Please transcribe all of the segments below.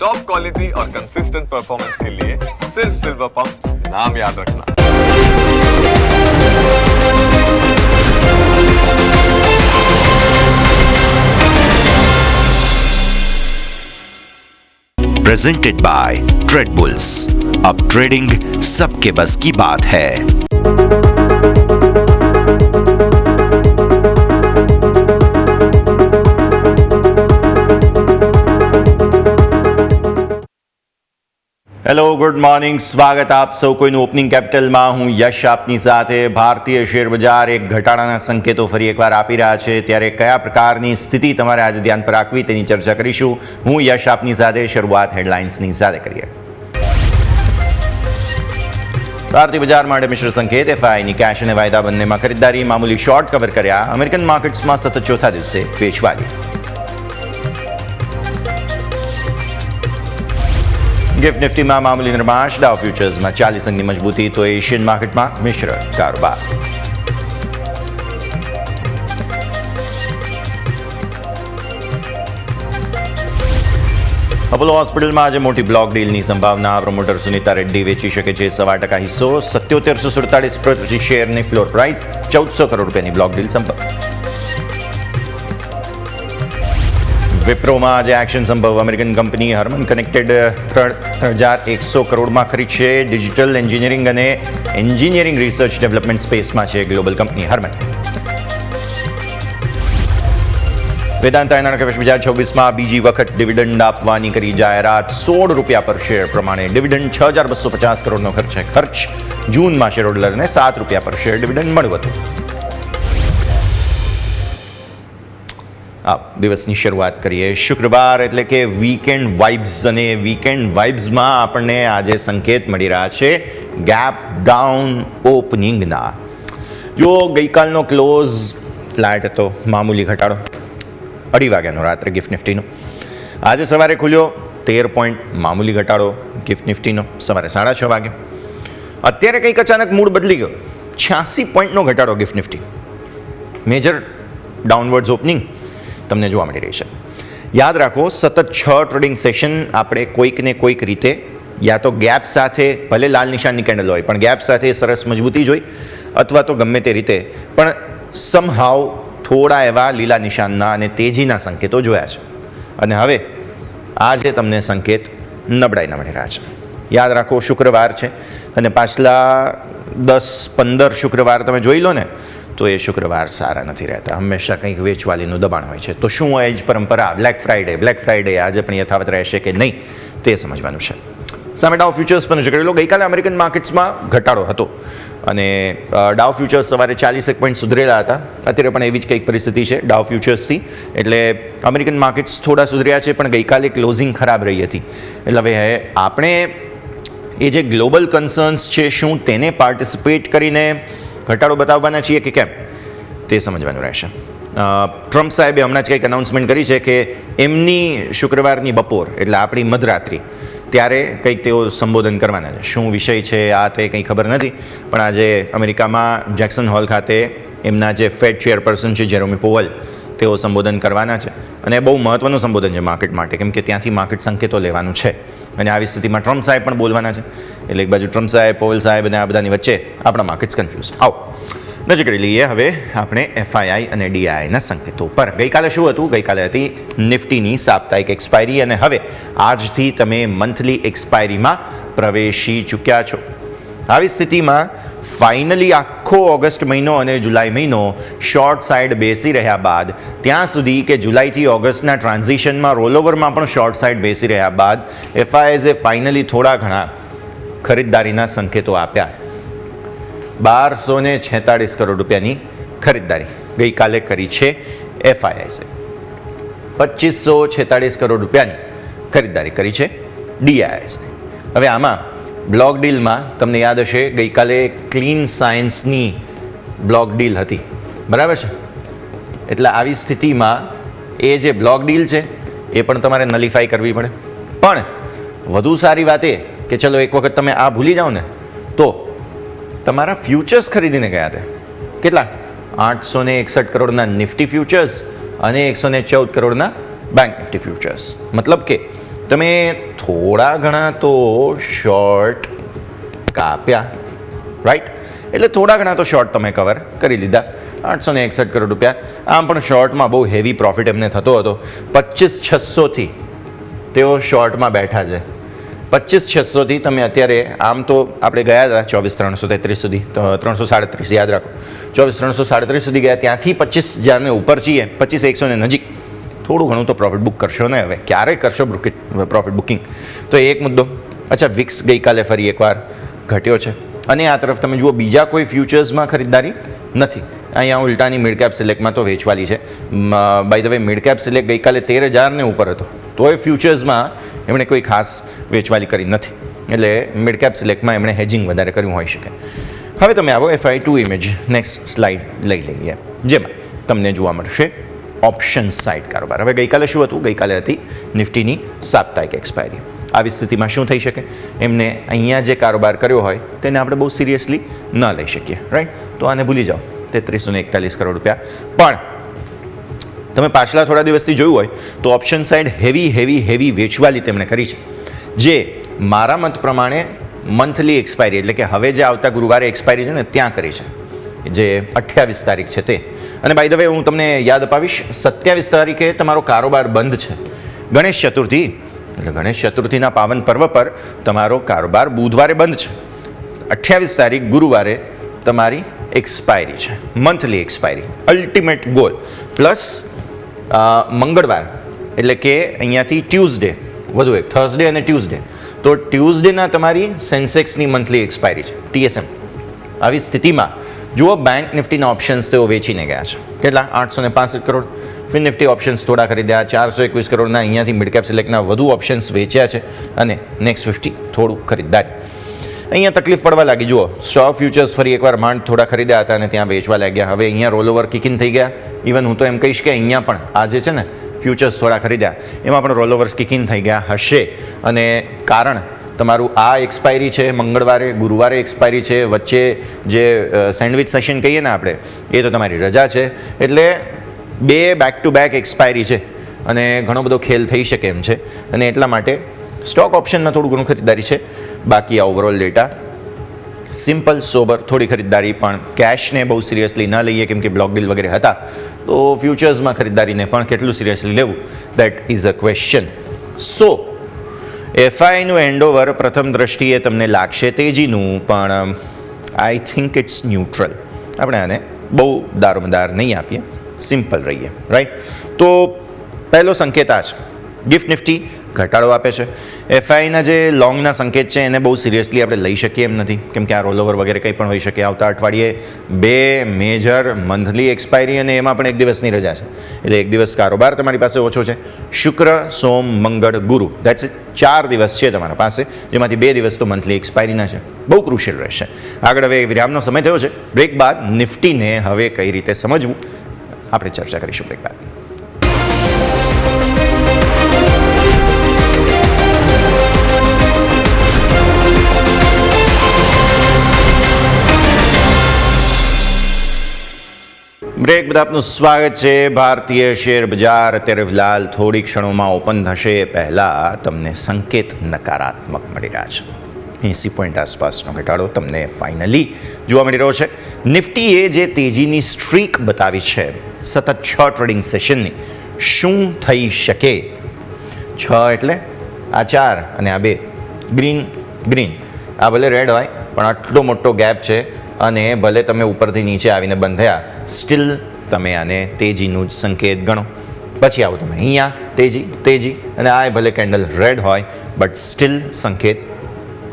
Top quality और consistent performance के लिए सिर्फ सिल्वर पंप नाम याद रखना। Presented by trade bulls. अब ट्रेडिंग सबके बस की बात है। Hello, good morning. સ્વાગત આપ સૌ કોઈનું ઓપનિંગ કેપિટલમાં. હું યશ આપની સાથે. ભારતીય શેર બજાર એક ઘટાડાના સંકેતો ફરી એકવાર આપી રહ્યા છે, ત્યારે કયા પ્રકારની સ્થિતિ તમારે આજે ધ્યાન પર રાખવી તેની ચર્ચા કરીશું. હું યશ આપની સાથે. શરૂઆત હેડલાઇન્સની સાથે કરીએ. ભારતીય બજાર માટે મિશ્ર સંકેત. એફઆઈની કેશ અને વાયદા બંનેમાં ખરીદદારી. મામૂલી શોર્ટ કવર કર્યા. અમેરિકન માર્કેટ્સમાં સતત ચોથા દિવસે વેચવાલી. ગિફ્ટ નિફ્ટીમાં મામૂલી નરમાશ. ડાઉ ફ્યુચર્સમાં 40 અંકની મજબૂતી, તો એશિયન માર્કેટમાં મિશ્ર કારોબાર. અપોલો હોસ્પિટલમાં આજે મોટી બ્લોક ડીલની સંભાવના. પ્રોમોટર સુનીતા રેડ્ડી વેચી શકે છે 1.25% હિસ્સો. 7747 પ્રતિ શેરની ફ્લોર પ્રાઇસ. 1400 કરોડ રૂપિયાની બ્લોક ડીલ સંભવ. વિપ્રોમાં આજે એક્શન સંભવ. અમેરિકન કંપની હર્મન કનેક્ટેડ 3100 કરોડમાં ખરીદશે. ડિજિટલ એન્જિનિયરિંગ અને એન્જિનિયરિંગ રિસર્ચ ડેવલપમેન્ટ સ્પેસમાં છે ગ્લોબલ કંપની હર્મન. વેદાંતા નાણાકીય વર્ષ 2026માં બીજી વખત ડિવિડન્ડ આપવાની કરી જાહેરાત. 16 રૂપિયા પર શેર પ્રમાણે ડિવિડન્ડ. 6250 કરોડનો ખર્ચ. જૂનમાં શેર હોલ્ડરને 7 રૂપિયા પર શેર ડિવિડન્ડ મળ્યું હતું. દિવસની શરૂઆત કરીએ. શુક્રવાર એટલે કે વીકેન્ડ વાઇબ્સ, અને વીકેન્ડ વાઇબ્સમાં આપણને આજે સંકેત મળી રહ્યા છે ગેપ ડાઉન ઓપનિંગના. જો ગઈકાલનો ક્લોઝ ફ્લેટ હતો, મામૂલી ઘટાડો 2:30 વાગ્યાનો રાત્રે ગિફ્ટ નિફ્ટીનો. આજે સવારે ખુલ્યો 13 પોઈન્ટ, મામૂલી ઘટાડો ગિફ્ટ નિફ્ટીનો સવારે 6:30 વાગે. અત્યારે કંઈક અચાનક મૂડ બદલી ગયો. 86 પોઈન્ટનો ઘટાડો ગિફ્ટ નિફ્ટી. મેજર ડાઉનવર્ડ્સ ઓપનિંગ તમને જોવા મળી રહી છે. યાદ રાખો, સતત 6 ટ્રેડિંગ સેશન આપણે કોઈક ને કોઈક રીતે યા તો ગેપ સાથે, ભલે લાલ નિશાનની કેન્ડલ હોય પણ ગેપ સાથે સરસ મજબૂતી જોઈ, અથવા તો ગમે તે રીતે પણ સમહાવ થોડા એવા લીલા નિશાનના અને તેજીના સંકેતો જોયા છે. અને હવે આજે તમને સંકેત નબળાઈના મળી રહ્યા છે. યાદ રાખો, શુક્રવાર છે અને પાછલા 10-15 શુક્રવાર તમે જોઈ લો ને, તો એ શુક્રવાર સારા નથી રહેતા. હંમેશા કંઈક વેચવાલીનું દબાણ હોય છે. તો શું એ જ પરંપરા બ્લેક ફ્રાઇડે આજે પણ યથાવત રહેશે કે નહીં, તે સમજવાનું છે. સામે ડાઉ ફ્યુચર્સ પણ કરી લો. ગઈકાલે અમેરિકન માર્કેટ્સમાં ઘટાડો હતો અને ડાઉ ફ્યુચર્સ સવારે 41 પોઈન્ટ સુધરેલા હતા. અત્યારે પણ એવી જ કંઈક પરિસ્થિતિ છે ડાઉ ફ્યુચર્સથી. એટલે અમેરિકન માર્કેટ્સ થોડા સુધર્યા છે, પણ ગઈકાલે ક્લોઝિંગ ખરાબ રહી હતી. એટલે હવે આપણે એ જે ગ્લોબલ કન્સર્ન્સ છે, શું તેને પાર્ટિસિપેટ કરીને ઘટાડો બતાવવાના છીએ કે કેમ, તે સમજવાનું રહેશે. ટ્રમ્પ સાહેબે હમણાં જ કંઈક અનાઉન્સમેન્ટ કરી છે કે એમની શુક્રવારની બપોર એટલે આપણી મધરાત્રિ ત્યારે કંઈક તેઓ સંબોધન કરવાના છે. શું વિષય છે આ તે કંઈ ખબર નથી, પણ આજે અમેરિકામાં જેક્સન હોલ ખાતે એમના જે ફેડ ચેરપર્સન છે જેરોમી પોવલ, તેઓ સંબોધન કરવાના છે. અને બહુ મહત્ત્વનું સંબોધન છે માર્કેટ માટે, કેમ કે ત્યાંથી માર્કેટ સંકેતો લેવાનું છે. અને આવી સ્થિતિમાં ટ્રમ્પ સાહેબ પણ બોલવાના છે. એટલે એક બાજુ ટ્રમ્પ સાહેબ, પોવલ સાહેબ અને આ બધાની વચ્ચે આપણા માર્કેટ્સ કન્ફ્યુઝ. આવો નજર કરી લઈએ હવે આપણે એફઆઈઆઈ અને ડીઆઈના સંકેતો પર. ગઈકાલે શું હતું? ગઈકાલે હતી નિફ્ટીની સાપ્તાહિક એક્સપાયરી, અને હવે આજથી તમે મંથલી એક્સપાયરીમાં પ્રવેશી ચૂક્યા છો. આવી સ્થિતિમાં ફાઇનલી આખો ઓગસ્ટ મહિનો અને જુલાઈ મહિનો શોર્ટ સાઇડ બેસી રહ્યા બાદ, ત્યાં સુધી કે જુલાઈથી ઓગસ્ટના ટ્રાન્ઝિશનમાં રોલઓવરમાં પણ શોર્ટ સાઇડ બેસી રહ્યા બાદ એફઆઈઆઈએ ફાઇનલી થોડા ઘણા ખરીદદારીના સંકેતો આપ્યા. 1246 કરોડ રૂપિયાની ખરીદદારી ગઈકાલે કરી છે એફઆઈઆઈએ. 2546 કરોડ રૂપિયાની ખરીદદારી કરી છે ડીઆઈઆઈએ. હવે આમાં બ્લોક ડીલમાં તમને યાદ હશે, ગઈકાલે ક્લીન સાયન્સની બ્લોક ડીલ હતી, બરાબર છે? એટલે આવી સ્થિતિમાં એ જે બ્લોક ડીલ છે એ પણ તમારે નલિફાઈ કરવી પડે. પણ વધુ સારી વાત એ કે ચલો એક વખત તમે આ ભૂલી જાઓ ને, તો તમારા ફ્યુચર્સ ખરીદીને ગયા હતા. કેટલા? 861 કરોડના નિફ્ટી ફ્યુચર્સ અને 114 કરોડના બેંક નિફ્ટી ફ્યુચર્સ. મતલબ કે તમે થોડા ઘણા તો શોર્ટ કાપ્યા, રાઈટ? એટલે થોડા ઘણા તો શોર્ટ તમે કવર કરી લીધા. 861 કરોડ રૂપિયા. આમ પણ શોર્ટમાં બહુ હેવી પ્રોફિટ એમને થતો હતો. 25,600થી તેઓ શોર્ટમાં બેઠા છે. 25,600થી તમે અત્યારે, આમ તો આપણે ગયા હતા 24,333 સુધી, 337 યાદ રાખો, 24,337 સુધી ગયા. ત્યાંથી 25,000 ઉપર છીએ, 25,100 ને નજીક. થોડું ઘણું તો પ્રોફિટ બુક કરશો ને હવે. ક્યારે કરશો પ્રોફિટ બુકિંગ? તો એક મુદ્દો. અચ્છા, વિક્સ ગઈકાલે ફરી એકવાર ઘટ્યો છે. અને આ તરફ તમે જુઓ, બીજા કોઈ ફ્યુચર્સમાં ખરીદદારી નથી. અહીંયા ઉલટાની મિડ કેપ સિલેક્ટમાં તો વેચવાલી છે. By the way, mid cap select ગઈકાલે 13,000 ને ઉપર હતો, તોય ફ્યુચર્સમાં એમણે કોઈ ખાસ વેચવાલી કરી નથી. એટલે મિડ કેપ સિલેક્ટમાં એમણે હેજિંગ વધારે કર્યું હોઈ શકે. હવે તમે આવો FI2 ઇમેજ, નેક્સ્ટ સ્લાઇડ લઈ લઈએ, જેમાં તમને જોવા મળશે ઓપ્શન સાઇડ કારોબાર. હવે ગઈકાલે શું હતું? ગઈકાલે હતી નિફ્ટીની સાપ્તાહિક એક્સપાયરી. આવી સ્થિતિમાં શું થઈ શકે? એમને અહીંયા જે કારોબાર કર્યો હોય તેને આપણે બહુ સિરિયસલી ન લઈ શકીએ, રાઈટ? તો આને ભૂલી જાઓ. 3341 કરોડ રૂપિયા. પણ તમે પાછલા થોડા દિવસથી જોયું હોય તો ઓપ્શન સાઇડ હેવી વેચવાલી તેમણે કરી છે, જે મારા મત પ્રમાણે મંથલી એક્સપાયરી, એટલે કે હવે જે આવતા ગુરુવારે એક્સપાયરી છે ને ત્યાં કરી છે, જે 28 તારીખ છે તે. અને બાય ધ વે, હું તમને યાદ અપાવીશ, 27 તારીખે તમારો કારોબાર બંધ છે, ગણેશ ચતુર્થી. એટલે ગણેશ ચતુર્થીના પાવન પર્વ પર તમારો કારોબાર બુધવારે બંધ છે. 28 તારીખ ગુરુવારે તમારી એક્સપાયરી છે, monthly expiry, ultimate goal. Plus મંગળવાર, એટલે કે અહીંયાથી ટ્યુઝડે, વધુ એક થર્સડે અને ટ્યુઝડે. તો ટ્યુઝડેના તમારી સેન્સેક્સની મંથલી એક્સપાયરી છે, TSM. આવી સ્થિતિમાં જુઓ, બેંક નિફ્ટીના ઓપ્શન્સ તેઓ વેચીને ગયા છે. કેટલા? 865 કરોડ. ફિન નિફ્ટી ઓપ્શન્સ થોડા ખરીદ્યા, 421 કરોડના અહીંયાથી મિડ કેપ સિલેક્ટના વધુ ઓપ્શન્સ વેચ્યા છે. અને નેક્સ્ટ 50 થોડું ખરીદદારી. અહીંયા તકલીફ પડવા લાગી. જુઓ, સ્ટોક ફ્યુચર્સ ફરી એકવાર માંડ થોડા ખરીદ્યા હતા અને ત્યાં વેચવા લાગ્યા. હવે અહીંયા રોલ ઓવર કિકિન થઈ ગયા. ઇવન હું તો એમ કહીશ કે અહીંયા પણ આ જે છે ને ફ્યુચર્સ થોડા ખરીદ્યા, એમાં પણ રોલ ઓવર્સ કિકિન થઈ ગયા હશે. અને કારણ તમારું આ એક્સપાયરી છે, મંગળવારે, ગુરુવારે એક્સપાયરી છે, વચ્ચે જે સેન્ડવિચ સેશન કહીએ ને આપણે, એ તો તમારી રજા છે. એટલે 2 બેક ટુ બેક એક્સપાયરી છે અને ઘણો બધો ખેલ થઈ શકે એમ છે. અને એટલા માટે સ્ટોક ઓપ્શનમાં થોડું ઘણું ખરીદદારી છે. બાકી આ ઓવરઓલ ડેટા સિમ્પલ સોબર, થોડી ખરીદદારી, પણ કેશને બહુ સિરિયસલી ન લઈએ કેમ કે બ્લોક ડીલ વગેરે હતા. તો ફ્યુચર્સમાં ખરીદદારીને પણ કેટલું સિરિયસલી લેવું, that is a question. So FIનું હેન્ડઓવર પ્રથમ દ્રષ્ટિએ તમને લાગશે તેજીનું, પણ આઈ થિંક ઇટ્સ ન્યુટ્રલ. આપણે આને બહુ દારોમદાર નહીં આપીએ, સિમ્પલ રહીએ, રાઈટ? તો પહેલો સંકેત આ છે, ગિફ્ટ નિફ્ટી ઘટાડો આપે છે. FIના જે લોંગના સંકેત છે એને બહુ સિરિયસલી આપણે લઈ શકીએ એમ નથી, કેમ કે આ રોલઓવર વગેરે કંઈ પણ હોઈ શકે. આવતા અઠવાડિયે 2 મેજર મંથલી એક્સપાયરી અને એમાં પણ 1 દિવસની રજા છે. એટલે 1 દિવસ કારોબાર તમારી પાસે ઓછો છે. શુક્ર, સોમ, મંગળ, ગુરુ, દેટ્સ ઇટ. 4 દિવસ છે તમારા પાસે, જેમાંથી 2 દિવસ તો મંથલી એક્સપાયરીના છે. બહુ ક્રુશિયલ રહેશે. આગળ હવે વિરામનો સમય થયો છે. બ્રેક બાદ નિફ્ટીને હવે કઈ રીતે સમજવું આપણે ચર્ચા કરીશું બ્રેક બાદ. બ્રેક બાદ આપનું સ્વાગત છે. ભારતીય શેર બજાર અત્યારે ફિલહાલ થોડી ક્ષણોમાં ઓપન થશે એ પહેલાં તમને સંકેત નકારાત્મક મળી રહ્યા છે. 80 પોઈન્ટ આસપાસનો ઘટાડો તમને ફાઇનલી જોવા મળી રહ્યો છે. નિફ્ટીએ જે તેજીની સ્ટ્રીક બતાવી છે સતત 6 ટ્રેડિંગ સેશનની, શું થઈ શકે? 6 એટલે આ 4 અને આ 2 ગ્રીન. આ ભલે રેડ હોય પણ આટલો મોટો ગેપ છે અને ભલે તમે ઉપરથી નીચે આવીને બંધ થયા, સ્ટીલ તમે આને તેજીનું જ સંકેત ગણો. પછી આવો તમે અહીંયા તેજી અને આ ભલે કેન્ડલ રેડ હોય બટ સ્ટીલ સંકેત,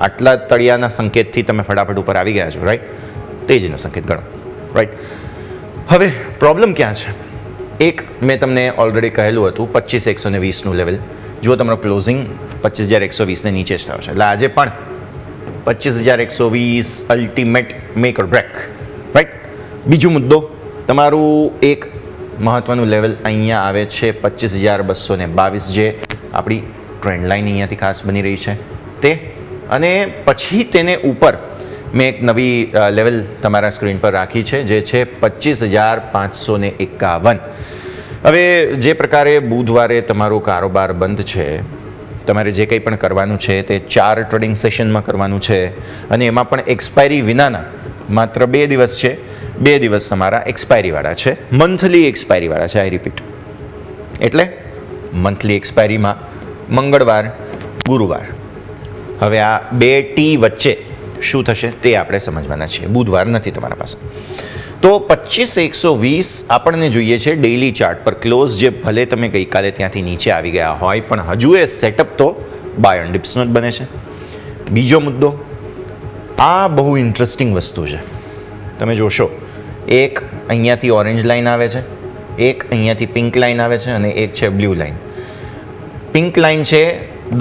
આટલા તળિયાના સંકેતથી તમે ફટાફટ ઉપર આવી ગયા છો, રાઈટ? તેજીનો સંકેત ગણો, રાઈટ? હવે પ્રોબ્લેમ ક્યાં છે? એક મેં તમને ઓલરેડી કહેલું હતું 25,120નું લેવલ. જો તમારો ક્લોઝિંગ 25,120ને નીચે જ થયો છે, એટલે આજે પણ 25,120 અલ્ટિમેટ મેક ઓર બ્રેક, રાઈટ? બીજો મુદ્દો, તમારું એક મહત્વનું લેવલ અહીંયા આવે છે 25,222, જે આપણી ટ્રેન્ડ લાઇન અહીંયાથી ખાસ બની રહી છે તે. અને પછી તેને ઉપર મેં એક નવી લેવલ તમારા સ્ક્રીન પર રાખી છે, જે છે 25,551. હવે જે પ્રકારે બુધવારે તમારો કારોબાર બંધ છે તમારે જે કંઈ પણ કરવાનું છે તે 4 ટ્રેડિંગ સેશનમાં કરવાનું છે અને એમાં પણ એક્સપાયરી વિનાના માત્ર 2 દિવસ છે. 2 દિવસ તમારા એક્સપાયરીવાળા છે, મંથલી એક્સપાયરીવાળા છે. આઈ રિપીટ, એટલે મંથલી એક્સપાયરીમાં મંગળવાર, ગુરુવાર. હવે આ 2 ટી વચ્ચે શું થશે તે આપણે સમજવાના છીએ. બુધવાર નથી તમારા પાસે. તો 25,120 આપણને જોઈએ છે ડેઇલી ચાર્ટ પર ક્લોઝ, જે ભલે તમે ગઈકાલે ત્યાંથી નીચે આવી ગયા હોય પણ હજુ એ સેટઅપ તો બાય એન્ડ ડિપ્સનો જ બને છે. બીજો મુદ્દો, આ બહુ ઇન્ટરેસ્ટિંગ વસ્તુ છે. તમે જોશો, એક અહીંયાથી ઓરેન્જ લાઇન આવે છે, એક અહીંયાથી પિંક લાઇન આવે છે અને એક છે બ્લુ લાઇન. પિંક લાઇન છે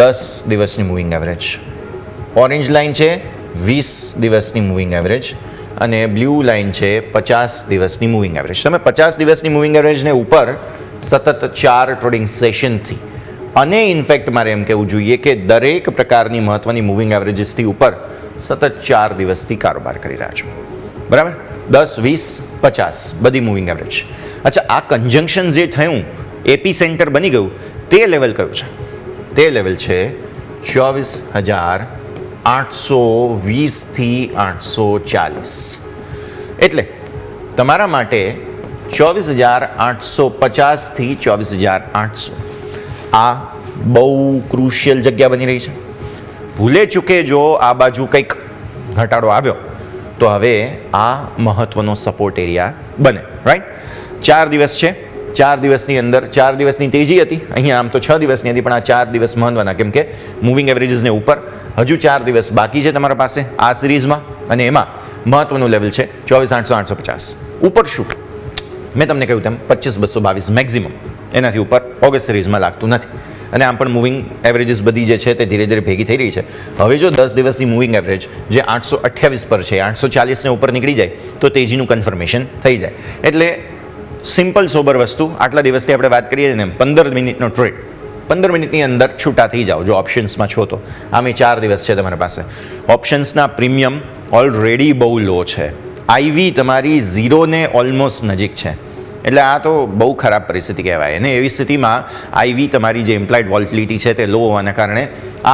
10 દિવસની મૂવિંગ એવરેજ, ઓરેન્જ લાઇન છે 20 દિવસની મૂવિંગ એવરેજ અને બ્લુ લાઇન છે 50 દિવસની મૂવિંગ એવરેજ. તમે 50 દિવસની મૂવિંગ એવરેજને ઉપર સતત 4 ટ્રેડિંગ સેશનથી, અને ઇનફેક્ટ મારે એમ કહેવું જોઈએ કે દરેક પ્રકારની મહત્ત્વની મૂવિંગ એવરેજીસથી ઉપર સતત 4 દિવસથી કારોબાર કરી રહ્યા છો. બરાબર? 10, 20, 50 બધી મૂવિંગ એવરેજ. અચ્છા, આ કન્જંક્શન જે થયું, એપી સેન્ટર બની ગયું, તે લેવલ કયું છે? તે લેવલ છે 24,820 થી 840. એટલે તમારા માટે 24,850 થી 24,800 આ બહુ ક્રુશિયલ જગ્યા બની રહી છે. ભૂલે ચૂકે જો આ બાજુ કંઈક ઘટાડો આવ્યો તો હવે આ મહત્વનો સપોર્ટ એરિયા બને. રાઈટ? 4 દિવસ છે. 4 દિવસની અંદર 4 દિવસની તેજી હતી. અહીંયા આમ તો 6 દિવસની હતી, પણ આ 4 દિવસ મહત્વના, કેમ કે મૂવિંગ એવરેજીસને ઉપર હજુ 4 દિવસ બાકી છે તમારા પાસે આ સિરીઝમાં, અને એમાં મહત્વનું લેવલ છે 24,800, 850. ઉપર શું? મેં તમને કહ્યું તેમ 25,222 મેક્સિમમ, એનાથી ઉપર ઓગસ્ટ સિરીઝમાં લાગતું નથી. અને આમ પણ મૂવિંગ એવરેજીસ બધી જે છે તે ધીરે ધીરે ભેગી થઈ રહી છે. હવે જો 10 દિવસની મૂવિંગ એવરેજ જે 828 પર છે, 840ને ઉપર નીકળી જાય તો તેજીનું કન્ફર્મેશન થઈ જાય. એટલે સિમ્પલ સોબર વસ્તુ, આટલા દિવસથી આપણે વાત કરીએ ને 15 મિનિટનો ટ્રેડ, 15 મિનિટની અંદર છૂટા થઈ જાઓ જો ઓપ્શન્સમાં છો તો. આમે 4 દિવસ છે તમારા પાસે. ઓપ્શન્સના પ્રીમિયમ ઓલરેડી બહુ લો છે. આઈવી તમારી 0ને ઓલમોસ્ટ નજીક છે. એટલે આ તો બહુ ખરાબ પરિસ્થિતિ કહેવાય. અને એવી સ્થિતિમાં આઈવી તમારી જે ઇમ્પ્લાઇડ વોલ્ટિલિટી છે તે લો હોવાના કારણે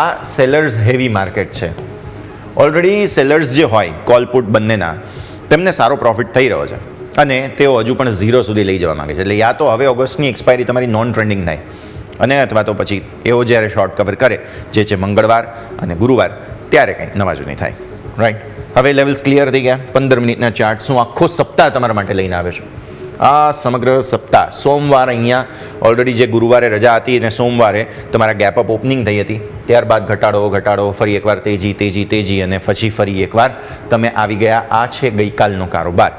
આ સેલર્સ હેવી માર્કેટ છે. ઓલરેડી સેલર્સ જે હોય કોલ પુટ બંનેના, તેમને સારો પ્રોફિટ થઈ રહ્યો છે અને તેઓ હજુ પણ 0 સુધી લઈ જવા માગે છે. એટલે યા તો હવે ઓગસ્ટની એક્સપાયરી તમારી નોન ટ્રેન્ડિંગ થાય, અને અથવા તો પછી એવો જ્યારે શોર્ટ કવર કરે જે છે મંગળવાર અને ગુરુવાર, ત્યારે કંઈ નવા જૂની થાય. રાઈટ? હવે લેવલ્સ ક્લિયર થઈ ગયા. 15 મિનિટના ચાર્ટ્સ હું આખો સપ્તાહ તમારા માટે લઈને આવ્યો છું. આ સમગ્ર સપ્તાહ, સોમવાર અહીંયા ઓલરેડી જે ગુરુવારે રજા હતી અને સોમવારે તમારા ગેપ અપ ઓપનિંગ થઈ હતી, ત્યારબાદ ઘટાડો, ફરી એકવાર તેજી અને પછી ફરી એકવાર તમે આવી ગયા. આ છે ગઈકાલનો કારોબાર.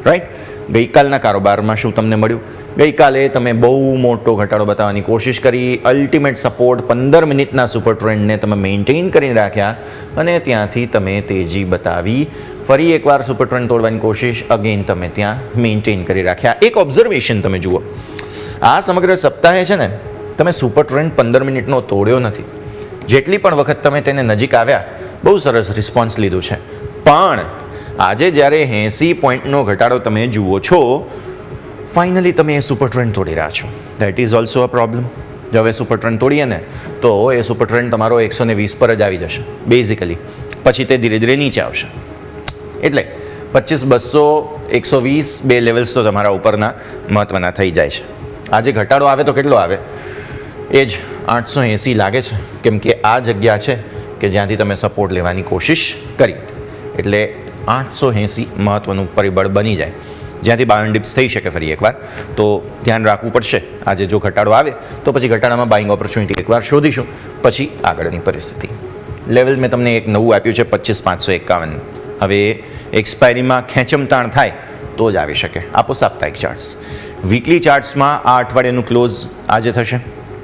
રાઈટ? ગઈકાલના કારોબારમાં શું તમને મળ્યું? ગઈકાલે તમે બહુ મોટો ઘટાડો બતાવવાની કોશિશ કરી, અલ્ટિમેટ સપોર્ટ 15 મિનિટના સુપર ટ્રેન્ડને તમે મેન્ટેન કરીને રાખ્યા અને ત્યાંથી તમે તેજી બતાવી. ફરી એકવાર સુપર ટ્રેન્ડ તોડવાની કોશિશ, અગેન તમે ત્યાં મેન્ટેન કરી રાખ્યા. એક ઓબ્ઝર્વેશન તમે જુઓ, આ સમગ્ર સપ્તાહે છે ને તમે સુપર ટ્રેન્ડ 15 મિનિટનો તોડ્યો નથી. જેટલી પણ વખત તમે તેને નજીક આવ્યા, બહુ સરસ રિસ્પોન્સ લીધું છે. પણ આજે જ્યારે 80 પોઈન્ટનો ઘટાડો તમે જુઓ છો, ફાઇનલી તમે એ સુપર ટ્રેન્ડ તોડી રહ્યા છો. That is also a problem. જો હવે સુપર ટ્રેન્ડ તોડીએ ને તો એ સુપર ટ્રેન્ડ તમારો 120 પર જ આવી જશે બેઝિકલી. પછી તે ધીરે ધીરે નીચે આવશે. એટલે 25,200, 120 બે લેવલ્સ તો તમારા ઉપરના મહત્ત્વના થઈ જાય છે. આજે ઘટાડો આવે તો કેટલો આવે? એ જ 880 લાગે છે, કેમ કે આ જગ્યા છે કે જ્યાંથી તમે સપોર્ટ લેવાની કોશિશ કરી. એટલે 880 મહત્ત્વનું પરિબળ બની જાય, જ્યાંથી બાય ડિપ્સ થઈ શકે. ફરી એકવાર તો ધ્યાન રાખવું પડશે. આજે જો ઘટાડો આવે તો પછી ઘટાડામાં બાઇંગ ઓપોર્ચ્યુનિટી એકવાર શોધીશું, પછી આગળની પરિસ્થિતિ. લેવલ મેં તમને એક નવું આપ્યું છે 25,551. હવે એક્સપાયરીમાં ખેંચમતાણ થાય તો જ આવી શકે. આપો સાપ્તાહિક ચાર્ટ્સ. વીકલી ચાર્ટ્સમાં આ અઠવાડિયાનું ક્લોઝ આજે થશે.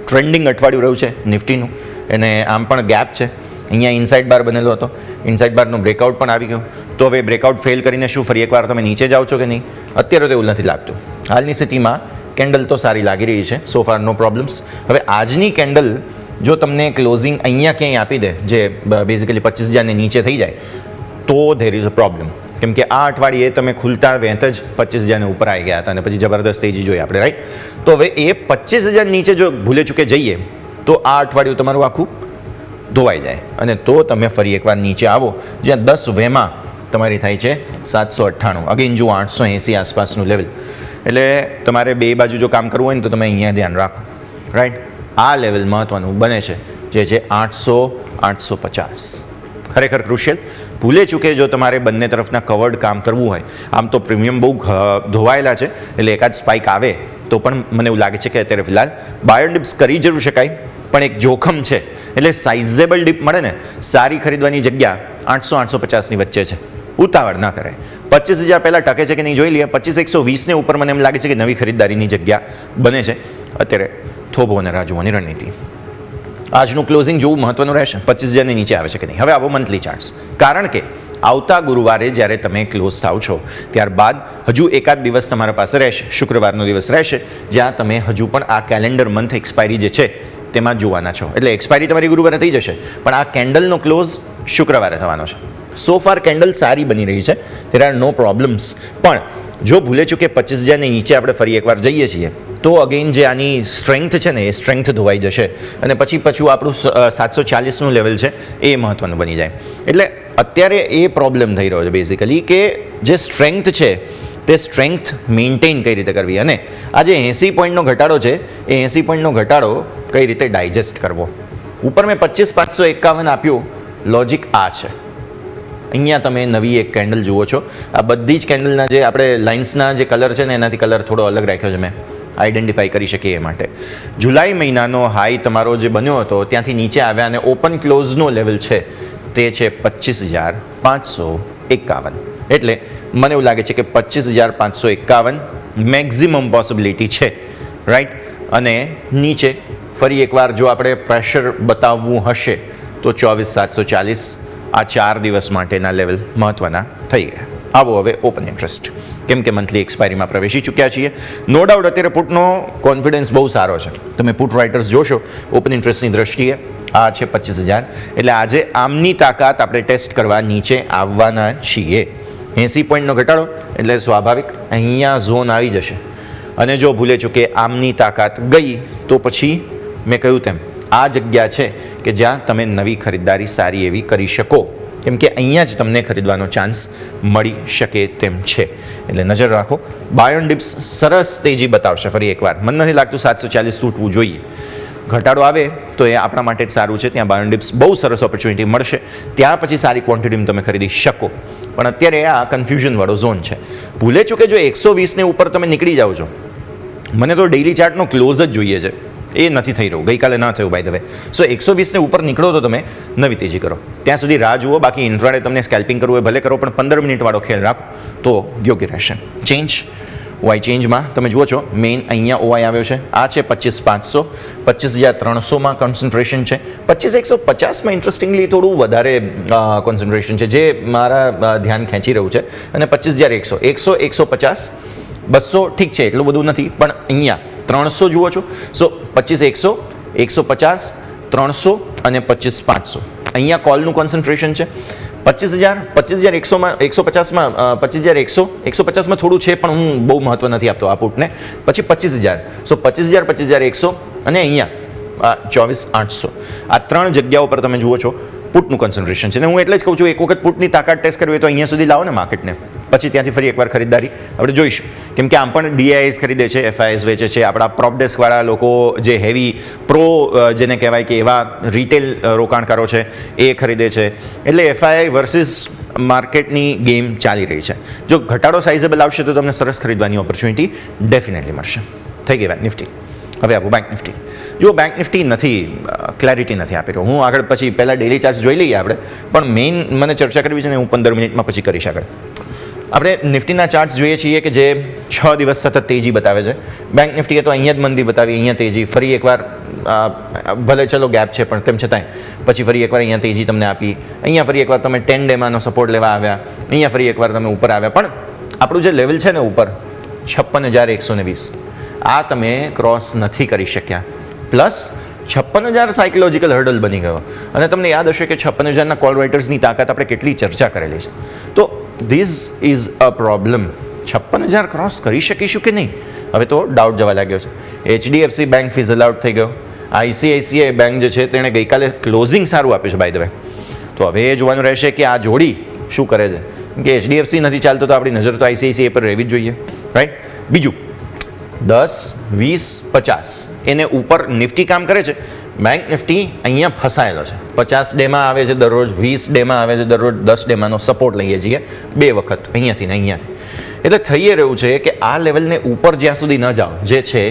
ટ્રેન્ડિંગ અઠવાડિયું રહ્યું છે નિફ્ટીનું, અને આમ પણ ગેપ છે. અહીંયા ઇનસાઇડ બાર બનેલો હતો, ઇનસાઇડ બારનું બ્રેકઆઉટ પણ આવી ગયું. તો હવે બ્રેકઆઉટ ફેલ કરીને શું ફરી એકવાર તમે નીચે જાઓ છો કે નહીં? અત્યારે તો એવું નથી લાગતું. હાલની સ્થિતિમાં કેન્ડલ તો સારી લાગી રહી છે, સો ફાર નો પ્રોબ્લેમ્સ. હવે આજની કેન્ડલ જો તમને ક્લોઝિંગ અહીંયા ક્યાંય આપી દે, જે બેઝિકલી 25,000 નીચે થઈ જાય, તો ધેર ઇઝ અ પ્રોબ્લેમ. કેમ કે આ અઠવાડિયે તમે ખુલતા વેંત જ 25,000 ઉપર આવી ગયા હતા અને પછી જબરદસ્ત તેજી જોઈ આપણે. રાઈટ? તો હવે એ 25,000 નીચે જો ભૂલે ચૂકે જઈએ તો આ અઠવાડિયું તમારું આખું ધોવાઈ જાય અને તો તમે ફરી એકવાર નીચે આવો જ્યાં 10 વેમાં તમારી થાય છે 798. અગેન જુઓ 880 આસપાસનું લેવલ. એટલે તમારે બે બાજુ જો કામ કરવું હોય ને તો તમે અહીંયા ધ્યાન રાખો, રાઈટ. આ લેવલ મહત્ત્વનું બને છે જે છે 800-850. ખરેખર ક્રુશિયલ. ભૂલે ચૂકે જો તમારે બંને તરફના કવર્ડ કામ કરવું હોય, આમ તો પ્રીમિયમ બહુ ધોવાયેલા છે એટલે એકાદ સ્પાઇક આવે તો પણ મને એવું લાગે છે કે અત્યારે ફિલહાલ બાય ઓન ડિપ્સ કરી જરૂર શકાય, પણ એક જોખમ છે. એટલે સાઇઝેબલ ડીપ મળે ને સારી ખરીદવાની જગ્યા 800-850ની વચ્ચે છે. ઉતાવળ ના કરાય. 25,000 પહેલાં ટકે છે કે નહીં જોઈ લઈએ. 25,120 ઉપર મને એમ લાગે છે કે નવી ખરીદદારીની જગ્યા બને છે. અત્યારે થોભો અને રાહ જોવાની રણનીતિ. આજનું ક્લોઝિંગ જોવું મહત્વનું રહેશે. 25,000ની નીચે આવે છે કે નહીં. હવે આવો મંથલી ચાર્ટ્સ. કારણ કે આવતા ગુરુવારે જ્યારે તમે ક્લોઝ થાવ છો ત્યારબાદ હજુ એકાદ દિવસ તમારા પાસે રહેશે, શુક્રવારનો દિવસ રહેશે, જ્યાં તમે હજુ પણ આ કેલેન્ડર મંથ એક્સપાયરી જે છે તેમાં જોવાના છો. એટલે એક્સપાયરી તમારી ગુરુવારે થઈ જશે, પણ આ કેન્ડલનો ક્લોઝ શુક્રવારે થવાનો છે. સો ફાર કેન્ડલ સારી બની રહી છે, દેર આર નો પ્રોબ્લેમ્સ. પણ જો ભૂલે ચૂકે 25,000ની નીચે આપણે ફરી એકવાર જઈએ છીએ તો અગેન જે આની સ્ટ્રેન્થ છે ને એ સ્ટ્રેન્થ ધોવાઈ જશે અને પછી આપણું 740નું લેવલ છે એ મહત્ત્વનું બની જાય. એટલે અત્યારે એ પ્રોબ્લેમ થઈ રહ્યો છે બેઝિકલી કે જે સ્ટ્રેન્થ છે તે સ્ટ્રેન્થ મેન્ટેન કઈ રીતે કરવી અને આ જે 80 પોઈન્ટનો ઘટાડો છે એ 80 પોઈન્ટનો ઘટાડો કઈ રીતે ડાયજેસ્ટ કરવો. ઉપર મેં 25,551 આપ્યું. લોજિક આ છે. અહીંયા તમે નવી એક કેન્ડલ જુઓ છો. આ બધી જ કેન્ડલના જે આપણે લાઇન્સના જે કલર છે ને એનાથી કલર થોડો અલગ રાખ્યો છે મેં, આઈડેન્ટિફાઈ કરી શકીએ એ માટે. જુલાઈ મહિનાનો હાઈ તમારો જે બન્યો હતો ત્યાંથી નીચે આવ્યા અને ઓપન ક્લોઝનો લેવલ છે તે છે 25,551. એટલે મને એવું લાગે છે કે 25,551 મેક્ઝિમમ પોસિબિલિટી છે, રાઈટ. અને નીચે ફરી એકવાર જો આપણે પ્રેશર બતાવવું હશે તો 24,740 આ 4 દિવસ માટેના લેવલ મહત્ત્વના થઈ ગયા. આવો હવે ઓપન ઇન્ટરેસ્ટ, કેમ કે મંથલી એક્સપાયરીમાં પ્રવેશી ચૂક્યા છીએ. નો ડાઉટ અત્યારે પુટનો કોન્ફિડન્સ બહુ સારો છે. તમે પુટ રાઇટર્સ જોશો ઓપન ઇન્ટરેસ્ટની દ્રષ્ટિએ આ છે 25,000. એટલે આજે આમની તાકાત આપણે ટેસ્ટ કરવા નીચે આવવાના છીએ. 80 પોઈન્ટનો ઘટાડો એટલે સ્વાભાવિક અહીંયા ઝોન આવી જશે અને જો ભૂલે ચૂકે આમની તાકાત ગઈ તો પછી મેં કહ્યું તેમ આ જગ્યા છે કે જ્યાં તમે નવી ખરીદદારી સારી એવી કરી શકો, કેમ કે અહીંયા જ તમને ખરીદવાનો ચાન્સ મળી શકે તેમ છે. એટલે નજર રાખો. બાય ઓન ડિપ્સ સરસ તેજી બતાવશે ફરી એકવાર. મને નથી લાગતું 740 તૂટવું જોઈએ. ઘટાડો આવે તો એ આપણા માટે જ સારું છે. ત્યાં બાય ઓન ડિપ્સ બહુ સરસ ઓપોર્ચ્યુનિટી મળશે. ત્યાં પછી સારી ક્વોન્ટિટીમાં તમે ખરીદી શકો. પણ અત્યારે આ કન્ફ્યુઝનવાળો ઝોન છે. ભૂલે ચૂકે જો 120ને ઉપર તમે નીકળી જાઓ છો, મને તો ડેઇલી ચાર્ટનો ક્લોઝ જ જોઈએ છે, એ નથી થઈ રહ્યું. ગઈકાલે ના થયું બાય ધ વે. સો 120ને ઉપર નીકળો તો તમે નવી તેજી કરો. ત્યાં સુધી રાહ જુઓ. બાકી ઇન્ટ્રાડે તમને સ્કેલ્પિંગ કરવું હોય ભલે કરો, પણ 15 મિનિટવાળો ખેલ રાખો તો યોગ્ય રહેશે. ચેન્જ ઓઆઈ ચેન્જમાં તમે જુઓ છો મેઇન અહીંયા ઓઆઈ આવ્યો છે. આ છે 25,500. 25,300માં કોન્સન્ટ્રેશન છે. 25,150માં ઇન્ટરેસ્ટિંગલી થોડું વધારે કોન્સન્ટ્રેશન છે જે મારા ધ્યાન ખેંચી રહ્યું છે. અને 25,100, 100, 150, 200 ઠીક છે, એટલું બધું નથી, પણ અહીંયા 300 જુઓ છો. સો 25,100, 150, 300 અને 25,500 અહીંયા કોલનું કોન્સન્ટ્રેશન છે. 25,000, 25,100માં 150માં 25,100, 150માં થોડું છે પણ હું બહુ મહત્વ નથી આપતો આ પુટને. પછી 25,000, સો 25,000, 25,100 અને અહીંયા 24,800 આ 3 જગ્યાઓ પર તમે જુઓ છો પુટનું કોન્સન્ટ્રેશન છે. અને હું એટલે જ કહું છું એક વખત પુટની તાકાત ટેસ્ટ કરવી હોય તો અહીંયા સુધી લાવો ને માર્કેટને, પછી ત્યાંથી ફરી એકવાર ખરીદદારી આપણે જોઈશું. કેમ કે આમ પણ ડીઆઈએસ ખરીદે છે, એફઆઈએસ વેચે છે, આપણા પ્રોપ ડેસ્કવાળા લોકો જે હેવી પ્રો જેને કહેવાય કે એવા રિટેલ રોકાણકારો છે એ ખરીદે છે. એટલે એફઆઈઆઈ વર્સિસ માર્કેટની ગેમ ચાલી રહી છે. જો ઘટાડો સાઇઝેબલ આવશે તો તમને સરસ ખરીદવાની ઓપોર્ચ્યુનિટી ડેફિનેટલી મળશે. થઈ ગઈ વાત નિફ્ટી. હવે આવું બેંક નિફ્ટી. જો બેંક નિફ્ટી નથી, ક્લેરિટી નથી આપી રહ્યો. હું આગળ પછી પહેલાં ડેલી ચાર્જ જોઈ લઈએ આપણે, પણ મેઇન મને ચર્ચા કરવી છે ને હું 15 મિનિટમાં પછી કરીશ આગળ. આપણે નિફ્ટીના ચાર્ટ્સ જોઈએ છીએ કે જે 6 દિવસ સતત તેજી બતાવે છે. બેંક નિફ્ટીએ તો અહીંયા જ મંદી બતાવી, અહીંયા તેજી, ફરી એકવાર ભલે ચલો ગેપ છે પણ તેમ છતાંય પછી ફરી એકવાર અહીંયા તેજી તમને આપી, અહીંયા ફરી એકવાર તમે 10 ડેમાંનો સપોર્ટ લેવા આવ્યા, અહીંયા ફરી એકવાર તમે ઉપર આવ્યા. પણ આપણું જે લેવલ છે ને ઉપર 56,120 આ તમે ક્રોસ નથી કરી શક્યા. પ્લસ 56,000 સાયકોલોજીકલ હર્ડલ બની ગયો. અને તમને યાદ હશે કે 56,000ના કોલ રાઇટર્સની તાકાત આપણે કેટલી ચર્ચા કરેલી છે. તો this is a problem. 56,000 cross કરી શકીશું કે નહીં હવે તો ડાઉટ જવા લાગ્યો છે. HDFC બેંક ફિઝલ આઉટ થઈ ગયો. આઈસીઆઈસીઆઈ બેંક જે છે તેણે ગઈકાલે ક્લોઝિંગ સારું આપ્યું છે બાય ધ વે. તો હવે એ જોવાનું રહેશે કે આ જોડી શું કરે છે. કે એચડીએફસી નથી ચાલતો તો આપણી નજર તો આઈસીઆઈસીઆઈ પર રહેવી જ જોઈએ, રાઈટ. બીજું 10, 20, 50 એને ઉપર નિફ્ટી કામ કરે છે. બેંક નિફ્ટી અહીંયા ફસાયેલો છે. 50 ડેમાં આવે છે દરરોજ, 20 ડેમાં આવે છે દરરોજ, 10 ડેમાંનો સપોર્ટ લઈએ છીએ 2 વખત અહીંયાથી ને અહીંયાથી. એટલે થઈ એ રહ્યું છે કે આ લેવલને ઉપર જ્યાં સુધી ન જાઓ, જે છે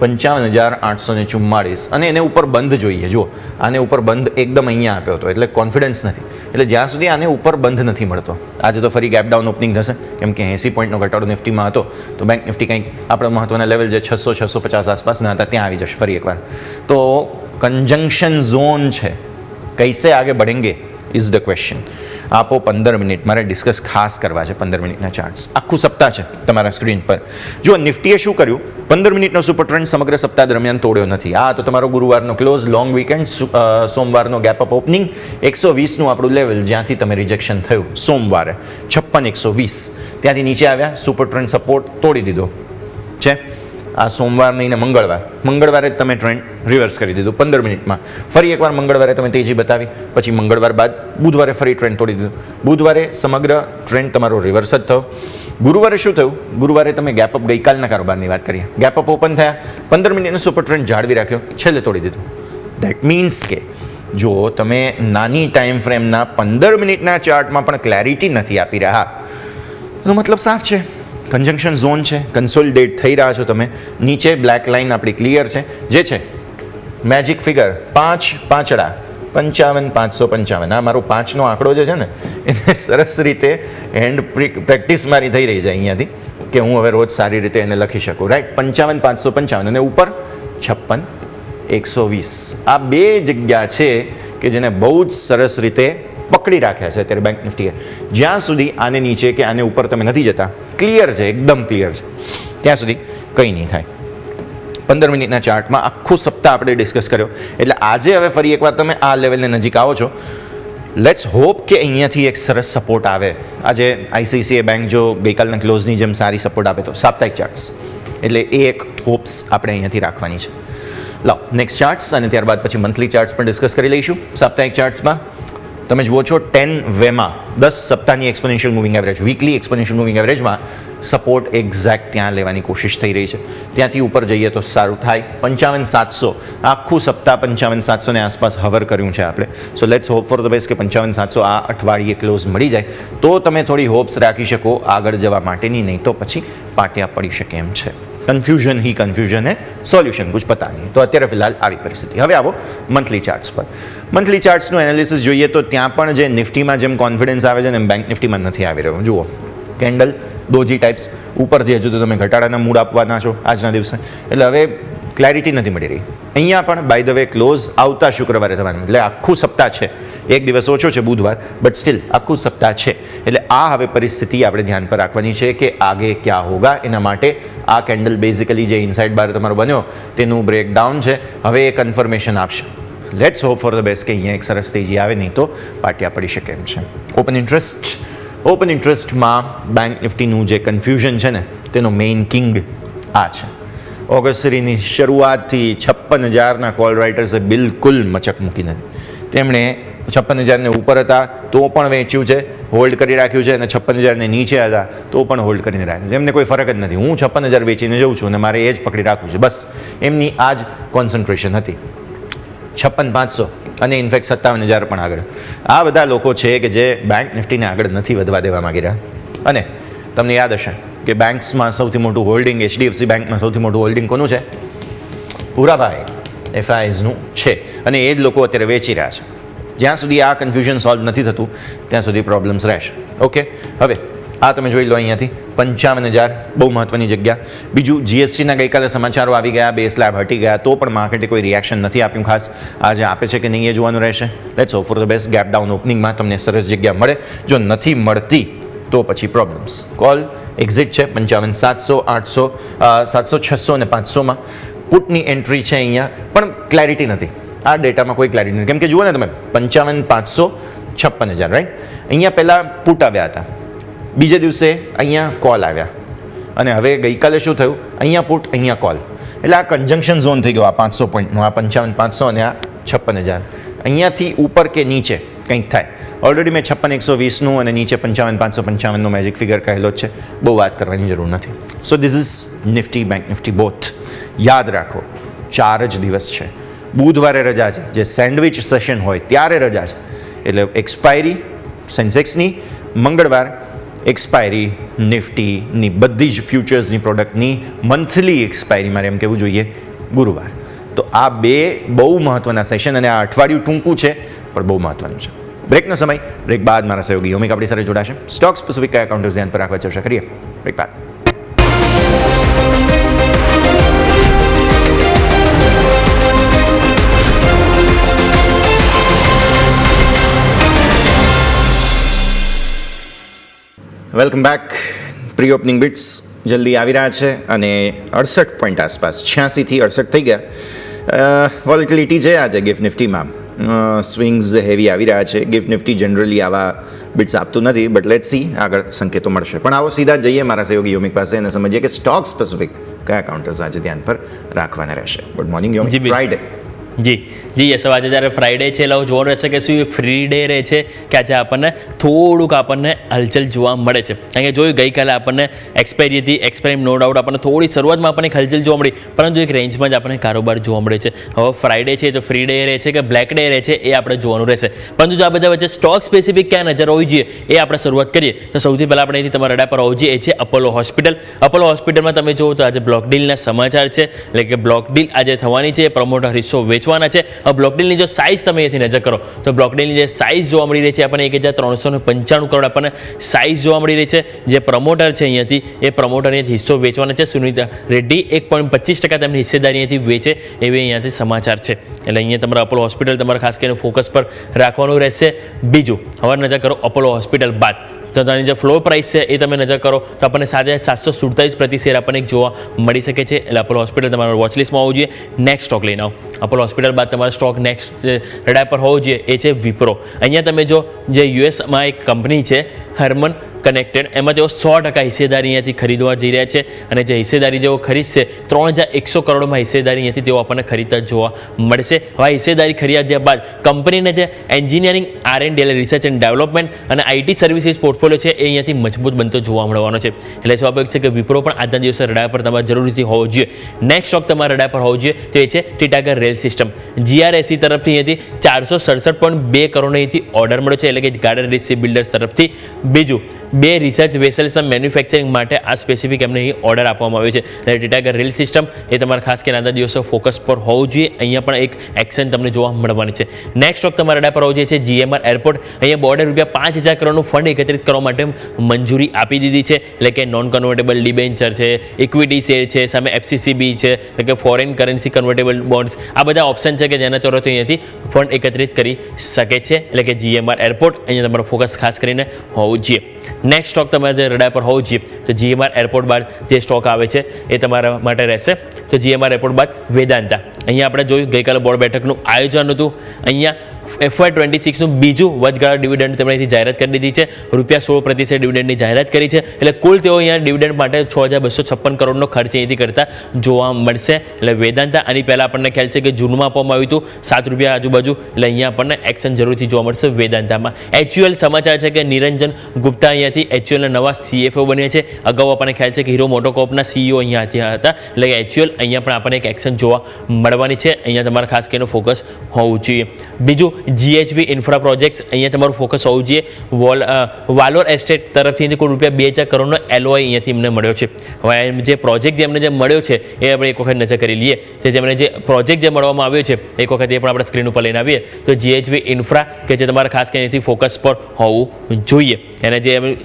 55,844, અને એને ઉપર બંધ જોઈએ. જુઓ, આને ઉપર બંધ એકદમ અહીંયા આપ્યો હતો, એટલે કોન્ફિડન્સ નથી. એટલે જ્યાં સુધી આને ઉપર બંધ નથી મળતો, આજે તો ફરી ગેપ ડાઉન ઓપનિંગ થશે, કેમ કે 80 પોઈન્ટનો ઘટાડો નિફ્ટીમાં હતો, તો બેંક નિફ્ટી કંઈક આપણા મહત્વના લેવલ જે 600-650 આસપાસના હતા ત્યાં આવી જશે ફરી એકવાર. તો કંજંક્શન ઝોન છે, કૈસે આગે બઢેંગે ઇઝ ધ ક્વેશ્ચન. આપો 15 મિનિટ, મારે ડિસ્કસ ખાસ કરવા છે 15 મિનિટના ચાર્ટ્સ. આખું સપ્તાહ છે તમારા સ્ક્રીન પર. જો નિફ્ટીએ શું કર્યું, 15 મિનિટનો સુપર ટ્રેન્ડ સમગ્ર સપ્તાહ દરમિયાન તોડ્યો નથી. આ તો તમારો ગુરુવારનો ક્લોઝ, લોંગ વીકેન્ડ, સોમવારનો ગેપ અપ ઓપનિંગ, 120નું આપણું લેવલ જ્યાંથી તમે રિજેક્શન થયું સોમવારે 56,120, ત્યાંથી નીચે આવ્યા, સુપર ટ્રેન્ડ સપોર્ટ તોડી દીધો છે. આ સોમવાર નહીં ને મંગળવારે જ તમે ટ્રેન્ડ રિવર્સ કરી દીધું 15 મિનિટમાં. ફરી એકવાર મંગળવારે તમે તેજી બતાવી, પછી મંગળવાર બાદ બુધવારે ફરી ટ્રેન્ડ તોડી દીધું. બુધવારે સમગ્ર ટ્રેન્ડ તમારો રિવર્સ જ થયો. ગુરુવારે શું થયું, ગુરુવારે તમે ગેપ અપ, ગઈકાલના કારોબારની વાત કરીએ, ગેપ અપ ઓપન થયા, 15 મિનિટનો સુપર ટ્રેન્ડ જાળવી રાખ્યો, છેલ્લે તોડી દીધું. દેટ મીન્સ કે જો તમે નાની ટાઈમ ફ્રેમના 15 મિનિટના ચાર્ટમાં પણ ક્લેરિટી નથી આપી રહ્યા, એનો મતલબ સાફ છે, કન્જંક્શન ઝોન છે, કન્સોલિડેટ થઈ રહ્યા છો તમે. નીચે બ્લેક લાઇન આપણી ક્લિયર છે, જે છે મેજિક ફિગર 5 પાંચડા 55,555. આ મારો 5નો આંકડો જે છે ને, એને સરસ રીતે હેન્ડ પ્રેક્ટિસ મારી થઈ રહી છે અહીંયાથી, કે હું હવે રોજ સારી રીતે એને લખી શકું, રાઈટ. 55,555 અને ઉપર 56,120. આ બે જગ્યા છે કે જેને બહુ જ સરસ રીતે પકડી રાખ્યા છે અત્યારે બેંક નિફ્ટીએ. જ્યાં સુધી આને નીચે કે આને ઉપર તમે નથી જતા, ક્લિયર છે, એકદમ ક્લિયર છે, ત્યાં સુધી કંઈ નહીં થાય. 15 મિનિટના ચાર્ટમાં આખું સપ્તાહ આપણે ડિસ્કસ કર્યો. એટલે આજે હવે ફરી એકવાર તમે આ લેવલને નજીક આવો છો. લેટ્સ હોપ કે અહીંયાથી એક સરસ સપોર્ટ આવે. આજે આઈસીઆઈસીઆઈ બેંક જો ગઈકાલના ક્લોઝની જેમ સારી સપોર્ટ આપે તો સાપ્તાહિક ચાર્ટ્સ, એટલે એ એક હોપ્સ આપણે અહીંયાથી રાખવાની છે. લાવ નેક્સ્ટ ચાર્ટ્સ, અને ત્યારબાદ પછી મંથલી ચાર્ટ્સ પણ ડિસ્કસ કરી લઈશું. સાપ્તાહિક ચાર્ટ્સમાં તમે જુઓ છો 10 વેમાં 10 સપ્તાહની exponential moving average, weekly exponential moving એવરેજમાં સપોર્ટ એક્ઝેક્ટ ત્યાં લેવાની કોશિશ થઈ રહી છે. ત્યાંથી ઉપર જઈએ તો સારું થાય. 55,700, આખું સપ્તાહ 55,700 ને આસપાસ હવર કર્યું છે આપણે. So let's hope for the best કે 55,700 આ અઠવાડિયે ક્લોઝ મળી જાય તો તમે થોડી હોપ્સ રાખી શકો આગળ જવા માટેની, નહીં તો પછી પાટિયા પડી શકે એમ છે. કન્ફ્યુઝન હી કન્ફ્યુઝન હે, સોલ્યુશન કુછ પતા નહીં. તો અત્યારે ફિલહાલ આવી પરિસ્થિતિ. હવે આવો મંથલી ચાર્ટ્સ પર. મંથલી ચાર્ટ્સનું એનાલિસિસ જોઈએ તો ત્યાં પણ જે નિફ્ટીમાં જેમ કોન્ફિડન્સ આવે છે ને, એમ બેંક નિફ્ટીમાં નથી આવી રહ્યો. જુઓ, કેન્ડલ ડોજી ટાઈપ્સ ઉપરથી હજુ તો તમે ઘટાડાના મૂડ આપવાના છો આજના દિવસે, એટલે હવે ક્લેરિટી નથી મળી રહી. અહીંયા પણ બાય ધ વે ક્લોઝ આવતા શુક્રવારે થવાનું, એટલે આખું સપ્તાહ છે, એક દિવસ ઓછો છે બુધવાર, બટ સ્ટીલ આખું સપ્તાહ છે. એટલે આ હવે પરિસ્થિતિ આપણે ધ્યાન પર રાખવાની છે કે આગે ક્યાં હોગા. એના માટે આ કેન્ડલ બેઝિકલી જે ઇનસાઇડ બાર તમારો બન્યો તેનું બ્રેકડાઉન છે, હવે એ કન્ફર્મેશન આપશે. Let's hope for the best કે અહીંયા એક સરસ તેજી આવે, નહીં તો પાટિયા પડી શકે એમ છે. ઓપન ઇન્ટરેસ્ટમાં બેંક નિફ્ટીનું જે કન્ફ્યુઝન છે ને, તેનો મેઇન કિંગ આ છે. ઓગસ્ટ સિરીઝની શરૂઆતથી 56,000ના કોલ રાઇટર્સે બિલકુલ મચક મૂકી નથી. તેમણે 56,000ને ઉપર હતા તો પણ વેચ્યું છે, હોલ્ડ કરી રાખ્યું છે, અને 56,000ને નીચે હતા તો પણ હોલ્ડ કરીને રાખ્યું છે. એમને કોઈ ફરક જ નથી. હું 56,000 વેચીને જઉં છું અને મારે એ જ પકડી રાખવું છે, બસ. એમની આ જ કોન્સન્ટ્રેશન હતી. 56,500 અને ઇનફેક્ટ 57,000 પણ આગળ. આ બધા લોકો છે કે જે બેંક નિફ્ટીને આગળ નથી વધવા દેવા માગી રહ્યા. અને તમને યાદ હશે કે બેંક્સમાં સૌથી મોટું હોલ્ડિંગ, એચડીએફસી બેંકમાં સૌથી મોટું હોલ્ડિંગ કોનું છે? ભૂરાભાઈ એફઆઈઝનું છે, અને એ જ લોકો અત્યારે વેચી રહ્યા છે. જ્યાં સુધી આ કન્ફ્યુઝન સોલ્વ નથી થતું ત્યાં સુધી પ્રોબ્લેમ્સ રહેશે. ઓકે, હવે આ તમે જોઈ લો અહીંયાથી 55,000 બહુ મહત્વની જગ્યા. બીજું, જીએસટીના ગઈકાલે સમાચારો આવી ગયા, બે સ્લેબ હટી ગયા, તો પણ માર્કેટે કોઈ રિએક્શન નથી આપ્યું ખાસ. આજે આપે છે કે નહીં એ જોવાનું રહેશે. Let's hope for the best gap down ઓપનિંગમાં તમને સરસ જગ્યા મળે. જો નથી મળતી તો પછી પ્રોબ્લેમ્સ. કોલ એક્ઝિટ છે 55,700, 800, 700, 600 અને 500માં. પુટની એન્ટ્રી છે અહીંયા, પણ ક્લેરિટી નથી. આ ડેટામાં કોઈ ક્લેરિટી નથી, કેમ કે જુઓ ને તમે 55,500, 56,000, રાઈટ. અહીંયા પહેલાં પુટ આવ્યા હતા, બીજે દિવસે અહીંયા કોલ આવ્યા, અને હવે ગઈકાલે શું થયું? અહીંયા પુટ, અહીંયા કોલ. એટલે આ કન્જંક્શન ઝોન થઈ ગયો આ 500 પોઈન્ટનો, આ 55,500 અને આ 56,000. અહીંયાથી ઉપર કે નીચે કંઈક થાય. ઓલરેડી મેં 56,120નું અને નીચે 55,555નો મેજિક ફિગર કહેલો જ છે, બહુ વાત કરવાની જરૂર નથી. So this is Nifty, bank Nifty both. યાદ રાખો 4 જ દિવસ છે. બુધવારે રજા છે, જે સેન્ડવિચ સેશન હોય ત્યારે રજા છે, એટલે એક્સપાયરી સેન્સેક્સની, મંગળવાર એક્સપાયરી નિફ્ટીની બધી જ ફ્યુચર્સની પ્રોડક્ટની મંથલી એક્સપાયરી, મારે એમ કહેવું જોઈએ ગુરુવાર. તો આ બે બહુ મહત્ત્વના સેશન, અને આ અઠવાડિયું ટૂંકું છે પણ બહુ મહત્ત્વનું છે. બ્રેકનો સમય, બ્રેક બાદ મારા સહયોગી યોમિક આપણી સાથે જોડાશે. સ્ટોક સ્પેસિફિક કયા કાઉન્ટર્સ ધ્યાન પર રાખવા ચર્ચા કરીએ બ્રેક બાદ. Welcome back. Pre opening bits જલ્દી આવી રહ્યા છે અને 68 પોઈન્ટ આસપાસ, 86થી 68 થઈ ગયા. વોલેટિલિટી છે આજે ગિફ્ટ નિફ્ટીમાં, સ્વિંગ્સ હેવી આવી રહ્યા છે. ગિફ્ટ નિફ્ટી જનરલી આવા બિટ્સ આપતું નથી, બટ લેટ્સ સી આગળ સંકેતો મળશે. પણ આવો સીધા જઈએ મારા સહયોગી યોમિક પાસે અને સમજીએ કે સ્ટોક સ્પેસિફિક કયા કાઉન્ટર્સ આજે ધ્યાન પર રાખવાના રહેશે. Good morning Yomik. Friday ji yes, આજે જ્યારે ફ્રાઈડે છે એટલે જોવાનું રહેશે કે શું ફ્રી ડે રહે છે કે આજે આપણને થોડુંક આપણને હલચલ જોવા મળે છે. કારણ કે જોયું ગઈકાલે આપણને એક્સપાયરી હતી, એક્સપાયરી નો ડાઉટ આપણને થોડી શરૂઆતમાં આપણને હલચલ જોવા મળી, પરંતુ એક રેન્જમાં જ આપણને કારોબાર જોવા મળે છે. હવે ફ્રાઈડે છે તો ફ્રી ડે રહે છે કે બ્લેક ડે રહે છે એ આપણે જોવાનું રહેશે. પરંતુ જો આ બધા વચ્ચે સ્ટોક સ્પેસિફિક ક્યાં નજર હોવી જોઈએ એ આપણે શરૂઆત કરીએ તો સૌથી પહેલાં આપણે અહીંથી તમારા રડા પર હોવું જોઈએ એ છે અપોલો હોસ્પિટલ. અપોલો હોસ્પિટલમાં તમે જુઓ તો આજે બ્લોક ડીલના સમાચાર છે, એટલે કે બ્લોક ડીલ આજે થવાની છે, પ્રમોટર હિસ્સો વેચવાના છે. હવે બ્લોક ડીલની જો સાઇઝ તમે અહીંથી નજર કરો તો બ્લોક ડીલની જે સાઇઝ જોવા મળી રહી છે આપણને 1,395 કરોડ આપણને સાઇઝ જોવા મળી રહી છે. જે પ્રમોટર છે અહીંયાથી એ પ્રમોટરને હિસ્સો વેચવાના છે. સુનિતા રેડ્ડી 1.25% તેમની હિસ્સેદારી અહીંયાથી વેચે એવી અહીંયાથી સમાચાર છે. એટલે અહીંયા તમારા અપોલો હોસ્પિટલ તમારે ખાસ કરીને ફોકસ પર રાખવાનું રહેશે. બીજું હવે નજર કરો અપોલો હોસ્પિટલ બાદ તો તેની જે ફ્લોર પ્રાઇસ છે એ તમે નજર કરો તો આપણને 747 પ્રતિ શેર આપણને એક જોવા મળી શકે છે. એટલે અપોલો હોસ્પિટલ તમારા વોચલિસ્ટમાં હોવું જોઈએ. નેક્સ્ટ સ્ટોક લઈને આવો. અપોલો હોસ્પિટલ બાદ તમારો સ્ટોક નેક્સ્ટ રડાર પર હોવું જોઈએ એ છે વિપ્રો. અહીંયા તમે જો જે યુએસમાં એક કંપની છે હર્મન કનેક્ટેડ, એમાં તેઓ 100% હિસ્સેદારી અહીંયાથી ખરીદવા જઈ રહ્યા છે અને જે હિસ્સેદારી જેઓ ખરીદશે 3,100 કરોડમાં હિસ્સેદારી અહીંયાથી તેઓ આપણને ખરીદતા જોવા મળશે. હવે હિસ્સેદારી ખરીદ્યા બાદ કંપનીને જે એન્જિનિયરિંગ R&D એટલે રિસર્ચ એન્ડ ડેવલપમેન્ટ અને IT સર્વિસીસ પોર્ટફોલિયો છે એ અહીંયાથી મજબૂત બનતો જોવા મળવાનો છે. એટલે સ્વાભાવિક છે કે વિપ્રો પણ આજના દિવસે રડાર પર તમારે જરૂરથી હોવો જોઈએ. નેક્સ્ટ સ્ટોક તમારા રડાર પર હોવો જોઈએ તો એ છે ટીટાગર રેલ સિસ્ટમ. GRSE તરફથી અહીંયાથી 467.2 કરોડ અહીંથી ઓર્ડર મળ્યો છે, એટલે કે ગાર્ડન રિસી બિલ્ડર્સ તરફથી. બીજું 2 રિસર્ચ વેસલ્સ મેન્યુફેક્ચરિંગ માટે આ સ્પેસિફિક એમને અહીં ઓર્ડર આપવામાં આવ્યો છે. એટલે ટીટાગર રેલ સિસ્ટમ એ તમારે ખાસ કરીને આજના દિવસો ફોકસ પર હોવું જોઈએ. અહીંયા પણ એક એક્શન તમને જોવા મળવાની છે. નેક્સ્ટ સ્ટોક તમારા રડાર પર હોવું જોઈએ છે GMR એરપોર્ટ. અહીંયા બોર્ડે ₹5,000 કરોડનું ફંડ એકત્રિત કરવા માટે મંજૂરી આપી દીધી છે. એટલે કે નોન કન્વર્ટેબલ ડિબેન્ચર છે, ઇક્વિટી શેર છે, સામે FCCB છે, એટલે કે ફોરેન કરન્સી કન્વર્ટેબલ બોન્ડ્સ, આ બધા ઓપ્શન છે કે જેના તરફથી અહીંયાથી ફંડ એકત્રિત કરી શકે છે. એટલે કે GMR એરપોર્ટ અહીંયા તમારું ફોકસ ખાસ કરીને હોવું જોઈએ. નેક્સ્ટ સ્ટોક તમારે જે રડાર પર હોવું જોઈએ તો GMR એરપોર્ટ બાદ જે સ્ટોક આવે છે એ તમારા માટે રહેશે. તો GMR એરપોર્ટ બાદ વેદાંતા. અહીંયા આપણે જોયું ગઈકાલે બોર્ડ બેઠકનું આયોજન હતું. અહીંયા FY26નું બીજું વચગાળા ડિવિડન્ડ તેમણે અહીંથી જાહેરાત કરી દીધી છે. ₹16 ડિવિડન્ડની જાહેરાત કરી છે. એટલે કુલ તેઓ અહીંયા ડિવિડન્ડ માટે 6,256 કરોડનો ખર્ચ અહીંથી કરતા જોવા મળશે. એટલે વેદાંતા આની પહેલાં આપણને ખ્યાલ છે કે જૂનમાં આપવામાં આવ્યું હતું ₹7 આજુબાજુ. એટલે અહીંયા આપણને એક્શન જરૂરથી જોવા મળશે વેદાંતામાં. HUL સમાચાર છે કે નિરંજન ગુપ્તા અહીંયાથી HULના નવા CFO બન્યા છે. અગાઉ આપણને ખ્યાલ છે કે હીરો મોટોકોર્પના CEO અહીંયાથી હતા. એટલે HUL અહીંયા પણ આપણને એક એક્શન જોવા મળવાની છે. અહીંયા તમારે ખાસ કરીને ફોકસ હોવું જોઈએ. બીજું GHV ઇન્ફ્રા પ્રોજેક્ટ્સ, અહીંયા તમારું ફોકસ હોવું જોઈએ. વાલોર એસ્ટેટ તરફથી કુલ ₹2,000 કરોડનો LOI અહીંયાથી એમને મળ્યો છે. હવે જે પ્રોજેક્ટ જેમને જે મળ્યો છે એ આપણે એક વખત નજર કરી લઈએ. જેમને જે પ્રોજેક્ટ જે મળવામાં આવ્યો છે એક વખત એ પણ આપણે સ્ક્રીન ઉપર લઈને આવીએ તો GHV ઇન્ફ્રા કે જે તમારે ખાસ કરીને અહીંથી ફોકસ પર હોવું જોઈએ. એને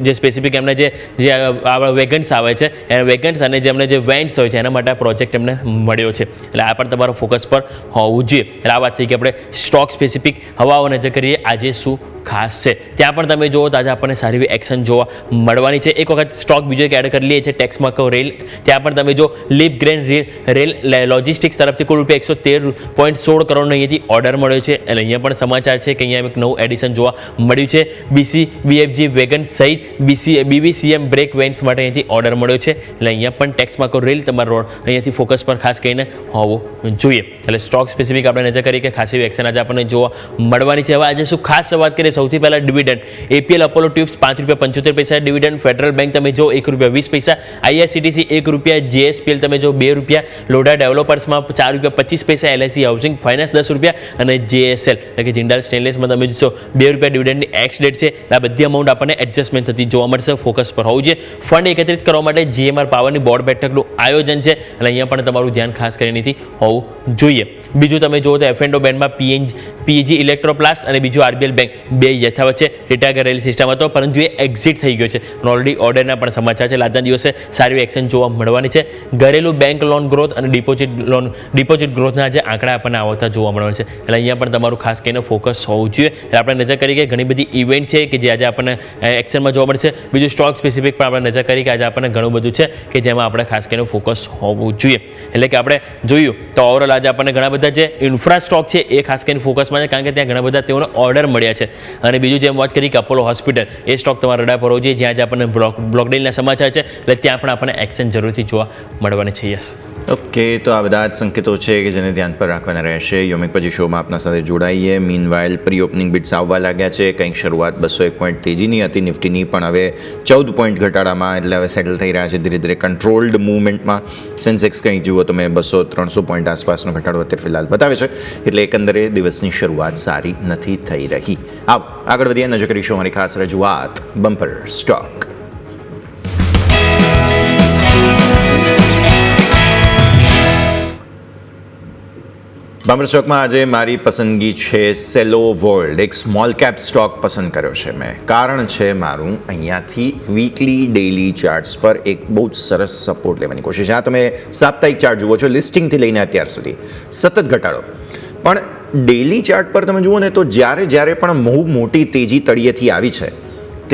જે સ્પેસિફિક એમને જે આપણા વેગન્ટ્સ આવે છે એ વેગન્ટ્સ અને જે એમને જે વેન્ટ્સ હોય છે એના માટે આ પ્રોજેક્ટ એમને મળ્યો છે. એટલે આ પણ તમારો ફોકસ પર હોવું જોઈએ. એટલે આ વાત થઈ કે આપણે સ્ટોક સ્પેસિફિક હવાઓ નજર કરીએ આજે શું ખાસ છે. ત્યાં પણ તમે જુઓ તો આજે આપણને સારી એવી એક્શન જોવા મળવાની છે. એક વખત સ્ટોક બીજો એક એડ કરી લઈએ છીએ ટેક્સમાકો રેલ. ત્યાં પણ તમે જો લીપ ગ્રેન રેલ લોજિસ્ટિક્સ તરફથી કુલ રૂપિયા 113.16 કરોડનો અહીંયાથી ઓર્ડર મળ્યો છે. અને અહીંયા પણ સમાચાર છે કે અહીંયા એક નવું એડિશન જોવા મળ્યું છે. BFG વેગન સહિત BVCM બ્રેક વેન્સ માટે અહીંયાથી ઓર્ડર મળ્યો છે. એટલે અહીંયા પણ ટેક્સમાકો રેલ તમારો રોડ અહીંયાથી ફોકસ પર ખાસ કરીને હોવું જોઈએ. એટલે સ્ટોક સ્પેસિફિક આપણે નજર કરી કે ખાસ એવી એક્શન આજે આપણને જોવા મળવાની છે. હવે આજે શું ખાસ વાત કરીએ સૌથી પહેલાં dividend. APL Apollo tubes ₹5.75 dividend. Federal bank તમે જો ₹1.20, IRCTC ₹1, JSPL તમે જો ₹2, લોઢા ડેવલપર્સમાં ₹4.25, LIC હાઉસિંગ ફાઇનાન્સ ₹10 અને JSL એટલે કે જિંદાલ સ્ટેનલેસમાં તમે જોશો ₹2 ડિવિડન્ડની એક્સ ડેટ છે. આ બધી અમાઉન્ટ આપણને એડજસ્ટમેન્ટ થતી જોવા મળશે. ફોકસ પર હોવું જોઈએ. ફંડ એકત્રિત કરવા માટે GMR પાવરની બોર્ડ બેઠકનું આયોજન છે. એટલે અહીંયા પણ તમારું ધ્યાન ખાસ કરીને હોવું જોઈએ. બીજું તમે જુઓ તો F&O બેન્ડમાં PG ઇલેક્ટ્રોપ્લાસ્ટ અને બીજું RBL બેંક બે યથાવત છે. ડેટા કરેલી સિસ્ટમ હતો પરંતુ એ એક્ઝિટ થઈ ગયો છે. ઓલરેડી ઓર્ડરના પણ સમાચાર છે. આજના દિવસે સારી એક્શન જોવા મળવાની છે. ઘરેલું બેંક લોન ગ્રોથ અને ડિપોઝિટ ગ્રોથના જે આંકડા આપણને આવતા જોવા મળવાના છે. એટલે અહીંયા પણ તમારું ખાસ કરીને ફોકસ હોવું જોઈએ. એટલે આપણે નજર કરી કે ઘણી બધી ઇવેન્ટ છે કે જે આજે આપણને એક્શનમાં જોવા મળશે. બીજું સ્ટોક સ્પેસિફિક પણ આપણે નજર કરી કે આજે આપણને ઘણું બધું છે કે જેમાં આપણે ખાસ કરીને ફોકસ હોવું જોઈએ. એટલે કે આપણે જોયું તો ઓવરઓલ આજે આપણને ઘણા બધા જે ઇન્ફ્રા સ્ટોક છે એ ખાસ કરીને ફોકસમાં છે કારણ કે ત્યાં ઘણા બધા તેઓને ઓર્ડર મળ્યા છે. અને બીજું જેમ વાત કરી કે અપોલો હોસ્પિટલ એ સ્ટોક તમારા રડા પર હોવો જોઈએ જ્યાં આજે આપણને બ્લોકડીલના સમાચાર છે. એટલે ત્યાં પણ આપણને એક્શન જરૂરથી જોવા મળવાની છે. યસ ઓકે, તો આ બધા જ સંકેતો છે કે જેને ધ્યાન પર રાખવાના રહેશે. યોમિક પછી શોમાં આપના સાથે જોડાઈએ. મીનવાઇલ પ્રી ઓપનિંગ બિટ્સ આવવા લાગ્યા છે. કંઈક શરૂઆત 201 પોઈન્ટ તેજીની હતી નિફ્ટીની, પણ હવે 14 પોઈન્ટ ઘટાડામાં એટલે હવે સેટલ થઈ રહ્યા છે ધીરે ધીરે કન્ટ્રોલ્ડ મૂવમેન્ટમાં. સેન્સેક્સ કંઈક જુઓ તમે 200-300 પોઈન્ટ આસપાસનો ઘટાડો અત્યારે ફિલહાલ બતાવે છે. એટલે એકંદરે દિવસની શરૂઆત સારી નથી થઈ રહી. આગળ વધીએ, નજર કરીશું અમારી ખાસ રજૂઆત બમ્પર સ્ટોક. બમ્પર સ્ટોકમાં આજે મારી પસંદગી છે સેલો વર્લ્ડ. એક સ્મોલ કેપ સ્ટોક પસંદ કર્યો છે મેં. કારણ છે મારું અહીંયાથી વીકલી ડેઇલી ચાર્ટ્સ પર એક બહુ જ સરસ સપોર્ટ લેવાની કોશિશ. આ તમે સાપ્તાહિક ચાર્ટ જુઓ છો, લિસ્ટિંગથી લઈને અત્યાર સુધી સતત ઘટાડો. પણ ડેઇલી ચાર્ટ પર તમે જુઓ ને તો જ્યારે પણ બહુ મોટી તેજી તળિયેથી આવી છે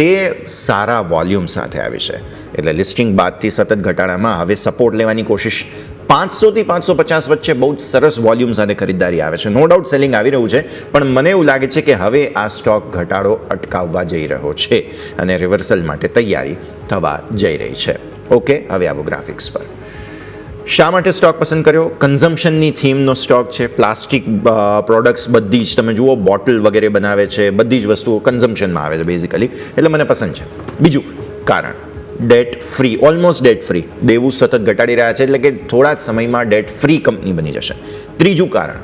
તે સારા વોલ્યુમ સાથે આવી છે. એટલે લિસ્ટિંગ બાદથી સતત ઘટાડામાં હવે સપોર્ટ લેવાની કોશિશ. 500 થી 550 વચ્ચે બહુ જ સરસ વોલ્યુમ સાથે ખરીદદારી આવે છે. નો ડાઉટ સેલિંગ આવી રહ્યું છે, પણ મને એવું લાગે છે કે હવે આ સ્ટોક ઘટાડો અટકાવવા જઈ રહ્યો છે અને રિવર્સલ માટે તૈયારી થવા જઈ રહી છે. ઓકે, હવે આવો ગ્રાફિક્સ પર. શા માટે સ્ટોક પસંદ કર્યો? કન્ઝમ્પશનની થીમનો સ્ટોક છે. પ્લાસ્ટિક પ્રોડક્ટ્સ બધી જ તમે જુઓ, બોટલ વગેરે બનાવે છે, બધી જ વસ્તુઓ કન્ઝમ્પશનમાં આવે છે બેઝિકલી. એટલે મને પસંદ છે. બીજું કારણ, date free, almost date free. દેવું સતત ઘટાડી રહ્યા છે એટલે કે થોડા જ સમયમાં ડેટ ફ્રી કંપની બની જશે. ત્રીજું કારણ,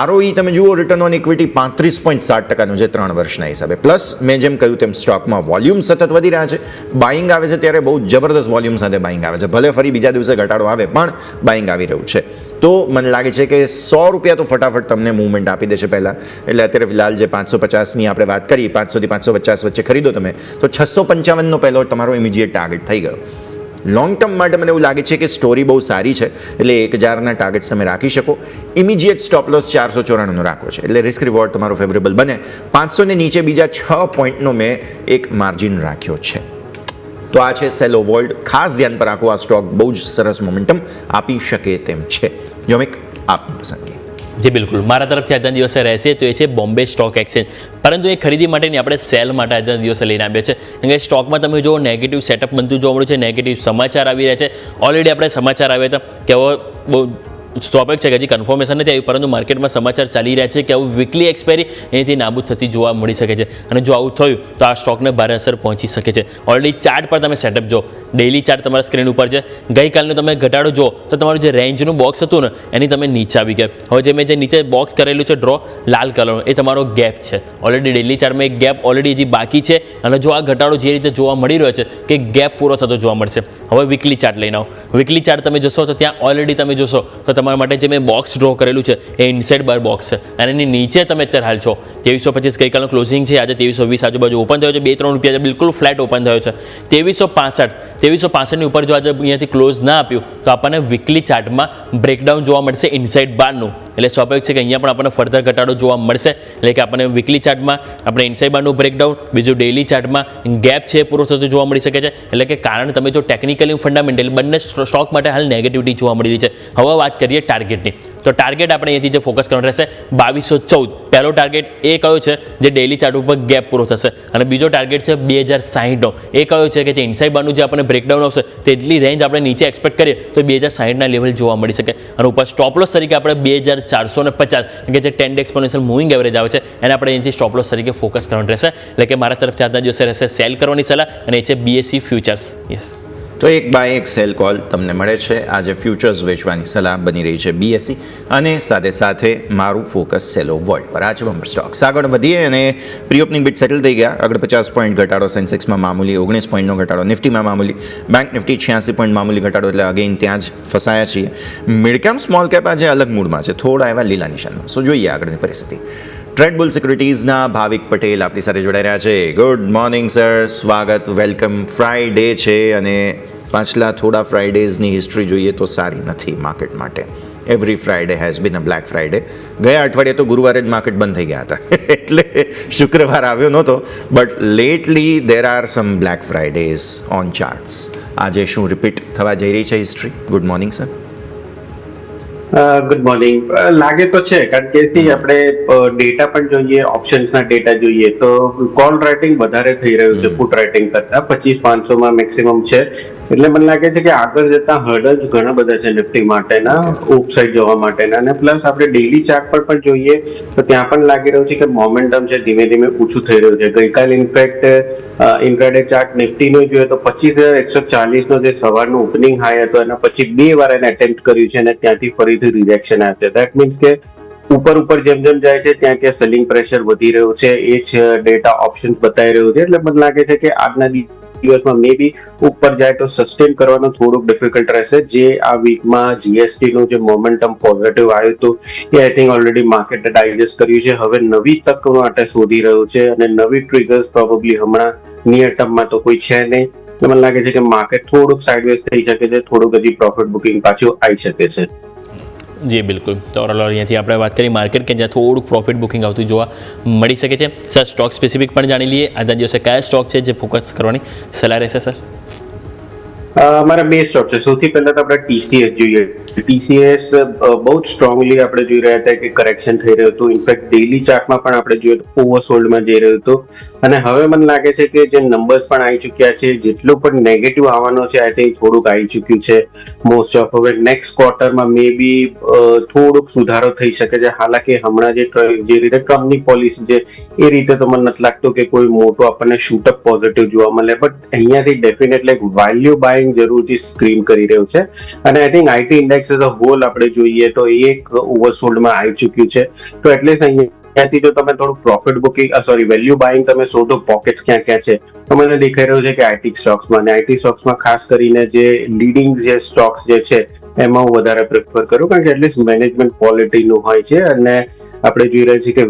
ROE તમે જુઓ, રિટર્ન ઓન ઇક્વિટી 35.7% છે 3 વર્ષના હિસાબે. પ્લસ મેં જેમ કહ્યું તેમ સ્ટોકમાં વોલ્યુમ સતત વધી રહ્યા છે. બાઇંગ આવે છે ત્યારે બહુ જબરદસ્ત વોલ્યુમ સાથે બાઇંગ આવે છે. ભલે ફરી બીજા દિવસે ઘટાડો આવે પણ બાઇંગ આવી રહ્યું છે. તો મને લાગે છે કે ₹100 તો ફટાફટ તમને મૂવમેન્ટ આપી દેશે પહેલાં. એટલે અત્યારે ફિલહાલ જે 550ની આપણે વાત કરી, 500 થી 550 વચ્ચે ખરીદો તમે તો 655નો પહેલો તમારો ઇમિડિયેટ ટાર્ગેટ થઈ ગયો. લોંગ ટર્મ માટે મને એવું લાગે છે કે સ્ટોરી બહુ સારી છે. એટલે 1000ના ટાર્ગેટ્સ તમે રાખી શકો. ઇમિડિયેટ સ્ટોપ લોસ 494નો રાખવો છે. એટલે રિસ્ક રિવોર્ડ તમારો ફેવરેબલ બને. 500 ની નીચે બીજા 6 પોઈન્ટનો મેં એક માર્જિન રાખ્યો છે. તો આ છે સેલો વર્લ્ડ. ખાસ ધ્યાન પર રાખો, આ સ્ટોક બહુ જ સરસ મોમેન્ટમ આપી શકે તેમ છે. યોમિક, આપની પસંદગી. જી બિલકુલ, મારા તરફથી આજના દિવસે રહેશે તો એ છે બોમ્બે સ્ટોક એક્સચેન્જ. પરંતુ એ ખરીદી માટેની આપણે સેલ માટે આજના દિવસે લઈને આવ્યા છે. કારણ કે સ્ટોકમાં તમે જો નેગેટિવ સેટઅપ બનતું જોવા મળ્યું છે, નેગેટિવ સમાચાર આવી રહ્યા છે. ઓલરેડી આપણે સમાચાર આવ્યા હતા કે હવે બહુ સ્વાભાવિક છે કે હજી કન્ફર્મેશન નથી આવ્યું, પરંતુ માર્કેટમાં સમાચાર ચાલી રહ્યા છે કે આવું વીકલી એક્સપાયરી એનાથી નાબૂદ થતી જોવા મળી શકે છે. અને જો આવું થયું તો આ સ્ટોકને ભારે અસર પહોંચી શકે છે. ઓલરેડી ચાર્ટ પર તમે સેટઅપ જો, ડેઇલી ચાર્ટ તમારા સ્ક્રીન ઉપર છે. ગઈકાલનો તમે ઘટાડો જો તો તમારું જે રેન્જનું બોક્સ હતું ને એની તમે નીચે આવી ગયા. હવે જે મેં જે નીચે બોક્સ કરેલું છે ડ્રો લાલ કલરનો, એ તમારો ગેપ છે. ઓલરેડી ડેઇલી ચાર્ટમાં એક ગેપ ઓલરેડી હજી બાકી છે. અને જો આ ઘટાડો જે રીતે જોવા મળી રહ્યો છે કે ગેપ પૂરો થતો જોવા મળશે. હવે વીકલી ચાર્ટ લઈને આવો. વીકલી ચાર્ટ તમે જોશો તો ત્યાં ઓલરેડી તમે જોશો તો તમારા માટે જે મેં બોક્સ ડ્રો કરેલું છે એ ઇનસાઇડ બાર બોક્સ છે. અને એની નીચે તમે અત્યારે હાલ છો 2325 ગઈકાલનું ક્લોઝિંગ છે, આજે 2320 આજુબાજુ ઓપન થયો છે. 2-3 રૂપિયા બિલકુલ ફ્લેટ ઓપન થયો છે. 2365 ની ઉપર જો આજે અહીંયાથી ક્લોઝ ના આપ્યું તો આપણને વીકલી ચાર્ટમાં બ્રેકડાઉન જોવા મળશે ઇનસાઇડ બારનું. એટલે સ્વાભાવિક છે કે અહીંયા પણ આપણને ફર્ધર ઘટાડો જોવા મળશે. એટલે કે આપણને વીકલી ચાર્ટમાં આપણે ઇનસાઇડ બારનું બ્રેકડાઉન, બીજું ડેઇલી ચાર્ટમાં ગેપ છે પૂરો થતો જોવા મળી શકે છે. એટલે કે કારણ તમે જો ટેકનિકલી ફંડામેન્ટલ બંને સ્ટોક માટે હાલ નેગેટિવિટી જોવા મળી રહી છે. હવે વાત કરીએ ટાર્ગેટની, તો ટાર્ગેટ આપણે અહીંયાથી જે ફોકસ કરવાનું રહેશે 2214. પહેલો ટાર્ગેટ એ કયો છે જે ડેઇલી ચાર્ટ ઉપર ગેપ પૂરો થશે, અને બીજો ટાર્ગેટ છે 2060નો. એ કયો છે કે જે ઇનસાઇડ બારનું જે આપણને બ્રેકડાઉન આવશે તેટલી રેન્જ આપણે નીચે એક્સપેક્ટ કરીએ તો 2060ના લેવલ જોવા મળી શકે. અને ઉપર સ્ટોપ લોસ તરીકે આપણે 2450 કે જે 10 ડે એક્સપોનેન્શિયલ મૂવિંગ એવરેજ આવે છે એને આપણે અહીંથી સ્ટોપ લોસ તરીકે ફોકસ કરવાનું રહેશે. એટલે કે મારા તરફથી આજના દિવસે રહેશે સેલ કરવાની સલાહ, અને એ છે BSE ફ્યુચર્સ. યસ, તો એક બાય એક સેલ કોલ તમને મળે છે. આજે ફ્યુચર્સ વેચવાની સલાહ બની રહી છે BSE, અને સાથે સાથે મારું ફોકસ સેલો વર્લ્ડ પર. આ છે બમ્પર સ્ટોક્સ. આગળ વધીએ અને પ્રી ઓપનિંગ બીટ સેટલ થઈ ગયા. આગળ 50 પોઈન્ટ ઘટાડો સેન્સેક્સમાં મામૂલી, 19 પોઈન્ટનો ઘટાડો નિફ્ટીમાં મામૂલી, બેંક નિફ્ટી 86 પોઈન્ટ મામૂલી ઘટાડો, એટલે અગેન ત્યાં જ ફસાયા છીએ. મિડકેપ સ્મોલ કેપ આજે અલગ મૂડમાં છે, થોડા એવા લીલા નિશાનમાં. સો જોઈએ આગળની પરિસ્થિતિ. ટ્રેડબુલ સિક્યુરિટીઝના ભાવિક પટેલ આપણી સાથે જોડાઈ રહ્યા છે. ગુડ મોર્નિંગ સર, સ્વાગત, વેલકમ. ફ્રાઈડે છે અને પાછલા થોડા ફ્રાઈડેઝની હિસ્ટ્રી જોઈએ તો સારી નથી માર્કેટ માટે. Every Friday has been a black Friday. ગયા અઠવાડિયે તો ગુરુવારે જ માર્કેટ બંધ થઈ ગયા હતા એટલે શુક્રવાર આવ્યો નહોતો, but lately there are some black Fridays on charts. આજે શું રિપીટ થવા જઈ રહી છે history? Good morning sir. Good morning. લાગે તો છે, કારણ કે આપણે ડેટા પણ જોઈએ, ઓપ્શન્સના ડેટા જોઈએ તો કોલ રાઇટિંગ વધારે થઈ રહ્યું છે પુટ રાઇટિંગ કરતા. 25,500માં મેક્સિમમ છે, એટલે મને લાગે છે કે આગળ જતા હર્ડલ્સ ઘણા બધા છે નિફ્ટી માટેના, ઓપસાઇડ જવા માટેના. અને પ્લસ આપણે ડેઇલી ચાર્ટ પર પણ જોઈએ તો ત્યાં પણ લાગી રહ્યું છે કે મોમેન્ટમ છે ધીમે ધીમે ઓછું થઈ રહ્યું છે. ગઈકાલે ઇનફેક્ટ ઇન્ટ્રાડે ચાર્ટ નિફ્ટીનો જોઈએ તો 25,140નો જે સવારનું ઓપનિંગ હાઈ હતો એના પછી 2 વાર એને અટેમ્પ્ટ કર્યું છે અને ત્યાંથી ફરીથી રિજેક્શન આવ્યું છે. દેટ મીન્સ કે ઉપર જેમ જાય છે ત્યાં ત્યાં સેલિંગ પ્રેશર વધી રહ્યું છે. એ જ ડેટા ઓપ્શન્સ બતાવી રહ્યું છે. એટલે મને લાગે છે કે આજના દિવસમાં મે બી ઉપર જાય તો સસ્ટેન કરવાનું થોડુંક ડિફિકલ્ટ રહેશે. જે આ વીકમાં જીએસટી નું જે મોમેન્ટમ પોઝિટિવ આવ્યું હતું એ આઈ થિંક ઓલરેડી માર્કેટે ડાયજેસ્ટ કર્યું છે. હવે નવી તક માટે શોધી રહ્યું છે, અને નવી ટ્રિગર્સ પ્રોબેબલી હમણાં નિયર ટર્મમાં તો કોઈ છે નહીં. મને લાગે છે કે માર્કેટ થોડુંક સાઇડવેઝ થઈ શકે છે, થોડુંક હજી પ્રોફિટ બુકિંગ પાછું આવી શકે છે. જી બિલકુલ. તો ઓવરઓલ અહીંયાથી આપણે વાત કરી માર્કેટ કે જ્યાં થોડુંક પ્રોફિટ બુકિંગ આવતું જોવા મળી શકે છે. સર, સ્ટોક સ્પેસિફિક પણ જાણી લઈએ. આજના દિવસે કયા સ્ટોક છે જે ફોકસ કરવાની સલાહ રહેશે સર? મારા 2 સ્ટોક છે. સૌથી પહેલા તો આપણે TCS જોઈએ. TCS બહુ જ સ્ટ્રોંગલી આપણે જોઈ રહ્યા હતા કે કરેક્શન થઈ રહ્યું હતું. ઇનફેક્ટ ડેઇલી ચાર્ટમાં પણ આપણે જોઈએ તો ઓવરસોલ્ડમાં જઈ રહ્યું હતું. અને હવે મને લાગે છે કે જે નંબર્સ પણ આવી ચૂક્યા છે, જેટલું પણ નેગેટિવ આવવાનો છે આઈ થિંક થોડુંક આવી ચૂક્યું છે મોસ્ટ ઓફ. હવે નેક્સ્ટ ક્વાર્ટરમાં મે બી થોડુંક સુધારો થઈ શકે છે. હાલાકી હમણાં જે રીતે ટ્રમ્પની પોલિસી છે એ રીતે તો મને નથી લાગતું કે કોઈ મોટું આપણને શૂટઅપ પોઝિટિવ જોવા મળે. બટ અહીંયાથી ડેફિનેટલી વેલ્યુ બાઇંગ જરૂરથી સ્ક્રીન કરી રહ્યું છે. અને I think IT index as a whole આપણે જોઈએ તો એક ઓવરસોલ્ડમાં આવી ચૂક્યું છે. તો એટલીસ્ટ અહીંયાથી જો તમે થોડું પ્રોફિટ બુકિંગ વેલ્યુ બાઇંગ તમે શોધો પોકેટ ક્યાં છે તો મને દેખાઈ રહ્યું છે કે આઈટી સ્ટોક્સમાં, અને આઈટી સ્ટોક્સમાં ખાસ કરીને જે લીડિંગ જે સ્ટોક્સ જે છે એમાં હું વધારે પ્રિફર કરું, કારણ કે એટલીસ્ટ મેનેજમેન્ટ ક્વોલિટીનું હોય છે અને આપણે જોઈ રહ્યા છીએ કે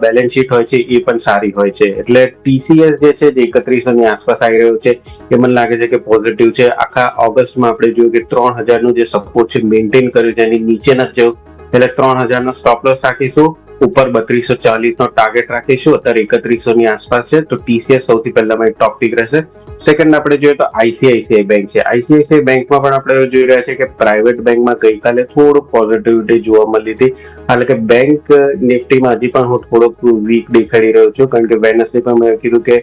બેલેન્સ શીટ હોય છે એ પણ સારી હોય છે. એટલે TCS જે છે જે 3100ની આસપાસ આવી રહ્યો છે એ મને લાગે છે કે પોઝિટિવ છે. આખા ઓગસ્ટમાં આપણે જોયું કે 3000નું જે સપોર્ટ છે મેન્ટેન કર્યું છે, એની નીચે નથી જવું, એટલે 3000નો સ્ટોપ લોસ રાખીશું, ઉપર 3240નો ટાર્ગેટ રાખીશું. અત્યારે 3100ની આસપાસ છે, તો TCS સૌથી પહેલા મારી ટોપ પિક રહેશે. સેકન્ડ આપણે જોઈએ તો ICICI બેંક છે. ICICI બેંકમાં પણ આપણે જોઈ રહ્યા છે કે પ્રાઇવેટ બેંકમાં ગઈકાલે થોડુંક પોઝિટિવિટી જોવા મળી હતી. એટલે કે બેંક નિફ્ટીમાં હજી પણ હું થોડોક વીક દેખાડી રહ્યો છું, કારણ કે વેનસડે પણ મેં કીધું કે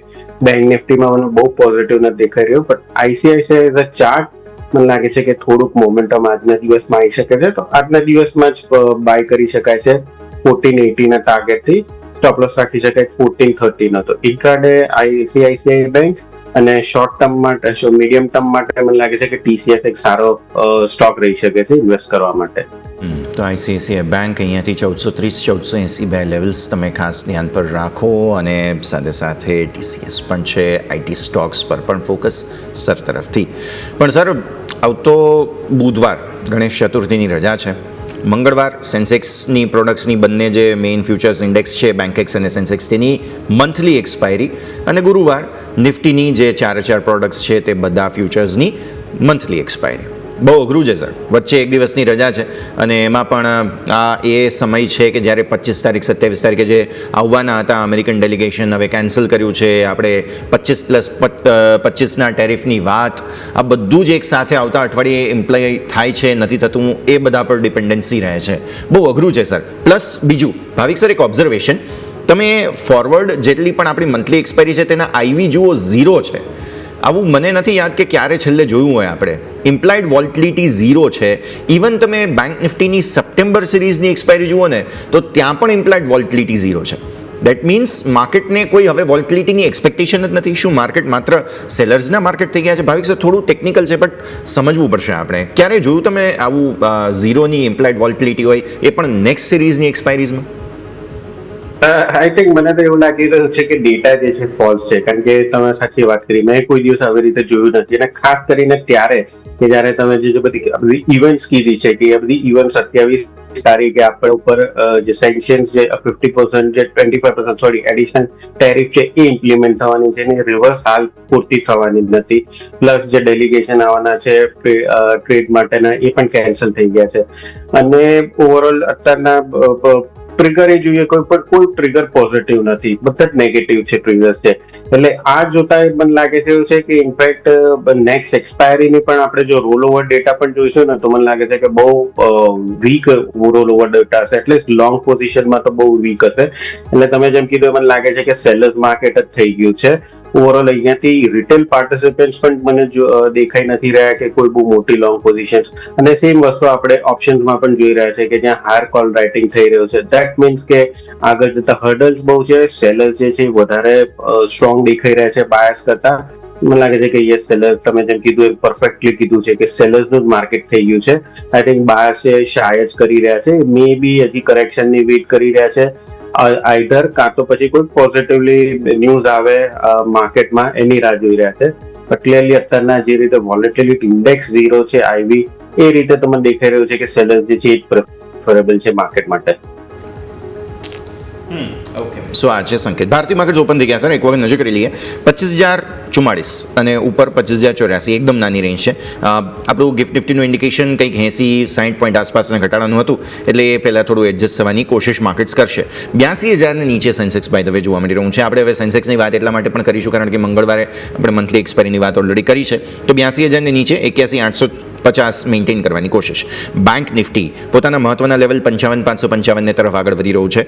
બેંક નિફ્ટીમાં મને બહુ પોઝિટિવ નથી દેખાઈ રહ્યો. But ICICI as a chart મને લાગે છે કે થોડુંક મોમેન્ટમ આજના દિવસમાં આવી શકે છે, તો આજના દિવસમાં જ બાય કરી શકાય છે. 1480ના ટાર્ગેટથી સ્ટોપ લોસ રાખી શકાય 1430નો. તો ઇન્ટ્રાડે ICICI બેંક અને શોર્ટ ટર્મ માટે, મીડિયમ ટર્મ માટે મને લાગે છે કે TCS એક સારો સ્ટોક રહી શકે છે ઇન્વેસ્ટ કરવા માટે. તો ICICI બેંક અહીંયાથી 1430-1480 બે લેવલ્સ તમે ખાસ ધ્યાન પર રાખો, અને સાથે સાથે TCS પણ છે. આઈટી સ્ટોક્સ પર પણ ફોકસ સર તરફથી. પણ સર, આવતો બુધવાર ગણેશ ચતુર્થીની રજા છે. મંગળવાર સેન્સેક્સની પ્રોડક્ટ્સની બંને જે મેઇન ફ્યુચર્સ ઇન્ડેક્સ છે બેંકેક્સ અને સેન્સેક્સ તેની મંથલી એક્સપાયરી, અને ગુરુવાર નિફ્ટીની જે 4 પ્રોડક્ટ્સ છે તે બધા ફ્યુચર્સની મંથલી એક્સપાયરી. બહુ અઘરું છે સર. વચ્ચે એક દિવસની રજા છે અને એમાં પણ આ એ સમય છે કે જ્યારે 25 તારીખ 27 તારીખે જે આવવાના હતા અમેરિકન ડેલિગેશન હવે કેન્સલ કર્યું છે. આપણે 25+25ના ટેરિફની વાત, આ બધું જ એક સાથે આવતા અઠવાડિયે ઇમ્પ્લાય થાય છે નથી થતું, એ બધા પર ડિપેન્ડન્સી રહે છે. બહુ અઘરું છે સર. પ્લસ બીજું ભાવિક સર, એક ઓબ્ઝર્વેશન, તમે ફોરવર્ડ જેટલી પણ આપણી મંથલી એક્સપાયરી છે તેના આઈવી જુઓ 0 છે. આવું મને નથી યાદ કે ક્યારે છેલ્લે જોયું હોય આપણે. ઇમ્પ્લાઇડ વોલ્ટિલિટી 0 છે. ઇવન તમે બેંક નિફ્ટીની સપ્ટેમ્બર સિરીઝની એક્સપાયરી જુઓ ને તો ત્યાં પણ ઇમ્પ્લાઇડ વોલ્ટિલિટી 0 છે. દેટ મીન્સ માર્કેટને કોઈ હવે વોલ્ટિલિટીની એક્સપેક્ટેશન જ નથી. શું માર્કેટ માત્ર સેલર્સના માર્કેટ થઈ ગયા છે? ભાવિક સર, થોડું ટેકનિકલ છે બટ સમજવું પડશે આપણે. ક્યારે જોયું તમે આવું 0ની ઇમ્પ્લાઇડ વોલ્ટિલિટી હોય, એ પણ નેક્સ્ટ સિરીઝની એક્સપાયરીઝમાં? આઈ થિંક મને તો એવું લાગી રહ્યું છે કે ડેટા જે છે ફોલ્સ છે, કારણ કે તમે સાચી વાત કરી, મેં કોઈ દિવસ આવી રીતે જોયું નથી. અને ખાસ કરીને ત્યારે કે જ્યારે તમે જે બધી ઇવેન્ટ્સ કીધી છે કે એ બધી ઇવેન્ટ્સ 27 તારીખે આપણા ઉપર જે સેન્કશન્સ જે 50% જે 25% સોરી એડિશનલ ટેરિફ છે એ ઇમ્પ્લિમેન્ટ થવાની છે, એની રિવર્સ હાલ પૂરતી થવાની જ નથી. પ્લસ જે ડેલિગેશન આવવાના છે ટ્રેડ માટેના એ પણ કેન્સલ થઈ ગયા છે. અને ઓવરઓલ અત્યારના ટ્રિગર એ જોઈએ, કોઈ ટ્રિગર પોઝિટિવ નથી, બધા જ નેગેટિવ છે ટ્રિગર્સ છે. એટલે આ જોતા મને લાગે છે એવું છે કે ઇનફેક્ટ નેક્સ્ટ એક્સપાયરીની પણ આપણે જો રોલ ઓવર ડેટા પણ જોઈશું ને તો મને લાગે છે કે બહુ વીક રોલ ઓવર ડેટા હશે, એટલીસ્ટ લોંગ પોઝિશનમાં તો બહુ વીક હશે. એટલે તમે જેમ કીધું મને લાગે છે કે સેલર્સ માર્કેટ જ થઈ ગયું છે. ઓવરઓલ અહીંયાથી રિટેલ પાર્ટિસિપન્ટ્સ પણ મને દેખાઈ નથી રહ્યા કે કોઈ બહુ મોટી લોંગ પોઝિશન્સ. અને સેમ વસ્તુ આપણે ઓપ્શન્સમાં પણ જોઈ રહ્યા છે કે જ્યાં હાયર કોલ રાઇટિંગ થઈ રહ્યું છે. દેટ મીન્સ કે આગળ જતા હર્ડલ્સ બહુ છે, સેલર્સ જે છે વધારે સ્ટ્રોંગ દેખાઈ રહ્યા છે બાયર્સ કરતા. મને લાગે છે કે યસ, સેલર તમે જેમ કીધું એમ પરફેક્ટલી કીધું છે કે સેલર્સનું જ માર્કેટ થઈ ગયું છે. આઈ થિંક બાયર્સ શાય જ કરી રહ્યા છે, મે બી હજી કરેક્શનની વેઇટ કરી રહ્યા છે. આઈધર કાં તો પછી કોઈ પોઝિટિવલી ન્યૂઝ આવે માર્કેટમાં એની રાહ જોઈ રહ્યા છે. ક્લિયરલી અત્યારના જે રીતે વોલેટિલિટી ઇન્ડેક્સ 0 છે આઈવી, એ રીતે તમને દેખાઈ રહ્યું છે કે સેલર્સ જે છે એ પ્રેફરેબલ છે માર્કેટ માટે. ઓકે, સો આ છે સંકેત. ભારતીય માર્કેટ ઓપન થઈ ગયા સર, એક વખત નજર કરી લઈએ. 25,044 અને ઉપર 25,084, એકદમ નાની રેન્જ છે. આપણું ગિફ્ટ નિફ્ટીનું ઇન્ડિકેશન કંઈક 80-60 પોઈન્ટ આસપાસના ઘટાડાનું હતું, એટલે એ પહેલાં થોડું એડજસ્ટ થવાની કોશિશ માર્કેટ્સ કરશે. 82,000 નીચે સેન્સેક્સ બાય ધ વે જોવા મળી રહ્યું છે. આપણે હવે સેન્સેક્સની વાત એટલા માટે પણ કરીશું કારણ કે મંગળવારે આપણે મંથલી એક્સપાયરીની વાત ઓલરેડી કરી છે. તો 82,000 નીચે 81,850 મેન્ટેન કરવાની કોશિશ. બેંક નિફ્ટી પોતાના મહત્વના લેવલ 55,555 તરફ આગળ વધી રહ્યું છે.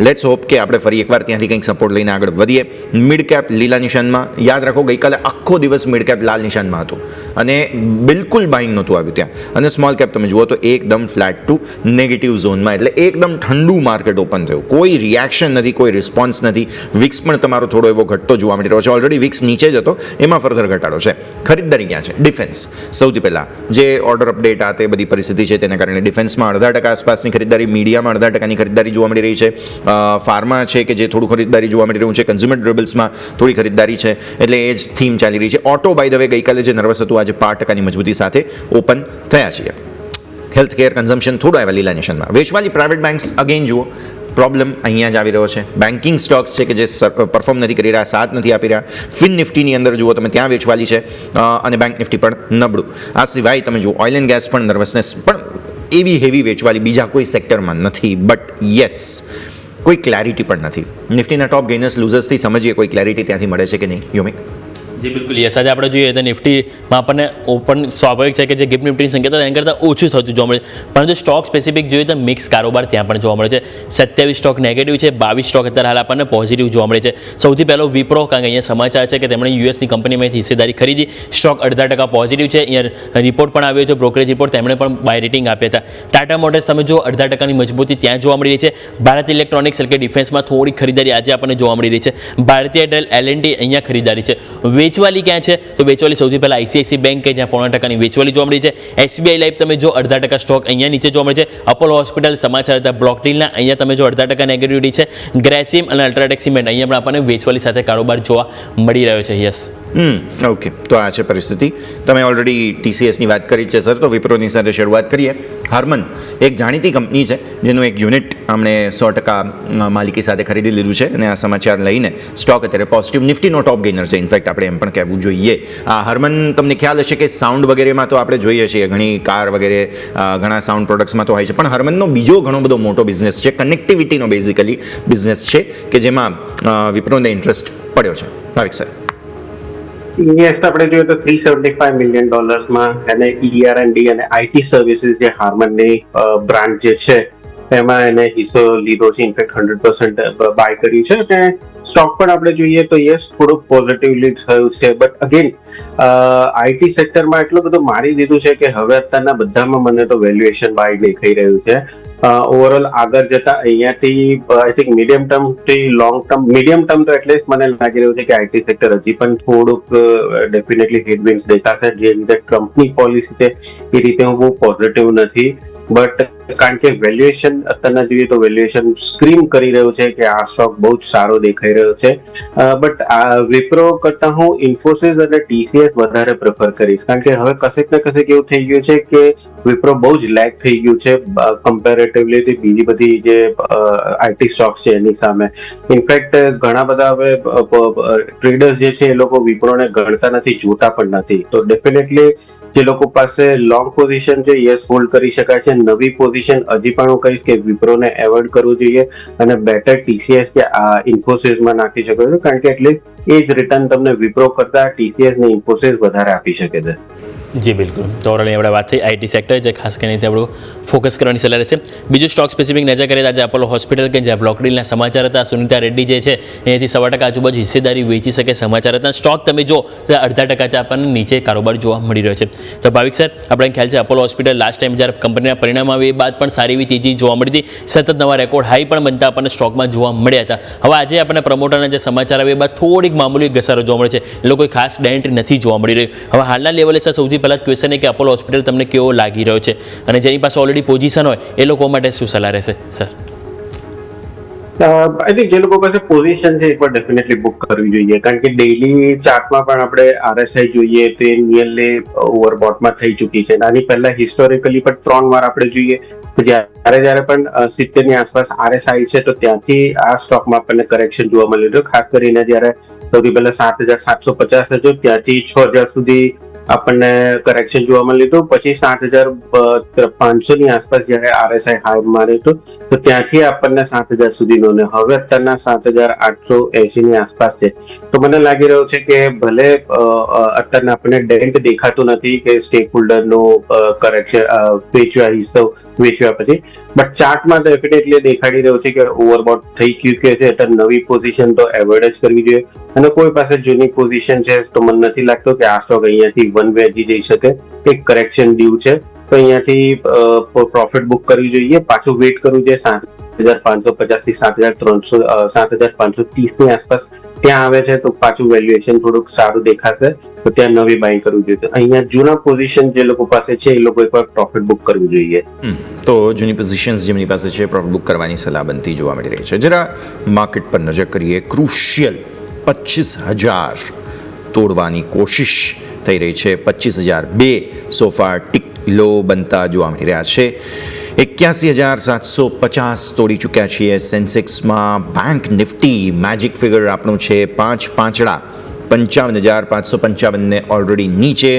લેટ્સ હોપ કે આપણે ફરી એકવાર ત્યાંથી કંઈક સપોર્ટ લઈને આગળ વધીએ. મિડ કેપ લીલા નિશાનમાં, યાદ રાખો ગઈકાલે આખો દિવસ મિડ કેપ લાલ નિશાનમાં હતું અને બિલકુલ બાઇંગ નહોતું આવ્યું ત્યાં. અને સ્મોલ કેપ તમે જુઓ તો એકદમ ફ્લેટ ટુ નેગેટિવ ઝોનમાં, એટલે એકદમ ઠંડુ માર્કેટ ઓપન થયું. કોઈ રિએક્શન નથી, કોઈ રિસ્પોન્સ નથી. વિક્સ પણ તમારો થોડો એવો ઘટતો જોવા મળી રહ્યો છે. ઓલરેડી વિક્સ નીચે જ હતો, એમાં ફર્ધર ઘટાડો છે. ખરીદદારી ક્યાં છે? ડિફેન્સ સૌથી પહેલાં જે ઓર્ડર અપડેટ આ તે બધી પરિસ્થિતિ છે તેના કારણે ડિફેન્સમાં 0.5% આસપાસની ખરીદદારી, મીડિયામાં 0.5% ખરીદદારી જોવા મળી રહી છે. ફાર્મા છે કે જે થોડું ખરીદદારી જોવા મળી રહ્યું છે. કન્ઝ્યુમર ડ્યુરેબલ્સમાં થોડી ખરીદદારી છે, એટલે એ જ થીમ ચાલી રહી છે. ઓટો બાય ધ વે ગઈકાલે જે નર્વસ હતું આજે 5%ની મજબૂતી સાથે ઓપન થયા છીએ. હેલ્થ કેર કન્ઝમ્પશન થોડું આવ્યા લીલા નિશાનમાં. વેચવાલી પ્રાઇવેટ બેંક્સ અગેન જુઓ, પ્રોબ્લેમ અહીંયા જ આવી રહ્યો છે. બેન્કિંગ સ્ટોક્સ છે કે જે પરફોર્મ નથી કરી રહ્યા, સાથ નથી આપી રહ્યા. ફિન નિફ્ટીની અંદર જુઓ તમે, ત્યાં વેચવાલી છે અને બેંક નિફ્ટી પણ નબળું. આ સિવાય તમે જુઓ ઓઇલ એન્ડ ગેસ પણ નર્વસનેસ, પણ એવી હેવી વેચવાલી બીજા કોઈ સેક્ટરમાં નથી. બટ યસ, કોઈ ક્લેરિટી પણ નથી. નિફ્ટીના ટોપ ગેઇનર્સ લૂઝર્સથી સમજીએ કોઈ ક્લેરિટી ત્યાંથી મળે છે કે નહીં યોમિક? જી બિલકુલ યસ. આજે આપણે જોઈએ તો નિફ્ટીમાં આપણને ઓપન સ્વાભાવિક છે કે જે ગિફ્ટ નિફ્ટીની સંખ્યા એના કરતાં ઓછું થતું જોવા મળે છે. પરંતુ સ્ટોક સ્પેસિફિક જોઈએ તો મિક્સ કારોબાર ત્યાં પણ જોવા મળે છે. 27 સ્ટોક નેગેટિવ છે, 22 સ્ટોક અત્યારે હાલ આપણને પોઝિટિવ જોવા મળે છે. સૌથી પહેલો વિપ્રો, કારણ કે અહીંયા સમાચાર છે કે તેમણે યુએસની કંપનીમાંથી હિસ્સેદારી ખરીદી. સ્ટોક 0.5% પોઝિટિવ છે. અહીંયા રિપોર્ટ પણ આવ્યો છે, બ્રોકરેજ રિપોર્ટ, તેમણે પણ બાય રેટિંગ આપ્યા હતા. ટાટા મોટર્સ તમે જો 0.5%ની મજબૂતી ત્યાં જોવા મળી રહી છે. ભારત ઇલેક્ટ્રોનિક્સ એટલે કે ડિફેન્સમાં થોડી ખરીદારી આજે આપણને જોવા મળી રહી છે. ભારતીય એરટેલ L&T અહીંયા ખરીદારી છે. વેચવાલી ક્યાં છે તો વેચવાલી સૌથી પહેલા ICICI બેંક કે જ્યાં 0.5%ની વેચવાલી જોવા મળી છે. SBI લાઈફ તમે જો 0.5% સ્ટોક અહીંયા નીચે જોવા મળે છે. અપોલો હોસ્પિટલ સમાચાર હતા બ્લોક ડીલના, અહીંયા તમે જો 0.5% નેગેટિવિટી છે. ગ્રેસિમ અને અલ્ટ્રાટેક સિમેન્ટ અહીંયા પણ આપણને વેચવાલી સાથે કારોબાર જોવા મળી રહ્યો છે. યસ. ઓકે, તો આ છે પરિસ્થિતિ. તમે ઓલરેડી TCSની વાત કરી છે સર, તો વિપ્રોની સાથે શરૂઆત કરીએ. હાર્મન એક જાણીતી કંપની છે જેનું એક યુનિટ આમણે 100% માલિકી સાથે ખરીદી લીધું છે અને આ સમાચાર લઈને સ્ટોક અત્યારે પોઝિટિવ, નિફ્ટીનો ટોપ ગેઇનર છે. ઇનફેક્ટ આપણે એમ પણ કહેવું જોઈએ. હાર્મન, તમને ખ્યાલ હશે કે સાઉન્ડ વગેરેમાં તો આપણે જોઈએ છીએ ઘણી કાર વગેરે ઘણા સાઉન્ડ પ્રોડક્ટ્સમાં તો હોય છે, પણ હાર્મનનો બીજો ઘણો બધો મોટો બિઝનેસ છે, કનેક્ટિવિટીનો બેઝિકલી બિઝનેસ છે કે જેમાં વિપ્રોને ઇન્ટરેસ્ટ પડ્યો છે. ભાવિક સર. યસ, આપણે જોઈએ તો $375 million અને ER&D અને IT સર્વિસીસ જે હાર્મનની બ્રાન્ડ જે છે એમાં એને હિસ્સો લીધો છે. ઇનફેક્ટ 100% બાય કર્યું છે અને સ્ટોક પણ આપણે જોઈએ તો યસ થોડુંક પોઝિટિવલી થયું છે, બટ અગેન IT સેક્ટરમાં એટલું બધું મારી દીધું છે કે હવે અત્યારના બધામાં મને તો વેલ્યુએશન બાય દેખાઈ રહ્યું છે. ઓવરઓલ આગળ જતા અહીંયાથી આઈ થિંક મીડિયમ ટર્મ થી લોંગ ટર્મ, મીડિયમ ટર્મ તો એટલીસ્ટ મને લાગી રહ્યું છે કે IT સેક્ટર હજી પણ થોડુંક ડેફિનેટલી હેડવિન્ડ્સ દેખાશે. જે રીતે ટ્રમ્પની પોલિસી છે એ રીતે હું બહુ પોઝિટિવ નથી, બટ કારણ કે વેલ્યુએશન અત્યારના જોઈએ તો વેલ્યુએશન સ્ક્રીમ કરી રહ્યું છે કે આ સ્ટોક બહુ જ સારો દેખાઈ રહ્યો છે. બટ આ વિપ્રો કરતા હું ઇન્ફોસિસ અને TCS વધારે પ્રેફર કરીશ, કારણ કે હવે કશેક ને કશેક એવું થઈ ગયું છે કે વિપ્રો બહુ જ લેગ થઈ ગયું છે કમ્પેરેટિવલી બીજી બધી જે IT સ્ટોક્સ છે એની સામે. ઇનફેક્ટ ઘણા બધા હવે ટ્રેડર્સ જે છે એ લોકો વિપ્રોને ગણતા નથી, જોતા પણ નથી. તો ડેફિનેટલી જે લોકો પાસે લોંગ પોઝિશન છે યસ હોલ્ડ કરી શકાય છે. નવી પોઝિશન હજી પણ હું કહીશ કે વિપ્રોને એવોઇડ કરવું જોઈએ અને બેટર TCS કે ઇન્ફોસિસમાં નાખી શકો છો, કારણ કે એટલીસ્ટ એ જ રિટર્ન તમને વિપ્રો કરતા TCS ને ઇન્ફોસિસ વધારે આપી શકે છે. જી બિલકુલ. તો ઓલરેડી આપણે વાત થઈ IT સેક્ટર, જે ખાસ કરીને આપણું ફોકસ કરવાની સલાહ રહેશે. બીજું સ્ટોક સ્પેસિફિક નજર કરીએ આજે અપોલો હોસ્પિટલ કે જ્યાં બ્લોક ડીલના સમાચાર હતા. સુનિતા રેડ્ડી જે છે એનાથી 1% આજુબાજુ હિસ્સેદારી વેચી શકે સમાચાર હતા. સ્ટોક તમે જો 0.5% આપણને નીચે કારોબાર જોવા મળી રહ્યો છે. તો ભાવિક સર, આપણે ખ્યાલ છે અપોલો હોસ્પિટલ લાસ્ટ ટાઈમ જ્યારે કંપનીના પરિણામ આવે એ બાદ પણ સારી એવી તેજી જોવા મળી હતી. સતત નવા રેકોર્ડ હાઈ પણ બનતા આપણને સ્ટોકમાં જોવા મળ્યા હતા. હવે આજે આપણને પ્રમોટરના જે સમાચાર આવે એ બાદ થોડીક મામૂલી ઘસારો જોવા મળે છે. એ લોકો ખાસ ડેન્ટ નથી જોવા મળી રહ્યું. હવે હાલના લેવલે સર સૌથી પહેલાં ક્વેશ્ચન એ કે અપોલો હોસ્પિટલ તમને કેવો લાગી રહ્યો છે અને જેની પાસે ઓલરેડી પોઝિશન હોય એ લોકો માટે શું સલાહ રહેશે સર? આઈ થિંક જે લોકો પાસે પોઝિશન છે એકવાર ડેફિનેટલી બુક કરવી જોઈએ, કારણ કે ડેઇલી ચાર્ટમાં પણ આપણે RSI જોઈએ તો એ નિયરલી ઓવરબોટમાં થઈ ચૂકી છે. આની પહેલા હિસ્ટોરિકલી પણ 3 વાર આપણે જોઈએ જ્યારે પણ 70 ની આસપાસ RSI છે તો ત્યાંથી આ સ્ટોકમાં આપણને કરેક્શન જોવા મળ્યું હતું. ખાસ કરીને જ્યારે સૌથી પહેલા 7,750 હતો ત્યાંથી 6,000 સુધી આપણને કરેક્શન જોવા મળ્યું હતું. પછી 7,500 ની આસપાસ જયારે RSI હાઈ માર્યું હતું તો ત્યાંથી આપણને 7,000 સુધીનો, ને હવે અત્યારના 7,880 ની આસપાસ છે. તો મને લાગી રહ્યું છે કે ભલે અત્યારના આપણને ડેન્ટ દેખાતું નથી કે સ્ટેક હોલ્ડરનું કરેક્શન વેચવા હિસ્સો વેચવા પછી, બટ ચાર્ટમાં ડેફિનેટલી દેખાડી રહ્યું છે કે ઓવરબોટ થઈ ગયું છે. અત્યારે નવી પોઝિશન તો એવોઇડ જ કરવી જોઈએ અને કોઈ પાસે જૂની પોઝિશન છે તો મને નથી લાગતું કે આ સ્ટોક અહીંયાથી વન વે હજી જઈ શકે. એક કરેક્શન ડ્યુ છે તો અહીંયાથી પ્રોફિટ બુક કરવી જોઈએ. પાછું વેઇટ કરવું જોઈએ 7,550 થી 7,300 7,530 ની આસપાસ ત્યાં આવે છે તો પાછું વેલ્યુએશન થોડુંક સારું દેખાશે તો ત્યાં નવી બાય કરવું જોઈએ. અહીંયા જૂના પોઝિશન જે લોકો પાસે છે એ લોકો એકવાર પ્રોફિટ બુક કરવું જોઈએ. તો જૂની પોઝિશન્સ જેમની પાસે છે પ્રોફિટ બુક કરવાની સલાહ બનતી જોવા મળી રહી છે. જરા માર્કેટ પર નજર કરીએ. ક્રુશિયલ 25,000 તોડવાની કોશિશ થઈ રહી છે. 25,002 સોફાર ટિક લો બનતા જોવા મળી રહ્યા છે. 81,750 તોડી ચૂક્યા છીએ સેન્સેક્સમાં. બેંક નિફ્ટી મેજિક ફિગર આપણું છે 5 પાંચડા 55,555 ને ઓલરેડી નીચે.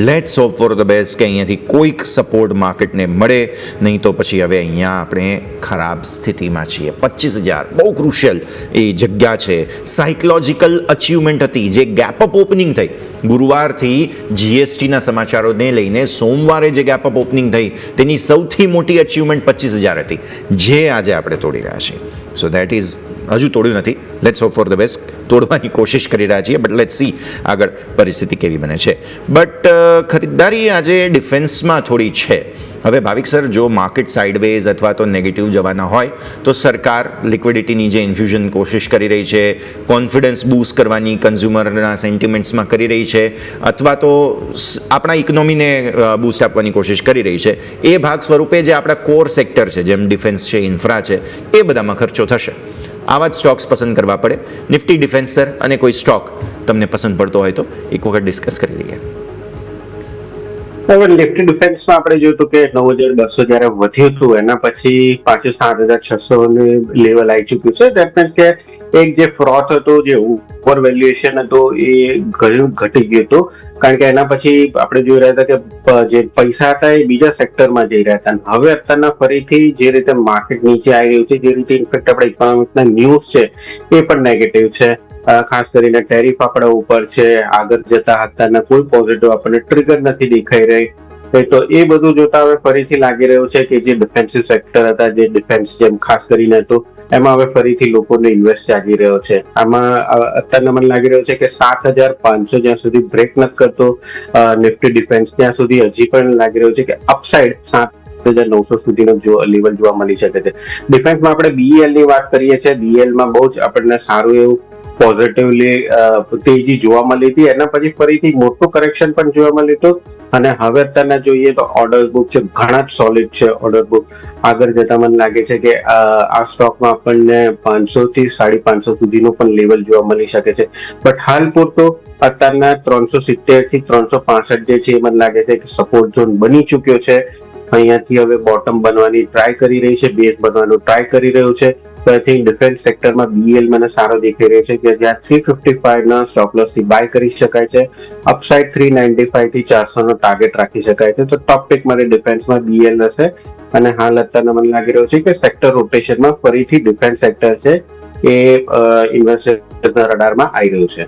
Let's hope for the best કે અહીંયાથી કોઈક સપોર્ટ માર્કેટને મળે, નહીં તો પછી હવે અહીંયા આપણે ખરાબ સ્થિતિમાં છીએ. 25,000 બહુ ક્રુશિયલ એ જગ્યા છે. સાયકોલોજીકલ અચીવમેન્ટ હતી જે ગેપ અપ ઓપનિંગ થઈ ગુરુવારથી GSTના સમાચારોને લઈને સોમવારે જે ગેપ અપ ઓપનિંગ થઈ તેની સૌથી મોટી અચીવમેન્ટ 25,000 હતી જે આજે આપણે તોડી રહ્યા છીએ. સો દેટ ઇઝ હજુ તોડ્યું નથી. Let's hope for the best. તોડવાની કોશિશ કરી રહ્યા છીએ, બટ લેટ્સ સી આગળ પરિસ્થિતિ કેવી બને છે. બટ ખરીદદારી આજે ડિફેન્સમાં થોડી છે. હવે ભાવિક સર, જો માર્કેટ સાઇડવેઝ અથવા તો નેગેટિવ જવાના હોય તો સરકાર લિક્વિડિટીની જે ઇન્ફ્યુઝન કોશિશ કરી રહી છે, કોન્ફિડન્સ બૂસ્ટ કરવાની કન્ઝ્યુમરના સેન્ટિમેન્ટ્સમાં કરી રહી છે, અથવા તો આપણા ઇકોનોમીને બૂસ્ટ આપવાની કોશિશ કરી રહી છે, એ ભાગ સ્વરૂપે જે આપણા કોર સેક્ટર છે જેમ ડિફેન્સ છે, ઇન્ફ્રા છે, એ બધામાં ખર્ચો થશે. આવા જ સ્ટોક્સ પસંદ કરવા પડે. નિફ્ટી, ડિફેન્સર અને કોઈ સ્ટોક તમને પસંદ પડતો હોય તો એક વખત ડિસ્કસ કરી લઈએ. હવે નિફ્ટી ડિફેન્સમાં આપણે જોયું હતું કે 9,200 જ્યારે વધ્યું હતું એના પછી પાછું 7,600 લેવલ આવી ચૂક્યું છે. દેટ મીન્સ કે એક જે ફ્રોથ હતો, જે ઓવર વેલ્યુએશન હતું, એ ઘણું ઘટી ગયું હતું. કારણ કે એના પછી આપણે જોઈ રહ્યા હતા કે જે પૈસા હતા એ બીજા સેક્ટરમાં જઈ રહ્યા હતા. હવે અત્યારના ફરીથી જે રીતે માર્કેટ નીચે આવી રહ્યું છે, જે રીતે ઇનફેક્ટ આપણે ઇકોનોમિકના ન્યૂઝ છે એ પણ નેગેટિવ છે. ખાસ કરીને ટેરિફ આપણા ઉપર છે, આગળ જતા અત્યારના કોઈ પોઝિટિવ આપણને ટ્રિગર નથી દેખાઈ રહી. તો એ બધું જોતા હવે ફરીથી લાગી રહ્યું છે કે જે ડિફેન્સિવ સેક્ટર હતા, જે ડિફેન્સ જેમ ખાસ કરીને હતું, એમાં હવે ફરીથી લોકોને ઇન્વેસ્ટ જાગી રહ્યો છે. આમાં અત્યારના મને લાગી રહ્યો છે કે 7,500 જ્યાં સુધી બ્રેક નથી કરતો નિફ્ટી ડિફેન્સ, ત્યાં સુધી હજી પણ લાગી રહ્યું છે કે અપસાઇડ 7,900 સુધીનો લેવલ જોવા મળી શકે છે. ડિફેન્સમાં આપણે BEL ની વાત કરીએ છીએ. BEL માં બહુ જ આપણને સારું એવું પોઝિટિવલી તેજી જોવા મળી હતી. એના પછી ફરીથી મોટું કરેક્શન પણ જોવા મળ્યું હતું. અને હવે અત્યારના જોઈએ તો ઓર્ડર બુક છે, ઘણા જ સોલિડ છે ઓર્ડર બુક. આગળ જતા મને લાગે છે કે આ સ્ટોકમાં આપણને 500 થી 550 સુધીનું પણ લેવલ જોવા મળી શકે છે. બટ હાલ પૂરતું અત્યારના 370 થી 365 જે છે એ મને લાગે છે કે સપોર્ટ ઝોન બની ચૂક્યો છે. અહીંયાથી હવે બોટમ બનવાની ટ્રાય કરી રહી છે, બેઝ બનવાનું ટ્રાય કરી રહ્યું છે. તો આઈ થિંક ડિફેન્સ સેક્ટરમાં BEL મને સારો દેખાઈ રહ્યો છે કે જ્યાં 355 ના સ્ટોપ લોસ થી બાય કરી શકાય છે. અપસાઇડ 395 થી 400 નો ટાર્ગેટ રાખી શકાય છે. તો ટોપ પિક મારે ડિફેન્સમાં BEL હશે. અને હાલ અત્યારના મને લાગી રહ્યું છે કે સેક્ટર રોટેશનમાં ફરીથી ડિફેન્સ સેક્ટર છે એ ઇન્વેસ્ટર્સના રડારમાં આવી રહ્યું છે.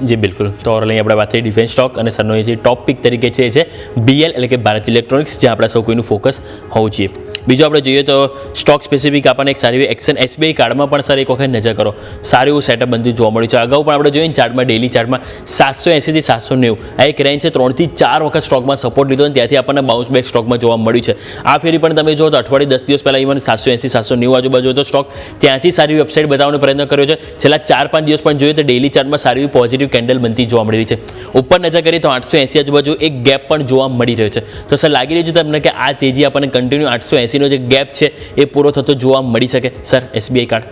જી બિલકુલ. તો ઓવરઓલ આપણે વાત કરી ડિફેન્સ સ્ટોક અને સરનો જે ટોપ પિક તરીકે છે BEL એટલે કે ભારત ઇલેક્ટ્રોનિક્સ, જે આપણા સૌ કોઈનું ફોકસ હોવું જોઈએ. બીજું આપણે જોઈએ તો સ્ટોક સ્પેસિફિક આપણને એક સારી એવી એક્શન SBI કાર્ડમાં પણ સર એક વખત નજર કરો, સારું એવું સેટઅપ બનતું જોવા મળ્યું છે. અગાઉ પણ આપણે જોઈએ ચાર્ટમાં, ડેલી ચાર્ટમાં 780 થી 790 આ એક રેન્જ છે. 3 થી 4 વખત સ્ટોકમાં સપોર્ટ લીધો અને ત્યાંથી આપણને બાઉન્સ બેક સ્ટોકમાં જોવા મળ્યું છે. આ ફેરી પણ તમે જો તો અઠવાડિયે 10 દિવસ પહેલાં ઇવન 780 790 આજુબાજુ હતો સ્ટોક, ત્યાંથી સારી એવી અપસાઇડ બતાવવાનો પ્રયત્ન કર્યો છે. છેલ્લા 4-5 દિવસ પણ જોઈએ તો ડેલી ચાર્ટમાં સારી એવી પોઝિટિવ કેન્ડલ બનતી જોવા મળી રહી છે. ઉપર નજર કરીએ તો 880 આજુબાજુ એક ગેપ પણ જોવા મળી રહ્યો છે. તો સર લાગી રહ્યું છે તમને કે આ તેજી આપણને કન્ટિન્યુ 880 નો જે ગેપ છે એ પૂરો થતો જોવા મળી શકે sir SBI card?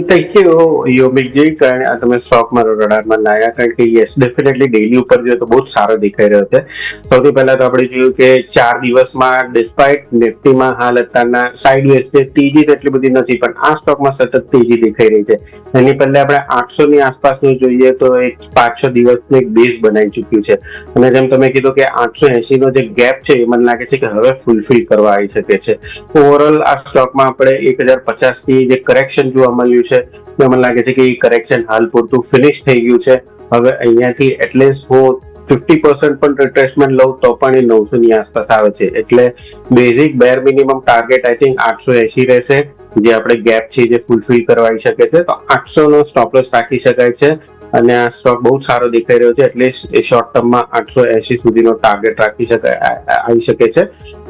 Thank you યોમિકજી, કારણ આ તમે સ્ટોક મારો રડારમાં લાયા. કારણ કે યસ, ડેફિનેટલી ડેલી ઉપર જોઈએ તો બહુ જ સારો દેખાઈ રહ્યો છે. સૌથી પહેલા તો આપણે જોયું કે 4 દિવસમાં ડિસ્પાઇટ નિફ્ટીમાં હાલ અત્યારના સાઇડવેઝ છે, તેજી એટલી બધી નથી, પણ આ સ્ટોકમાં સતત તેજી દેખાઈ રહી છે. એની પહેલા આપણે 800 ની આસપાસનું જોઈએ તો એક 5-6 દિવસનું એક બેઝ બનાવી ચૂક્યું છે. અને જેમ તમે કીધું કે 880 નો જે ગેપ છે એ મને લાગે છે કે હવે ફૂલફિલ કરવા આવી શકે છે. ઓવરઓલ આ સ્ટોકમાં આપણે 1,050 થી જે કરેક્શન જોવા મળ્યું છે, મને લાગે છે કે એ કરેક્શન હાલ પૂરતું ફિનિશ થઈ ગયું છે. હવે અહીંયાથી એટલીસ્ટ હું 50% પણ રિટ્રેસમેન્ટ લઉં તો પણ એ 900 ની આસપાસ આવે છે. એટલે basic bare minimum target I think 880 રહેશે, જે આપણે ગેપ છે જે ફૂલફિલ કરવાઈ શકે છે. તો 800 નો સ્ટોપ લોસ રાખી શકાય છે. અને આ સ્ટોક બહુ સારો દેખાઈ રહ્યો છે. એટલીસ્ટ એ શોર્ટ ટર્મમાં 880 સુધીનો ટાર્ગેટ રાખી શકાય, આવી શકે છે.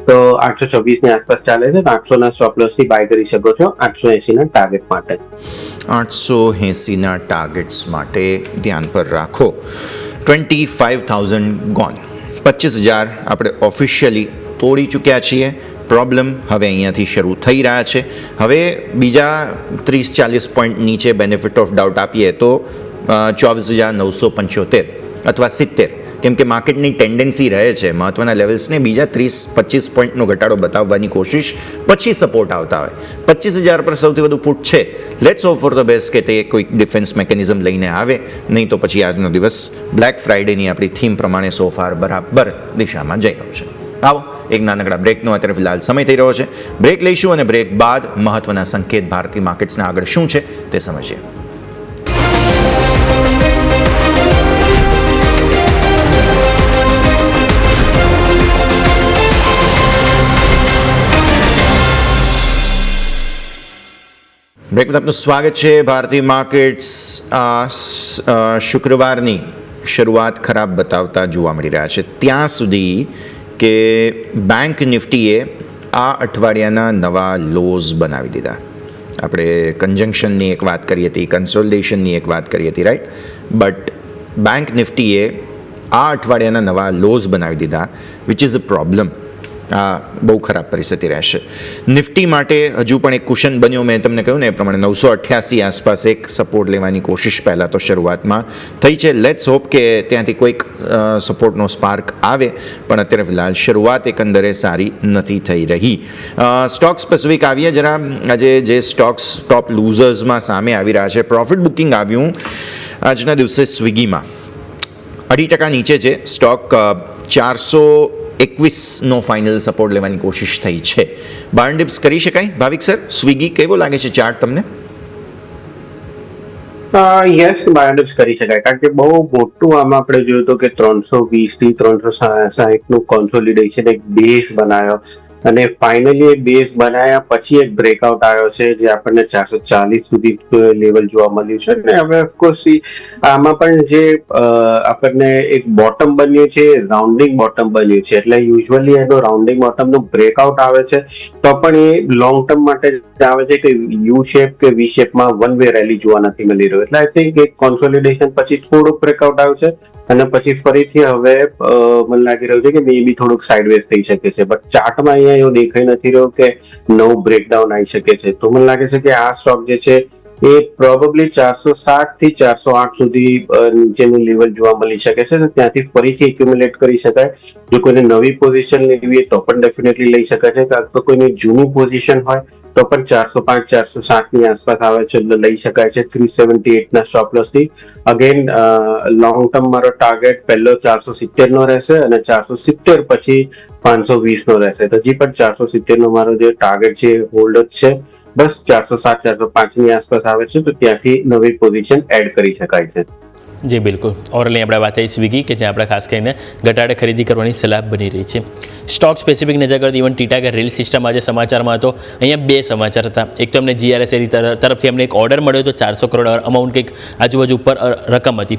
તો 826 ની આસપાસ ચાલે છે. 800 ના સ્ટોપ લોસ થી બાય કરી શકો છો 880 ના ટાર્ગેટ માટે. 880 ના ટાર્ગેટ્સ માટે ધ્યાન પર રાખો. 25,000 ગોન, 25,000 આપણે ઓફિશિયલી તોડી ચૂક્યા છીએ. પ્રોબ્લેમ હવે અહીંયાથી શરૂ થઈ રહ્યા છે. હવે બીજા 30-40 પોઈન્ટ નીચે બેનિફિટ ઓફ ડાઉટ આપીએ તો 24,975 અથવા 70, કેમ કે માર્કેટની ટેન્ડન્સી રહે છે મહત્ત્વના લેવલ્સને બીજા 30-25 પોઈન્ટનો ઘટાડો બતાવવાની કોશિશ, પછી સપોર્ટ આવતા હોય. 25,000 પર સૌથી વધુ પુટ છે. Let's hope for the best કે તે કોઈક ડિફેન્સ મેકેનિઝમ લઈને આવે, નહીં તો પછી આજનો દિવસ બ્લેક ફ્રાઇડેની આપણી થીમ પ્રમાણે સોફાર બરાબર દિશામાં જઈ રહ્યો છે. આવો એક નાનકડા બ્રેકનો અત્યારે ફિલહાલ સમય થઈ રહ્યો છે. બ્રેક લઈશું અને બ્રેક બાદ મહત્ત્વના સંકેત ભારતીય માર્કેટ્સના આગળ શું છે તે સમજીએ. બ્રેકમાં આપનું સ્વાગત છે. ભારતીય માર્કેટ્સ શુક્રવારની શરૂઆત ખરાબ બતાવતા જોવા મળી રહ્યા છે. ત્યાં સુધી કે બેંક નિફ્ટીએ આ અઠવાડિયાના નવા લોઝ બનાવી દીધા. આપણે કન્જંક્શનની એક વાત કરી હતી, કન્સોલિડેશનની એક વાત કરી હતી, રાઈટ? બટ બેંક નિફ્ટીએ આ અઠવાડિયાના નવા લોઝ બનાવી દીધા, વિચ ઇઝ અ પ્રોબ્લેમ. આ બહુ ખરાબ પરિસ્થિતિ રહેશે. નિફ્ટી માટે હજુ પણ એક કુશન બન્યો, મેં તમને કહ્યું ને એ પ્રમાણે 988 આસપાસ એક સપોર્ટ લેવાની કોશિશ પહેલાં તો શરૂઆતમાં થઈ છે. લેટ્સ હોપ કે ત્યાંથી કોઈક સપોર્ટનો સ્પાર્ક આવે, પણ અત્યારે ફિલહાલ શરૂઆત એકંદરે સારી નથી થઈ રહી. સ્ટોક સ્પેસિફિક આવીએ જરા. આજે જે સ્ટોક્સ ટોપ લૂઝર્સમાં સામે આવી રહ્યા છે, પ્રોફિટ બુકિંગ આવ્યું આજના દિવસે સ્વિગીમાં 2% નીચે છે સ્ટોક. 421નો ફાઇનલ સપોર્ટ લેવાની કોશિશ થઈ છે. બાર્ન ડિપ્સ કરી શકાય ભાવિક સર? સ્વિગી કેવો લાગે છે ચાર્ટ તમને? યસ, બાયોડિપ્સ કરી શકાય, કારણ કે બહુ મોટું આમાં આપણે જોયું હતું કે 320 થી 360 નું કોન્સોલિડેશન એક બેઝ બનાવ્યો, અને ફાઇનલી એ બેઝ બનાવ્યા પછી એક બ્રેકઆઉટ આવ્યો છે જે આપણને 440 સુધી લેવલ જોવા મળ્યું છે. અને હવે ઓફકોર્સ આમાં પણ જે આપણને એક બોટમ બન્યું છે, રાઉન્ડિંગ બોટમ બન્યું છે, એટલે યુઝ્યુઅલી એનો રાઉન્ડિંગ બોટમનું બ્રેકઆઉટ આવે છે તો પણ એ લોંગ ટર્મ માટે આવે છે કે યુ શેપ કે વી શેપમાં વન વે રેલી જોવા નથી મળી રહ્યું. એટલે આઈ થિંક એક કોન્સોલિડેશન પછી થોડુંક બ્રેકઆઉટ આવ્યું છે અને પછી ફરીથી હવે મને લાગી રહ્યું છે કે મે બી થોડુંક સાઇડવેઝ થઈ શકે છે. બટ ચાર્ટમાં અહીંયા એવું દેખાઈ નથી રહ્યું કે નવું બ્રેકડાઉન આવી શકે છે. તો મને લાગે છે કે આ સ્ટોક જે છે એ પ્રોબેબલી 460 થી 408 સુધી નીચેનું લેવલ જોવા મળી શકે છે. તો ત્યાંથી ફરીથી એક્યુમ્યુલેટ કરી શકાય. જો કોઈને નવી પોઝિશન લેવી હોય તો પણ ડેફિનેટલી લઈ શકાય છે. કાં તો કોઈની જૂની પોઝિશન હોય તો પણ 405 407 ની આસપાસ આવે છે એટલે લઈ શકાય છે 378 ના સ્ટોપ લોસ થી. અગેન લોંગ ટર્મ મારો ટાર્ગેટ પહેલો 470 નો રહેશે અને 470 પછી 520 નો રહેશે. તો હજી પણ 470 નો મારો જે ટાર્ગેટ છે હોલ્ડ જ છે. બસ 407 405 ની આસપાસ આવે છે તો ત્યાંથી નવી પોઝિશન એડ કરી શકાય છે. જી બિલકુલ. ઓવરઓલ આપણે વાત થઈ સ્વિગી કે જ્યાં આપણે ખાસ કરીને ઘટાડે ખરીદી કરવાની સલાહ બની રહી છે. સ્ટોક સ્પેસિફિક નજર કરતી ઇવન ટીટાગર રેલ સિસ્ટમ આજે સમાચારમાં હતો. અહીંયા બે સમાચાર હતા. એક તો અમને જીઆરએસએની તરફથી અમને એક ઓર્ડર મળ્યો હતો 400 કરોડ અમાઉન્ટ કંઈક આજુબાજુ ઉપર રકમ હતી.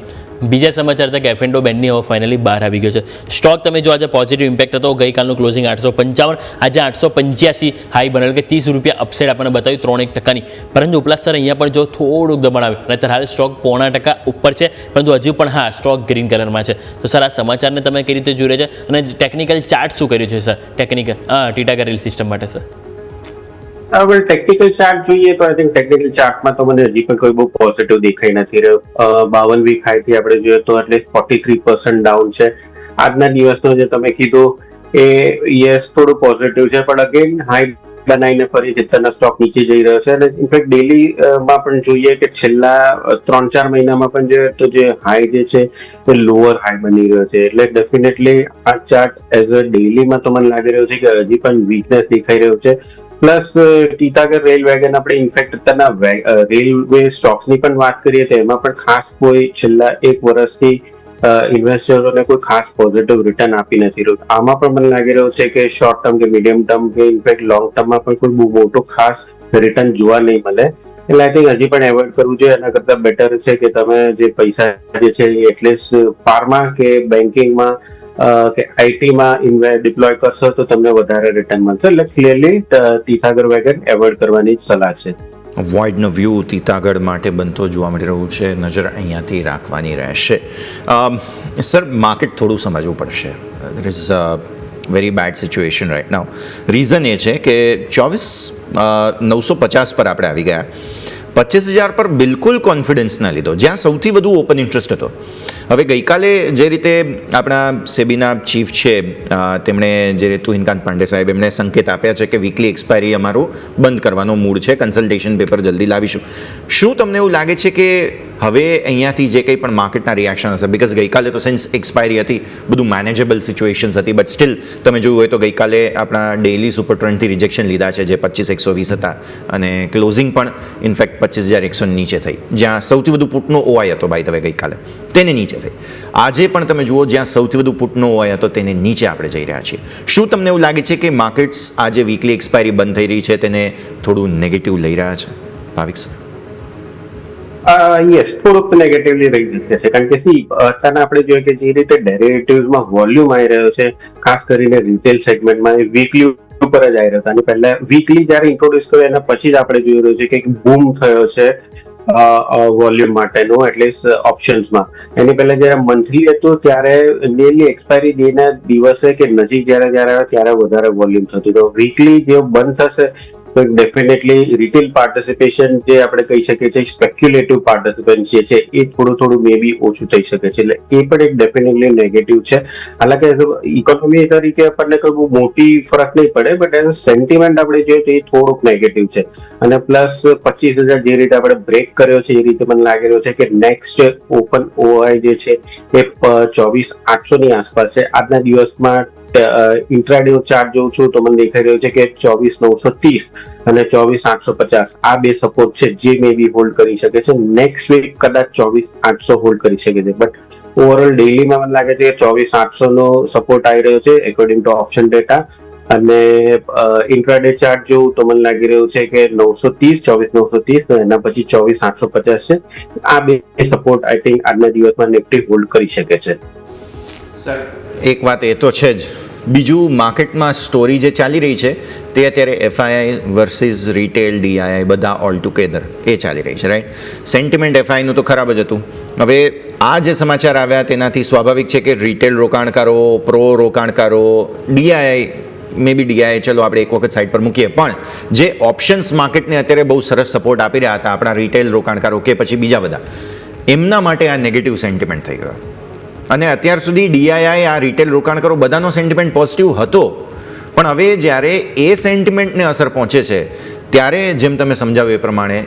બીજા સમાચાર હતા કે એફએન્ડો બેનની હવે ફાઇનલી બહાર આવી ગયો છે. સ્ટોક તમે જો આજે પોઝિટિવ ઇમ્પેક્ટ હતો, ગઈકાલનું ક્લોઝિંગ 855, આજે 885 હાઈ બનેલ કે 30 રૂપિયા અપસાઇડ આપણને બતાવ્યું 3.1%ની. પરંતુ ઉપલા સ્તર અહીંયા પણ જો થોડુંક દબાણ આવ્યું અને હાલ સ્ટોક 0.5% ઉપર છે, પરંતુ હજુ પણ હા સ્ટોક ગ્રીન કલરમાં છે. તો સર આ સમાચારને તમે કઈ રીતે જોઈ રહ્યા છે અને ટેકનિકલ ચાર્ટ શું કર્યું છે સર ટેકનિકલ ટીટાગર રેલ સિસ્ટમ માટે સર? હવે ટેકનિકલ ચાર્ટ જોઈએ તો આઈ થિંક ટેકનિકલ ચાર્ટમાં તો મને હજી પણ કોઈ બહુ પોઝિટિવ દેખાઈ નથી રહ્યો. 52 વીક હાઈથી આપણે જોઈએ તો એટલીસ્ટ 43% ડાઉન છે. આજના દિવસનો જે તમે કીધું એ યસ થોડું પોઝિટિવ છે, પણ અગેન હાઈ બનાવીને ફરી ચિત્તરના સ્ટોક નીચે જઈ રહ્યો છે. અને ઇનફેક્ટ ડેલી માં પણ જોઈએ કે છેલ્લા 3-4 મહિનામાં પણ જોઈએ તો જે હાઈ જે છે એ લોઅર હાઈ બની રહ્યો છે. એટલે ડેફિનેટલી આ ચાર્ટ એઝ અ ડેલીમાં તો મને લાગી રહ્યું છે કે હજી પણ વીકનેસ દેખાઈ રહ્યું છે. પ્લસ ટીટાગર રેલ વેગન આપણે ઇનફેક્ટ અત્યારના રેલવે સ્ટોક્સની પણ વાત કરીએ તો એમાં પણ ખાસ કોઈ છેલ્લા 1 વર્ષથી ઇન્વેસ્ટરોને કોઈ ખાસ પોઝિટિવ રિટર્ન આપી નથી રહ્યું. આમાં પણ મને લાગી રહ્યું છે કે શોર્ટ ટર્મ કે મીડિયમ ટર્મ કે ઇનફેક્ટ લોંગ ટર્મમાં પણ કોઈ બહુ મોટો ખાસ રિટર્ન જોવા નહીં મળે. એટલે આઈ થિંક હજી પણ એવોઇડ કરવું જોઈએ. એના કરતાં બેટર છે કે તમે જે પૈસા જે છે એટલીસ્ટ ફાર્મા કે બેન્કિંગમાં કે આઈટીમાં ડિપ્લોય કરશો તો તમને વધારે રિટર્ન મળશે. એટલે ક્લિયરલી ટીટાગર વેગન એવોઇડ કરવાની જ સલાહ છે. વોઇડનો વ્યૂ તીતાગઢ માટે બનતો જોવા મળી રહ્યું છે. નજર અહીંયાથી રાખવાની રહેશે. સર માર્કેટ થોડું સમજવું પડશે. There is very bad situation right now. Reason એ છે કે 24,950 પર આપણે આવી ગયા. 25,000 પર બિલકુલ કોન્ફિડન્સ ના લીધો, જ્યાં સૌથી વધુ ઓપન ઇન્ટરેસ્ટ હતો. હવે ગઈકાલે જે રીતે આપણા સેબીના ચીફ છે તેમણે જે રીતે તુહિનકાંત પાંડે સાહેબ એમણે સંકેત આપ્યા છે કે વીકલી એક્સપાયરી અમારું બંધ કરવાનો મૂડ છે, કન્સલ્ટેશન પેપર જલ્દી લાવીશું. શું તમને એવું લાગે છે કે હવે અહીંયાથી જે કંઈ પણ માર્કેટના રિએક્શન હશે, બિકોઝ ગઈકાલે તો સેન્સ એક્સપાયરી હતી, બધું મેનેજેબલ સિચ્યુએશન્સ હતી, બટ સ્ટીલ તમે જોયું હોય તો ગઈકાલે આપણા ડેઇલી સુપર ટ્રેન્ડથી રિજેક્શન લીધા છે જે 25,120 હતા અને ક્લોઝિંગ પણ ઇનફેક્ટ 25,100 નીચે થઈ, જ્યાં સૌથી વધુ પુટનો ઓઆઈ હતો બાય ધ વે ગઈકાલે તેને નીચે થઈ. આજે પણ તમે જુઓ જ્યાં સૌથી વધુ પુટનો ઓઆઈ હતો તેને નીચે આપણે જઈ રહ્યા છીએ. શું તમને એવું લાગે છે કે માર્કેટ્સ આજે વીકલી એક્સપાયરી બંધ થઈ રહી છે તેને થોડું નેગેટિવ લઈ રહ્યા છે ભાવિક સર? યસ, થોડુંક નેગેટિવલી રહી શકે છે, કારણ કે અત્યારે આપણે જોઈએ કે જે રીતે ડેરિવેટિવ્સમાં વોલ્યુમ આવી રહ્યો છે, ખાસ કરીને રિટેલ સેગમેન્ટમાં વીકલી ઉપર જ આવી રહ્યો હતો. અને પહેલા વીકલી જયારે ઇન્ટ્રોડ્યુસ કર્યો એના પછી જ આપણે જોઈ રહ્યું છે કે બૂમ થયો છે વોલ્યુમ માટેનું એટલીસ્ટ ઓપ્શન્સમાં. એની પહેલા જયારે મંથલી હતું ત્યારે નિયરલી એક્સપાયરી ડેના દિવસે કે નજીક જયારે આવે ત્યારે વધારે વોલ્યુમ થતું. તો વીકલી જે બંધ થશે તો ડેફિનેટલી રિટેલ પાર્ટિસિપેશન જે આપણે કહી શકીએ છીએ સ્પેક્યુલેટિવ પાર્ટિસિપેશન છે એ થોડું મે બી ઓછું થઈ શકે છે. એટલે એ પણ એક ડેફિનેટલી નેગેટિવ છે. હાલાકી ઇકોનોમી તરીકે આપણને કોઈ મોટી ફરક નહીં પડે, બટ એઝ સેન્ટિમેન્ટ આપણે જોઈએ તો એ થોડુંક નેગેટિવ છે. અને પ્લસ 25,000 જે રીતે આપણે બ્રેક કર્યો છે એ રીતે મને લાગી રહ્યો છે કે નેક્સ્ટ ઓપન ઓઆઈ જે છે એ 24,800 ની આસપાસ છે. આજના દિવસમાં ઇન્ટ્રાડે ચાર્ટ જોઉં છું તો મને દેખાઈ રહ્યો છે કે 24,930 અને 24,850 આ બે સપોર્ટ છે જે મે બી હોલ્ડ કરી શકે છે. નેક્સ્ટ વીક કદાચ 24,800 હોલ્ડ કરી શકે છે, બટ ઓવરઓલ ડેઈલીમાં મને લાગે છે કે 24,800 નો સપોર્ટ આવી રહ્યો છે એકોર્ડિંગ ટુ ઓપ્શન ડેટા. અને ઇન્ટ્રાડે ચાર્ટ જોઉં તો મને લાગી રહ્યું છે કે 24,930 એના પછી 24,850 છે. આ બે સપોર્ટ આઈ થિંક આજના દિવસમાં નિફ્ટી હોલ્ડ કરી શકે છે. સર, એક વાત એ તો છે જ, બીજું માર્કેટમાં સ્ટોરી જે ચાલી રહી છે તે અત્યારે એફઆઈઆઈ વર્સિસ રિટેલ ડીઆઈઆઈ બધા ઓલ ટુગેધર એ ચાલી રહી છે, રાઈટ? સેન્ટિમેન્ટ એફઆઈનું તો ખરાબ જ હતું. હવે આ જે સમાચાર આવ્યા તેનાથી સ્વાભાવિક છે કે રિટેલ રોકાણકારો, પ્રો રોકાણકારો, ડીઆઈઆઈ મે બી ડીઆઈ ચલો આપણે એક વખત સાઈડ પર મૂકીએ, પણ જે ઓપ્શન્સ માર્કેટને અત્યારે બહુ સરસ સપોર્ટ આપી રહ્યા હતા આપણા રિટેલ રોકાણકારો કે પછી બીજા બધા, એમના માટે આ નેગેટિવ સેન્ટિમેન્ટ થઈ ગયો. અને અત્યાર સુધી ડીઆઈઆઈ આ રિટેલ રોકાણકારો બધાનો સેન્ટિમેન્ટ પોઝિટિવ હતો, પણ હવે જ્યારે એ સેન્ટિમેન્ટને અસર પહોંચે છે ત્યારે જેમ તમે સમજાવ્યું એ પ્રમાણે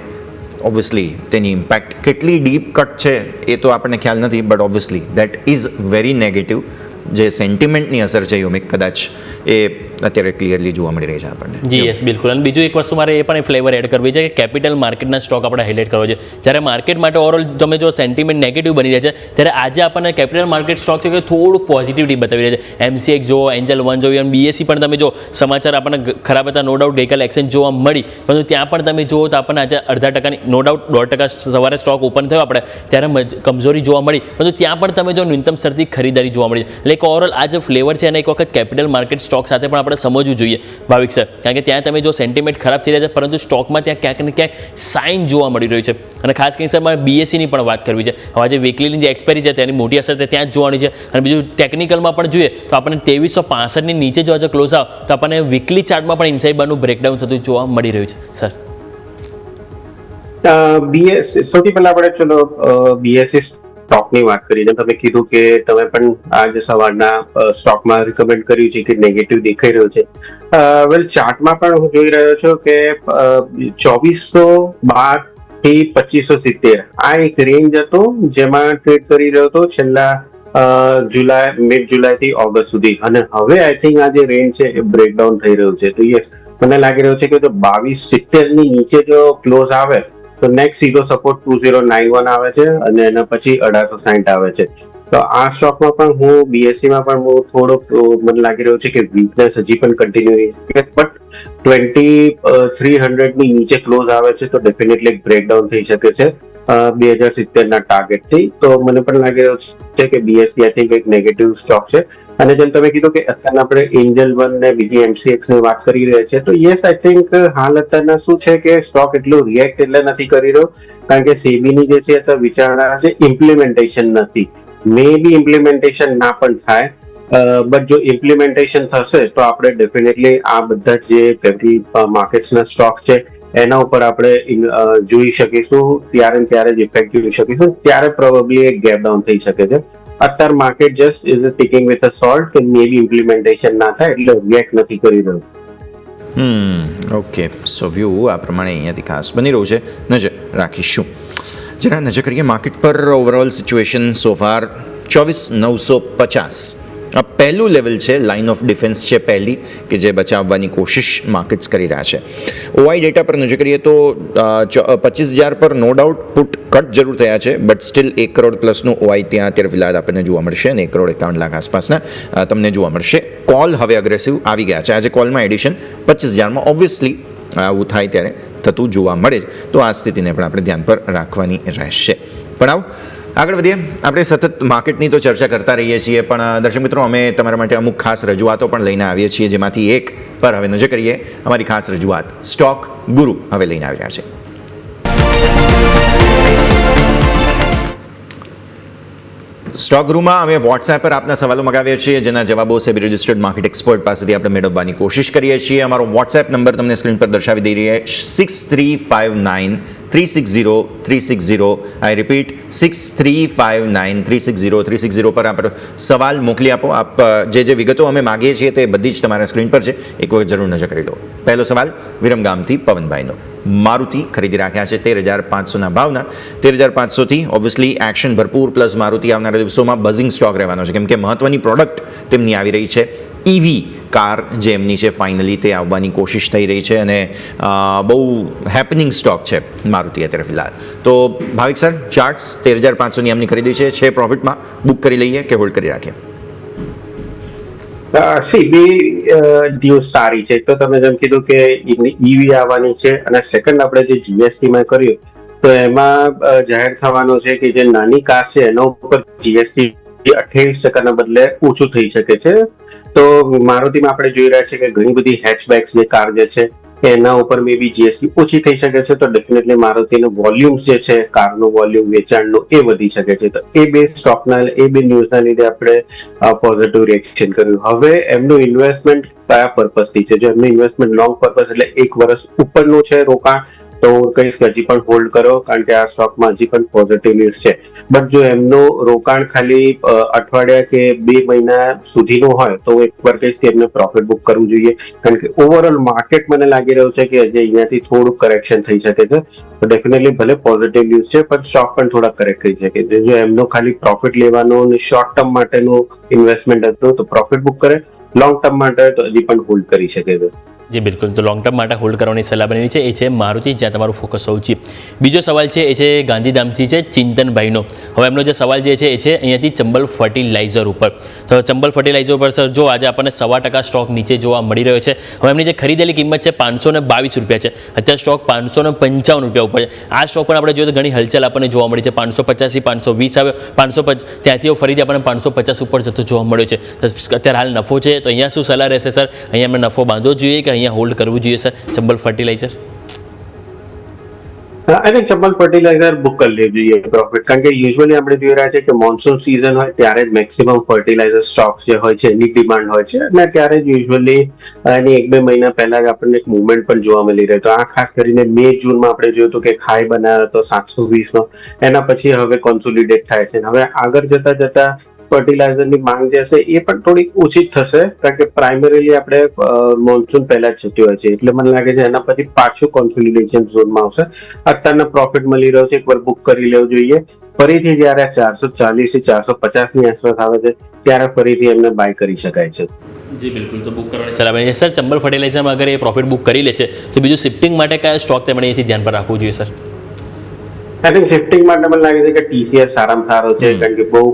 ઓબ્વિયસલી તેની ઇમ્પેક્ટ કેટલી ડીપ કટ છે એ તો આપણને ખ્યાલ નથી, but obviously that is very negative. જે સેન્ટિમેન્ટની અસર છે યોમિક કદાચ એ અત્યારે ક્લિયરલી જોવા મળી રહી છે આપણને. જી યસ, બિલકુલ. અને બીજું એક વસ્તુ મારે એ પણ ફ્લેવર એડ કરવી છે કે કેપિટલ માર્કેટના સ્ટોક આપણે હાઇલાઇટ કરવો છે. જ્યારે માર્કેટ માટે ઓવરઓલ તમે જો સેન્ટિમેન્ટ નેગેટિવ બની જાય છે ત્યારે આજે આપણને કેપિટલ માર્કેટ સ્ટોક છે કે થોડુંક પોઝિટિવિટી બતાવી રહ્યા છે. એમસીએક્સ જો, એન્જલ 1 જોઈએ અને બીએસસી પણ તમે જો સમાચાર આપણને ખરાબ હતા, નો ડાઉટ ગઈકાલે એક્સચેન્જ જોવા મળી, પરંતુ ત્યાં પણ તમે જુઓ તો આપણને આજે 0.5%, નો ડાઉટ 1.5% સવારે સ્ટોક ઓપન થયો આપણે ત્યારે કમજોરી જોવા મળી, પરંતુ ત્યાં પણ તમે જો ન્યૂનતમ સ્તરથી ખરીદારી જોવા મળી. એટલે એક ઓવરઓલ આ જે ફ્લેવર છે અને એક વખત કેપિટલ માર્કેટ સ્ટોક સાથે પણ આપણે સમજવું જોઈએ ભાવિક સર, કારણ કે ત્યાં તમે જો સેન્ટિમેન્ટ ખરાબ થઈ રહ્યા છે પરંતુ સ્ટોકમાં ત્યાં ક્યાંક ને ક્યાંક સાઇન જોવા મળી રહ્યું છે. અને ખાસ કરીને સર મારે બીએસસીની પણ વાત કરવી છે. હવે આજે વીકલીની જે એક્સપાયરી છે તેની મોટી અસર ત્યાં જ જોવાની છે. અને બીજું ટેકનિકલમાં પણ જોઈએ તો આપણને 2365 ની નીચે જો આજે ક્લોઝ આવ તો આપણને વીકલી ચાર્ટમાં પણ ઇનસાઇડ બારનું બ્રેકડાઉન થતું જોવા મળી રહ્યું છે. સર, સૌથી પહેલા આપણે ચલો બીએસસી સ્ટોકની વાત કરી. તમે કીધું કે તમે પણ આજે સવારના સ્ટોકમાં રિકમેન્ડ કર્યું છે કે નેગેટિવ દેખાઈ રહ્યો છે. વેલ, ચાર્ટમાં પણ હું જોઈ રહ્યો છું કે 2412 થી 2570 આ એક રેન્જ હતો જેમાં ટ્રેડ કરી રહ્યો હતો છેલ્લા મિડ જુલાઈ થી ઓગસ્ટ સુધી. અને હવે આઈ થિંક આ જે રેન્જ છે એ બ્રેકડાઉન થઈ રહ્યું છે. તો યસ, મને લાગી રહ્યું છે કે જો 2270 ની નીચે જો ક્લોઝ આવે તો નેક્સ્ટ સીધો સપોર્ટ 2091 આવે છે અને એના પછી 1860 આવે છે. તો આ સ્ટોકમાં પણ હું બીએસસીમાં પણ હું થોડોક મને લાગી રહ્યો છે કે વીકનેસ હજી પણ કન્ટિન્યુ છે, બટ 2300 ની નીચે ક્લોઝ આવે છે તો ડેફિનેટલી એક બ્રેકડાઉન થઈ શકે છે 2070 ના ટાર્ગેટ થી. તો મને પણ લાગી રહ્યો છે કે બીએસસી આઈ થિંક એક નેગેટિવ સ્ટોક છે. અને જેમ તમે કીધું કે અત્યારના આપણે એન્જલ 1 ને બીજી એમસીએક્સ ની વાત કરી રહ્યા છે, તો યસ આઈ થિંક હાલ અત્યારના શું છે કે સ્ટોક એટલું રિએક્ટ એટલે નથી કરી રહ્યો કારણ કે સેબીની જે છે અત્યારે વિચારણા છે ઇમ્પ્લિમેન્ટેશન નથી. મે બી ઇમ્પ્લિમેન્ટેશન ના પણ થાય, બટ જો ઇમ્પ્લિમેન્ટેશન થશે તો આપણે ડેફિનેટલી આ બધા જે કેપિટલ માર્કેટ્સના સ્ટોક છે એના ઉપર આપણે જોઈ શકીશું, ત્યારે જ ઇફેક્ટ જોઈ શકીશું, ત્યારે પ્રોબેબલી એક ગેપ ડાઉન થઈ શકે છે. અત્યારે market just is ticking with a salt કે મે બી ઇમ્પ્લિમેન્ટેશન ના થાય એટલે રિએક્ટ નથી કરી રહ્યું. ઓકે, સો વ્યૂ આ પ્રમાણે અહીંયાથી ખાસ બની રહ્યું છે, નજર રાખીશું. જરા નજર કરીએ માર્કેટ પર. ઓવરઓલ સિચ્યુએશન સો ફાર 24,950 આ પહેલું લેવલ છે, લાઇન ઓફ ડિફેન્સ છે પહેલી કે જે બચાવવાની કોશિશ માર્કેટ્સ કરી રહ્યા છે. ઓઆઈ ડેટા પર નજર કરીએ તો 25,000 પર નો ડાઉટ પુટ કટ જરૂર થયા છે, બટ સ્ટીલ 1 કરોડ પ્લસનું ઓઆઈ ત્યાં અત્યારે ફિલહાલ આપણને જોવા મળશે અને 1,51 લાખ આસપાસના તમને જોવા મળશે. કોલ હવે અગ્રેસિવ આવી ગયા છે. આજે કોલમાં એડિશન 25,000માં ઓબ્વિયસલી આવું થાય ત્યારે થતું જોવા મળે જ, તો આ સ્થિતિને પણ આપણે ધ્યાન પર રાખવાની રહેશે. પણ આવું આગળ વધીએ. આપણે સતત માર્કેટની તો ચર્ચા કરતા રહીએ છીએ, પણ દર્શક મિત્રો અમે તમારા માટે અમુક ખાસ રજૂઆતો પણ લઈને આવીએ છીએ, જેમાંથી એક પર હવે નજર કરીએ. અમારી ખાસ રજૂઆત સ્ટોક ગુરુ હવે લઈને આવી રહ્યા છે. સ્ટોક ગૃહમાં અમે વોટ્સએપ પર આપના સવાલો મગાવ્યા છીએ, જેના જવાબો સેબી રજિસ્ટર્ડ માર્કેટ એક્સપર્ટ પાસેથી આપણે મેળવવાની કોશિશ કરીએ છીએ. અમારો વોટ્સએપ નંબર તમને સ્ક્રીન પર દર્શાવી દઈ રહ્યા 6359360360. આઈ રિપીટ 6359360360 પર આપ સવાલ મોકલી આપો. આપ જે વિગતો અમે માગીએ છીએ તે બધી જ તમારા સ્ક્રીન પર છે, એક વખત જરૂર નજર કરી લો. પહેલો સવાલ વિરમગામથી પવનભાઈનો. મારુતિ ખરીદી રાખ્યા છે 13,500ના ભાવના. 13,500થી ઓબ્વિયસલી એક્શન ભરપૂર પ્લસ મારુતિ આવનારા દિવસોમાં બઝિંગ સ્ટોક રહેવાનો છે, કેમ કે મહત્વની પ્રોડક્ટ તેમની આવી રહી છે. EV કાર જે એમની છે ફાઇનલી તે આવવાની કોશિશ થઈ રહી છે અને બહુ હેપનિંગ સ્ટોક છે મારુતિ અત્યારે ફિલહાલ. તો ભાવિક સર, ચાર્ટ્સ 13,500ની એમની ખરીદી છે પ્રોફિટમાં, બુક કરી લઈએ કે હોલ્ડ કરી રાખીએ? બે ન્યૂઝ સારી છે. તો તમે જેમ કીધું કે ઈવી આવવાની છે, અને સેકન્ડ આપણે જે જીએસટી માં કર્યું તો એમાં જાહેર થવાનું છે કે જે નાની કાર છે એના ઉપર જીએસટી 28% બદલે ઓછું થઈ શકે છે. તો મારુતિમાં આપણે જોઈ રહ્યા છીએ કે ઘણી બધી હેચબેક્સ જે કાર જે છે એના ઉપર મે બી જીએસટી ઓછી થઈ શકે છે. તો ડેફિનેટલી મારુતિનો વોલ્યુમ જે છે કારનું વોલ્યુમ વેચાણનું એ વધી શકે છે. તો એ બે સ્ટોકના એ બે ન્યૂઝના લીધે આપણે પોઝિટિવ રિએક્શન કર્યું. હવે એમનું ઇન્વેસ્ટમેન્ટ કયા પર્પઝથી છે? જો એમનું ઇન્વેસ્ટમેન્ટ લોંગ પર્પઝ એટલે 1 વર્ષ ઉપરનું છે રોકાણ, તો હું કહીશ કે હજી પણ હોલ્ડ કરો, કારણ કે આ સ્ટોકમાં હજી પણ પોઝિટિવ ન્યૂઝ છે. બટ જો એમનું રોકાણ ખાલી અઠવાડિયા કે 2 મહિના સુધીનું હોય તો હું એકવાર કહીશ કે એમને પ્રોફિટ બુક કરવું જોઈએ, કારણ કે ઓવરઓલ માર્કેટ મને લાગી રહ્યું છે કે હજી અહીંયાથી થોડું કરેક્શન થઈ શકે છે. તો ડેફિનેટલી ભલે પોઝિટિવ ન્યૂઝ છે પણ સ્ટોક પણ થોડા કરેક્ટ થઈ શકે છે. જો એમનો ખાલી પ્રોફિટ લેવાનું અને શોર્ટ ટર્મ માટેનું ઇન્વેસ્ટમેન્ટ હતું તો પ્રોફિટ બુક કરે, લોંગ ટર્મ માટે તો હજી પણ હોલ્ડ કરી શકે છે. જી બિલકુલ. તો લોંગ ટર્મ માટે હોલ્ડ કરવાની સલાહ બનેલી છે, એ છે મારુતિ, જ્યાં તમારું ફોકસ હોવું જોઈએ. બીજો સવાલ છે એ છે ગાંધીધામથી છે ચિંતનભાઈનો. હવે એમનો જે સવાલ જે છે એ છે અહીંયાથી ચંબલ ફર્ટિલાઇઝર ઉપર. તો ચંબલ ફર્ટિલાઇઝર ઉપર સર જો આજે આપણને 1.25% સ્ટોક નીચે જોવા મળી રહ્યો છે. હવે એમની જે ખરીદેલી કિંમત છે 522 રૂપિયા છે, અત્યારે સ્ટોક 555 રૂપિયા ઉપર છે. આ સ્ટોક પણ આપણે જોઈએ તો ઘણી હલચલ આપણને જોવા મળી છે. 550 થી 520 આવે, 550 ત્યાંથી ફરીથી આપણને 550 ઉપર જતો જોવા મળ્યો છે. અત્યારે હાલ નફો છે, તો અહીંયા શું સલાહ રહેશે સર? અહીંયા અમે નફો બાંધવો જોઈએ કે અહીંયા હોલ્ડ કરવું જોઈએ સર ચંબલ ફર્ટિલાઇઝર? અને ચંબલ ફર્ટિલાઇઝર બુક કરી લેવું જોઈએ પ્રોફિટ, કારણ કે યુઝ્યુઅલી આપણે જોઈ રહ્યા છે કે મોન્સૂન સિઝન હોય ત્યારે જ મેક્સિમમ ફર્ટિલાઇઝર સ્ટોક્સ જે હોય છે એની ડિમાન્ડ હોય છે, અને ત્યારે જ યુઝ્યુઅલી એની 1-2 મહિના પહેલા જ આપણને એક મુવમેન્ટ પણ જોવા મળી રહે. તો આ ખાસ કરીને મે જૂનમાં આપણે જોયું હતું કે હાઈ બનાવ્યો હતો 720 નો, એના પછી હવે કોન્સોલિડેટ થાય છે. હવે આગળ જતા ફર્ટિલાઇઝરની માંગ જે છે એ પણ થોડી ઓછી થશે, કારણ કે પ્રાઇમરીલી આપણે મોન્સૂન પહેલા જ જતી હોય છે, એટલે મને લાગે છે એના પછી પાછું કોન્સોલિડેશન ઝોનમાં આવશે. અત્યારના પ્રોફિટ મળી રહ્યો છે, એકવાર બુક કરી લેવું જોઈએ. ફરીથી જયારે 440 થી 450 ની આસપાસ આવે છે ત્યારે ફરીથી એમને બાય કરી શકાય છે. જી બિલકુલ. તો બુક કરવાની સલાહ બની છે સર. ચંબલ ફર્ટિલાઇઝરમાં અગર એ પ્રોફિટ બુક કરી લે છે તો બીજું શિફ્ટિંગ માટે કયા સ્ટોક તેમણે અહીંથી ધ્યાન પર રાખવું જોઈએ સર? આઈ થિંક શિફ્ટિંગ માટે મને લાગે છે કે TCS સારામાં સારો છે, કારણ કે બહુ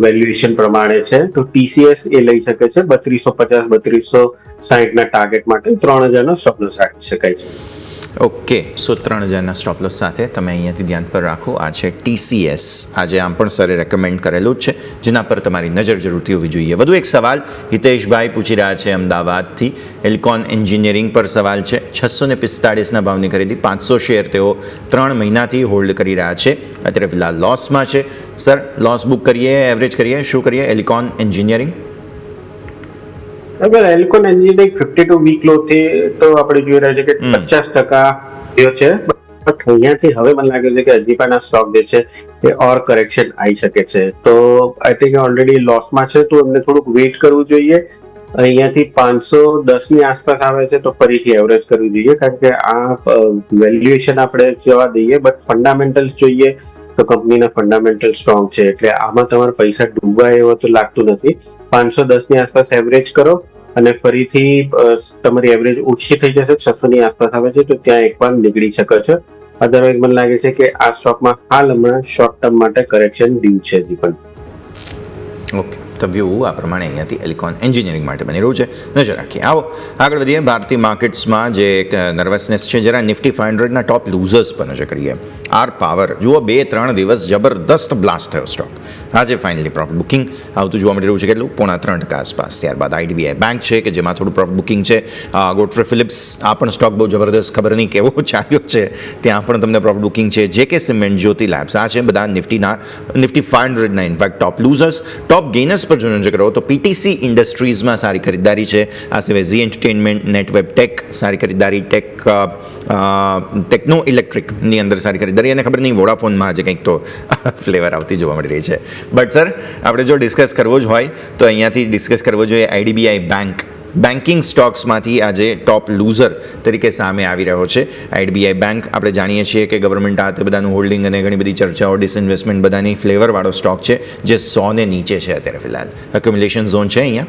વેલ્યુએશન પ્રમાણે છે. તો TCS એ લઈ શકે છે 3250-3260 ના ટાર્ગેટ માટે 3000 નો સ્ટોપ લોસ રાખી શકાય છે. ઓકે, સો 3000ના સ્ટોપ લોસ સાથે તમે અહીંયાથી ધ્યાન પર રાખો. આ છે TCS. આજે આમ પણ સરે રેકમેન્ડ કરેલું જ છે, જેના પર તમારી નજર જરૂરથી હોવી જોઈએ. વધુ એક સવાલ હિતેશભાઈ પૂછી રહ્યા છે અમદાવાદથી. એલ્કોન એન્જિનિયરિંગ પર સવાલ છે. 645ના ભાવની ખરીદી, 500 શેર તેઓ 3 મહિનાથી હોલ્ડ કરી રહ્યા છે. અત્યારે ફિલહાલ લોસમાં છે. સર, લોસ બુક કરીએ, એવરેજ કરીએ, શું કરીએ? એલ્કોન એન્જિનિયરિંગ અગર એલ્કોન એન્જિનિયરિંગ 52 વીક લો થી તો આપણે જોઈ રહ્યા છે કે 50% થયો છે. બટ અહીંયાથી હવે મને લાગે છે કે હજી પણ આ સ્ટોક જે છે એ ઓર કરેક્શન આવી શકે છે. તો આઈ થિંક ઓલરેડી લોસમાં છે, તો એમને થોડુંક વેઇટ કરવું જોઈએ. અહીંયાથી 510 ની આસપાસ આવે છે તો ફરીથી એવરેજ કરવું જોઈએ, કારણ કે આ વેલ્યુએશન આપણે જવા દઈએ. બટ ફંડામેન્ટલ્સ જોઈએ તો કંપનીના ફંડામેન્ટલ સ્ટ્રોંગ છે, એટલે આમાં તમારા પૈસા ડૂબાય એવો તો લાગતું નથી. 510 ની આસપાસ એવરેજ કરો અને ફરીથી તમારી એવરેજ ઓછી થઈ જશે, 600 ની આસપાસ આવે છે તો ત્યાં એકવાર નીકળી શકે છે. અધરવાઇઝ મને લાગે છે કે આ સ્ટોકમાં હાલ હમણાં શોર્ટ ટર્મ માટે કરેક્શન ડ્યુ છે હજી પણ. ઓકે, તો વ્યૂ આ પ્રમાણે અહીંયાથી એલ્કોન એન્જિનિયરિંગ માટે બની રહ્યું છે, નજર રાખીએ. આવો આગળ વધીએ. ભારતીય માર્કેટ્સમાં જે એક નર્વસનેસ છે, જરા નિફ્ટી 500ના ટોપ લૂઝર્સ પર નજર કરીએ. આર પાવર જુઓ 2-3 દિવસ જબરદસ્ત બ્લાસ્ટ થયો સ્ટોક. આજે ફાઇનલી પ્રોફિટ બુકિંગ આવતું જોવા મળી રહ્યું છે, કેટલું 3.5% આસપાસ. ત્યારબાદ આઈડીબીઆઈ બેંક છે કે જેમાં થોડું પ્રોફિટ બુકિંગ છે. ગોડફ્રે ફિલિપ્સ આ પણ સ્ટોક બહુ જબરદસ્ત, ખબર નહીં કેવો ચાલ્યો છે, ત્યાં પણ તમને પ્રોફિટ બુકિંગ છે. જેકે સિમેન્ટ, જ્યોતિ લેબ્સ આ છે બધા નિફ્ટી 500ના ઇનફેક્ટ ટોપ લૂઝર્સ. ટોપ ગેનર્સ પર જો નજર કરો તો પીટીસી ઇન્ડસ્ટ્રીઝમાં સારી ખરીદારી છે. આ સિવાય ઝી એન્ટરટેનમેન્ટ, નેટવેબ ટેક સારી ખરીદારી, ટેકનો ઇલેક્ટ્રિકની અંદર સારી ખરીદારી, અને ખબર નહીં વોડાફોનમાં આજે કંઈક તો ફ્લેવર આવતી જોવા મળી રહી છે. બટ સર આપણે જો ડિસ્કસ કરવો જ હોય તો અહીંયાથી ડિસ્કસ કરવો જોઈએ આઈડીબીઆઈ બેંક. બેન્કિંગ સ્ટોક્સમાંથી આજે ટોપ લૂઝર તરીકે સામે આવી રહ્યો છે આઈડીબીઆઈ બેંક. આપણે જાણીએ છીએ કે ગવર્મેન્ટ આ તે બધાનું હોલ્ડિંગ અને ઘણી બધી ચર્ચાઓ, ડિસઇન્વેસ્ટમેન્ટ બધાની ફ્લેવરવાળો સ્ટોક છે જે 100 ને નીચે છે અત્યારે ફિલહાલ. એક્યુમ્યુલેશન ઝોન છે અહીંયા.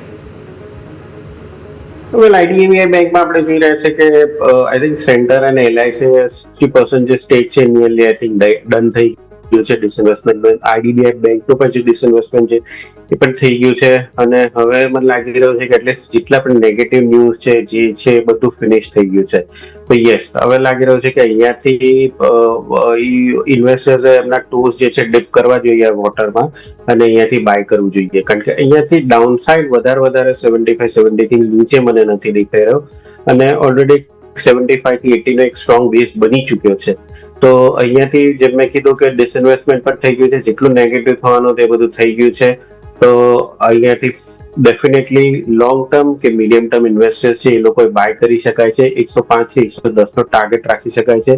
વેલ આઈડીબીઆઈ બેંકમાં આપણે જોઈ રહ્યા છે કે આઈ થિંક સેન્ટર અને એલઆઈસી 60% જે સ્ટેક છે નિયરલી આઈ થિંક ડન થઈ ગયું છે ડિસઇન્વેસ્ટમેન્ટ. આઈડીબીઆઈ બેંકનું પણ જે ડિસઇન્વેસ્ટમેન્ટ છે એ પણ થઈ ગયું છે, અને હવે મને લાગી રહ્યું છે કે એટલીસ્ટ જેટલા પણ નેગેટિવ ન્યૂઝ છે જે છે એ બધું ફિનિશ થઈ ગયું છે. તો યસ, હવે લાગી રહ્યું છે કે અહીંયાથી ઇન્વેસ્ટર્સે એમના ટોસ જે છે ડિપ કરવા જોઈએ વોટરમાં, અને અહીંયાથી બાય કરવું જોઈએ, કારણ કે અહીંયાથી ડાઉનસાઇડ વધારે 75-70 થી નીચે મને નથી દેખાઈ રહ્યો, અને ઓલરેડી 75 થી 80 નો એક સ્ટ્રોંગ બેઝ બની ચુક્યો છે. તો અહીંયાથી જેમ મેં કીધું કે ડિસઇન્વેસ્ટમેન્ટ પણ થઈ ગયું છે, જેટલું નેગેટિવ થવાનું તે બધું થઈ ગયું છે. તો અહીંયાથી ડેફિનેટલી લોંગ ટર્મ કે મીડિયમ ટર્મ ઇન્વેસ્ટર્સ છે એ લોકોએ બાય કરી શકાય છે. 105 થી 110 નો ટાર્ગેટ રાખી શકાય છે.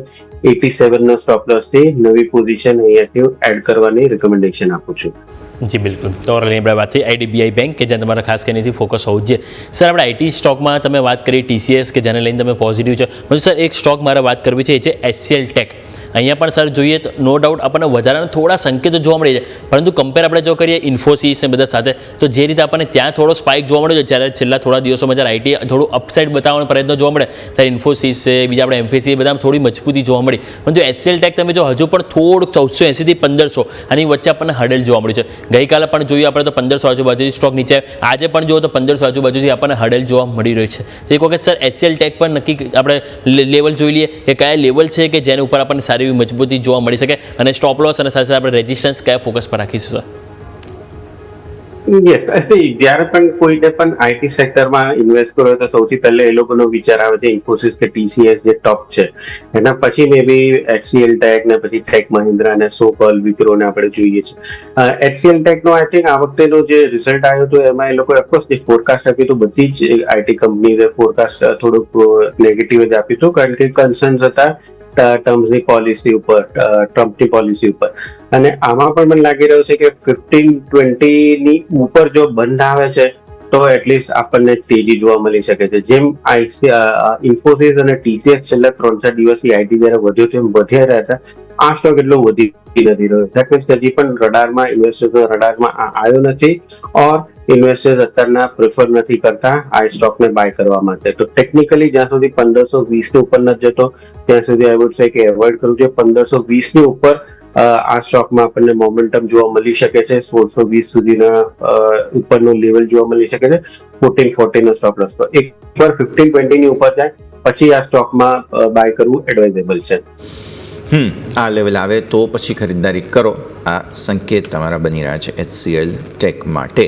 87 નો સ્ટોપ લોસ થી નવી પોઝિશન અહીંયાથી એડ કરવાની રિકમેન્ડેશન આપું છું. જી બિલકુલ. તો ઓવરઓલ આપણે વાત થઈ આઈડીબીઆઈ બેંક કે જ્યાં તમારે ખાસ કરીને ફોકસ હોવું જ જોઈએ. સર આપણે આઈટી સ્ટોકમાં તમે વાત કરી ટીસીએસ કે જેને લઈને તમે પોઝિટિવ છો, પણ સર એક સ્ટોક મારે વાત કરવી છે, એ છે એચસીએલ ટેક. અહીંયા પણ સર જોઈએ તો નો ડાઉટ આપણને વધારાના થોડા સંકેતો જોવા મળી જાય, પરંતુ કમ્પેર આપણે જો કરીએ ઇન્ફોસિસ ને બધા સાથે, તો જે રીતે આપણને ત્યાં થોડો સ્પાઇક જોવા મળ્યો છે, જ્યારે છેલ્લા થોડા દિવસોમાં જ્યારે આઈટી થોડું અપસાઇડ બતાવવાનો પ્રયત્ન જોવા મળે, ત્યારે ઇન્ફોસિસ છે, બીજા આપણે એમફીસી, બધામાં થોડી મજબૂતી જોવા મળી. પરંતુ એચસીએલ ટેક તમે જો હજુ પણ થોડુંક 1480 થી 1500 આની વચ્ચે આપણને હડલ જોવા મળ્યું છે. ગઈકાલે પણ જોઈએ આપણે તો 1500 આજુબાજુથી સ્ટોક નીચે, આજે પણ જુઓ તો 1500 આજુબાજુથી આપણને હડલ જોવા મળી રહ્યું છે. તો એક વખત સર એચસીએલ ટેક પર નક્કી આપણે લેવલ જોઈ લઈએ કે કયા લેવલ છે કે જેના ઉપર આપણને સારી એવી મજબૂતી જોવા મળી શકે, અને સ્ટોપ લોસ અને સાથે આપણે રેઝિસ્ટન્સ કયા ફોકસ પર રાખીશું સર? યસ, જ્યારે પણ કોઈને પણ આઈટી સેક્ટરમાં ઇન્વેસ્ટ કરો તો સૌથી પહેલા એ લોકોનો વિચાર આવે છે ઇન્ફોસિસ કે ટીસીએસ જે ટોપ છે, એના પછી મે બી એચસીએલ ટેક ને પછી ટેક મહિન્દ્રા ને સોપલ, વિપ્રો ને આપણે જોઈએ છે. એચસીએલ ટેક નો આઈ થિંક આ વખતેનો જે રિઝલ્ટ આવ્યો હતો એમાં એ લોકોએ ઓફકોર્સ જે ફોરકાસ્ટ આપ્યું હતું, બધી જ આઈટી કંપનીએ ફોરકાસ્ટ થોડુંક નેગેટિવ જ આપ્યું હતું, કારણ કે કન્સર્ન્સ હતા ટ્રમ્પની પોલિસી ઉપર, ટ્રમ્પની પોલિસી ઉપર. અને આમાં પણ મને લાગી રહ્યું છે કે 15-20 ની ઉપર જો બંધ આવે છે તો એટલીસ્ટ આપણને તેજી જોવા મળી શકે છે. જેમ ઇન્ફોસિસ અને ટીસીએસ છેલ્લા 3-4 દિવસથી આઈટી જયારે વધ્યો તેમ વધ્યા રહ્યા હતા, આ સ્ટોક એટલો વધી નથી રહ્યો. દેટ મીન્સ હજી પણ રડારમાં રડારમાં આવ્યો નથી, ઓર ઇન્વેસ્ટર્સ અત્યારના પ્રિફર નથી કરતા આ સ્ટોકને બાય કરવા માટે. તો ટેકનિકલી જ્યાં સુધી 1520 ની ઉપર નથી જતો ત્યાં સુધી આઈ વુડ સે કે એવોઇડ કરવું જોઈએ. 1520 ની ઉપર આ સ્ટોકમાં આપણને મોમેન્ટમ જોવા મળી શકે છે. 1620 સુધીના ઉપરનો લેવલ જોવા મળી શકે છે. 1440 નો સ્ટોપ લોસ પર એકવાર 15-20 ની ઉપર જાય પછી આ સ્ટોકમાં બાય કરવું એડવાઇઝેબલ છે. આ લેવલ આવે તો પછી ખરીદદારી કરો, આ સંકેત તમારા બની રહ્યા છે એચસીએલ ટેક માટે.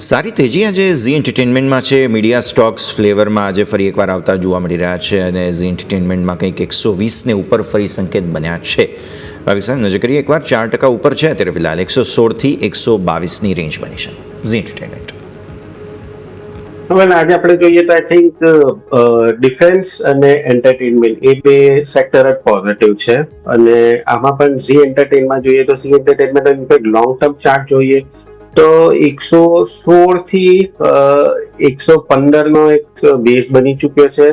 સારી તેજી આજે ઝી એન્ટરટેનમેન્ટમાં છે. મીડિયા સ્ટોક્સ ફ્લેવરમાં આજે ફરી એકવાર આવતા જોવા મળી રહ્યા છે, અને ઝી એન્ટરટેનમેન્ટમાં કંઈક 120 ને ઉપર ફરી સંકેત બન્યા છે. પાકિસ્તાન નજર કરીએ એકવાર 4% ઉપર છે અત્યારે ફિલહાલ. 116 થી 122 ની રેન્જ બની છે ઝી એન્ટરટેનમેન્ટ. હવે આજે આપણે જોઈએ તો આઈ થિંક ડિફેન્સ અને એન્ટરટેનમેન્ટ એ બે સેક્ટર જ પોઝિટિવ છે, અને આમાં પણ ઝી એન્ટરટેનમાં જોઈએ તો Zee entertainment in fact long term chart જોઈએ તો 116 થી 115 નો એક બેઝ બની ચુક્યો છે.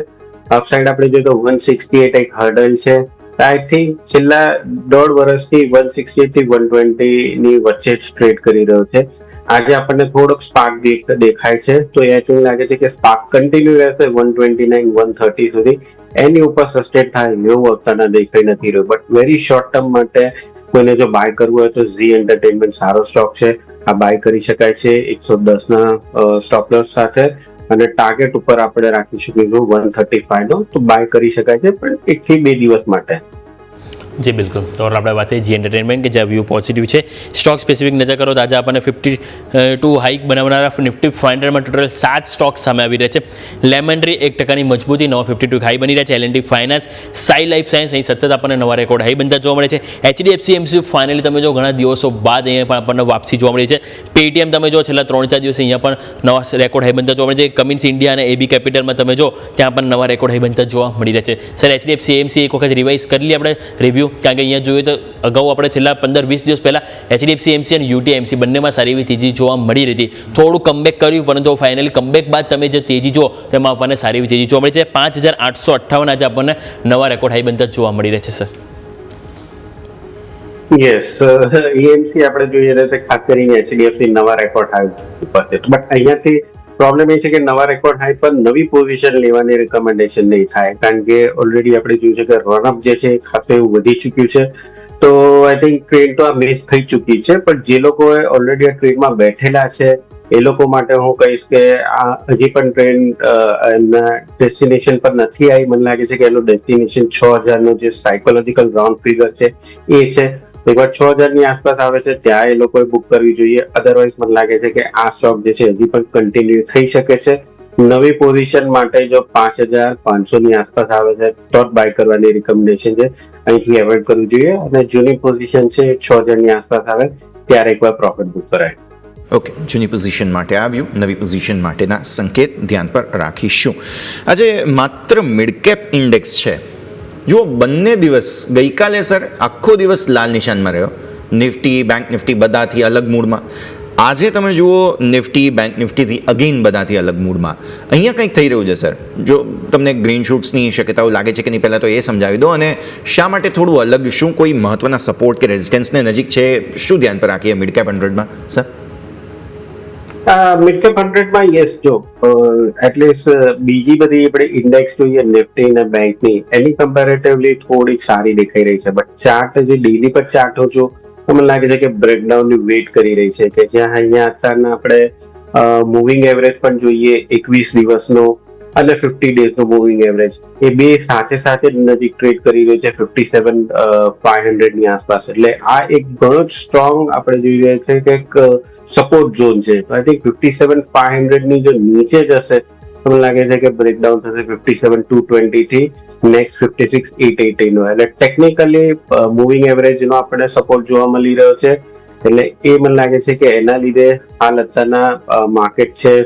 અપસાઇડ આપણે જોઈએ તો 168 એક હર્ડલ છે. આઈ થિંક છેલ્લા 1.5 વર્ષથી 168 થી 120 ની વચ્ચે જ ટ્રેડ કરી રહ્યો છે. આજે આપણને થોડોક સ્પાર્ક દેખાય છે, તો એ લાગે છે કે સ્પાર્ક કન્ટિન્યુ રહેશે 129-130 સુધી. એની ઉપર સસ્ટેન થાય એવું અત્યારના દેખાઈ નથી રહ્યું. બટ વેરી શોર્ટ ટર્મ માટે કોઈને જો બાય કરવું હોય તો ઝી એન્ટરટેનમેન્ટ સારો સ્ટોક છે, આ બાય કરી શકાય છે 110 ના સ્ટોપ લોસ સાથે, અને ટાર્ગેટ ઉપર આપણે રાખી શકીશું 135 નો, તો બાય કરી શકાય છે પણ 1 થી 2 દિવસ માટે. જી બિલકુલ. તો આપણે વાત કરીએ જી એન્ટરટેનમેન્ટ કે જ્યાં વ્યૂ પોઝિટિવ છે. સ્ટોક સ્પેસિફિક નજર કરો તો આજે આપણને 52 હાઇક બનાવનારા નિફ્ટી 500માં ટોટલ 7 સ્ટોક સામે આવી રહ્યા છે. લેમન ટ્રી 1% મજબૂતી, નવા 52 હાઈ બની રહ્યા છે. એલ&ટી ફાઇનાન્સ, સાઈ લાઈફ સાયન્સ અહીં સતત આપણને નવા રેકોર્ડ હાઈ બનતા જોવા મળે છે. HDFC એમસી ફાઇનલી તમે જો ઘણા દિવસો બાદ અહીંયા પણ આપણને વાપસી જોવા મળી છે. પેટીએમ તમે જો છેલ્લા 3-4 દિવસ અહીંયા પણ નવા રેકોર્ડ હાઈ બનતા જોવા મળે છે. કમિન્સ ઇન્ડિયા અને એબી કેપિટલમાં તમે જો ત્યાં પણ નવા રેકોર્ડ હાઈ બનતા જોવા મળી રહ્યા છે. સર HDFC એમસી એક વખત રિવાઇઝ કરી લઈએ આપણે રિવ્યૂ, કારણ કે અહીંયા જોઈએ તો અગાઉ આપણે છેલ્લા 15-20 દિવસ પહેલાં HDFC એમસી અને UTMC બંનેમાં સારી એવી તેજી જોવા મળી રહી હતી. થોડું કમબેક કર્યું, પરંતુ ફાઇનલી કમબેક બાદ તમે જે તેજી જુઓ તેમાં આપણને સારી એવી તેજી જોવા મળી છે. 5858 આજે આપણને નવા રેકોર્ડ હાઈ બનતા જોવા મળી રહ્યા છે સર. યસ, એએમસી આપણે જોઈએ તો ખાસ કરીને એચડીએફસી નવા રેકોર્ડ હાઈ ઉપર છે, બટ અહીંયાથી પ્રોબ્લેમ એ છે કે નવા રેકોર્ડ હાઈ પર નવી પોઝિશન લેવાની રિકમેન્ડેશન નહીં થાય, કારણ કે ઓલરેડી આપણે જોયું છે કે રનઅપ જે છે ખાસું એવું વધી ચૂક્યું છે. તો આઈ થિંક ટ્રેડ તો આ મિસ થઈ ચૂકી છે, પણ જે લોકોએ ઓલરેડી આ ટ્રેડમાં બેઠેલા છે એ લોકો માટે હું કહીશ કે આ હજી પણ ટ્રેન્ડ એમના ડેસ્ટિનેશન પર નથી આવી. મને લાગે છે કે એનું ડેસ્ટિનેશન 6000 નો જે સાયકોલોજીકલ રાઉન્ડ ફિગર છે એ છે. એકવાર 6000 ની આસપાસ આવે છે ત્યાં એ લોકોએ બુક કરવી જોઈએ. અધરવાઇઝ મને લાગે છે કે આ સ્ટોક જે છે હજી પણ કન્ટિન્યુ થઈ શકે છે. નવી પોઝિશન માટે જો 5500 ની આસપાસ આવે છે તો જ બાય કરવાની રિકમેન્ડેશન છે, અહીંથી એવોઇડ કરવું જોઈએ. અને જૂની પોઝિશન છે 6000 ની આસપાસ આવે ત્યારે એકવાર પ્રોફિટ બુક કરાય. ઓકે, જૂની પોઝિશન માટે આવ્યું, નવી પોઝિશન માટેના સંકેત ધ્યાન પર રાખીશું. આજે માત્ર મિડ કેપ ઇન્ડેક્સ છે. જુઓ, બંને દિવસ ગઈકાલે સર આખો દિવસ લાલ નિશાનમાં રહ્યો. નિફ્ટી, બેંક નિફ્ટી બધાથી અલગ મૂડમાં. આજે તમે જુઓ નિફ્ટી, બેંક નિફ્ટીથી અગેન બધાથી અલગ મૂડમાં. અહીંયા કંઈક થઈ રહ્યું છે સર. જો તમને ગ્રીન શૂટ્સની શક્યતાઓ લાગે છે કે નહીં, પહેલાં તો એ સમજાવી દો. અને શા માટે થોડું અલગ, શું કોઈ મહત્વના સપોર્ટ કે રેઝિસ્ટન્સને નજીક છે, શું ધ્યાન પર રાખીએ મિડ કેપ 100માં સર? મિડ કેપ 100માં યસ, જો એટલીસ્ટ બીજી બધી આપણે ઇન્ડેક્સ જોઈએ નિફ્ટી અને બેંકની, એની કમ્પેરેટિવલી થોડી સારી દેખાઈ રહી છે. બટ ચાર્ટ જે ડેલી પર ચાર્ટ જો તો મને લાગે છે કે બ્રેકડાઉનની વેઇટ કરી રહી છે, કે જ્યાં અહીંયા અત્યારના આપણે મૂવિંગ એવરેજ પણ જોઈએ 21 દિવસનો અને 50 ડેઝનો મૂવિંગ એવરેજ, એ બે સાથે સાથે નજીક ટ્રેડ કરી રહ્યો છે 57,500 ની આસપાસ. એટલે આ એક ઘણો જ સ્ટ્રોંગ આપણે જોઈ રહ્યા છે કે એક સપોર્ટ ઝોન છે. તો આઈ થિંક 57,500 ની જો નીચે જશે તો મને લાગે છે કે બ્રેકડાઉન થશે 57,220 થી નેક્સ્ટ 56,880 નો. એટલે ટેકનિકલી મૂવિંગ એવરેજ નો આપણને સપોર્ટ જોવા મળી રહ્યો છે. એટલે એ મને લાગે છે કે એના લીધે હાલ અત્યારના માર્કેટ છે,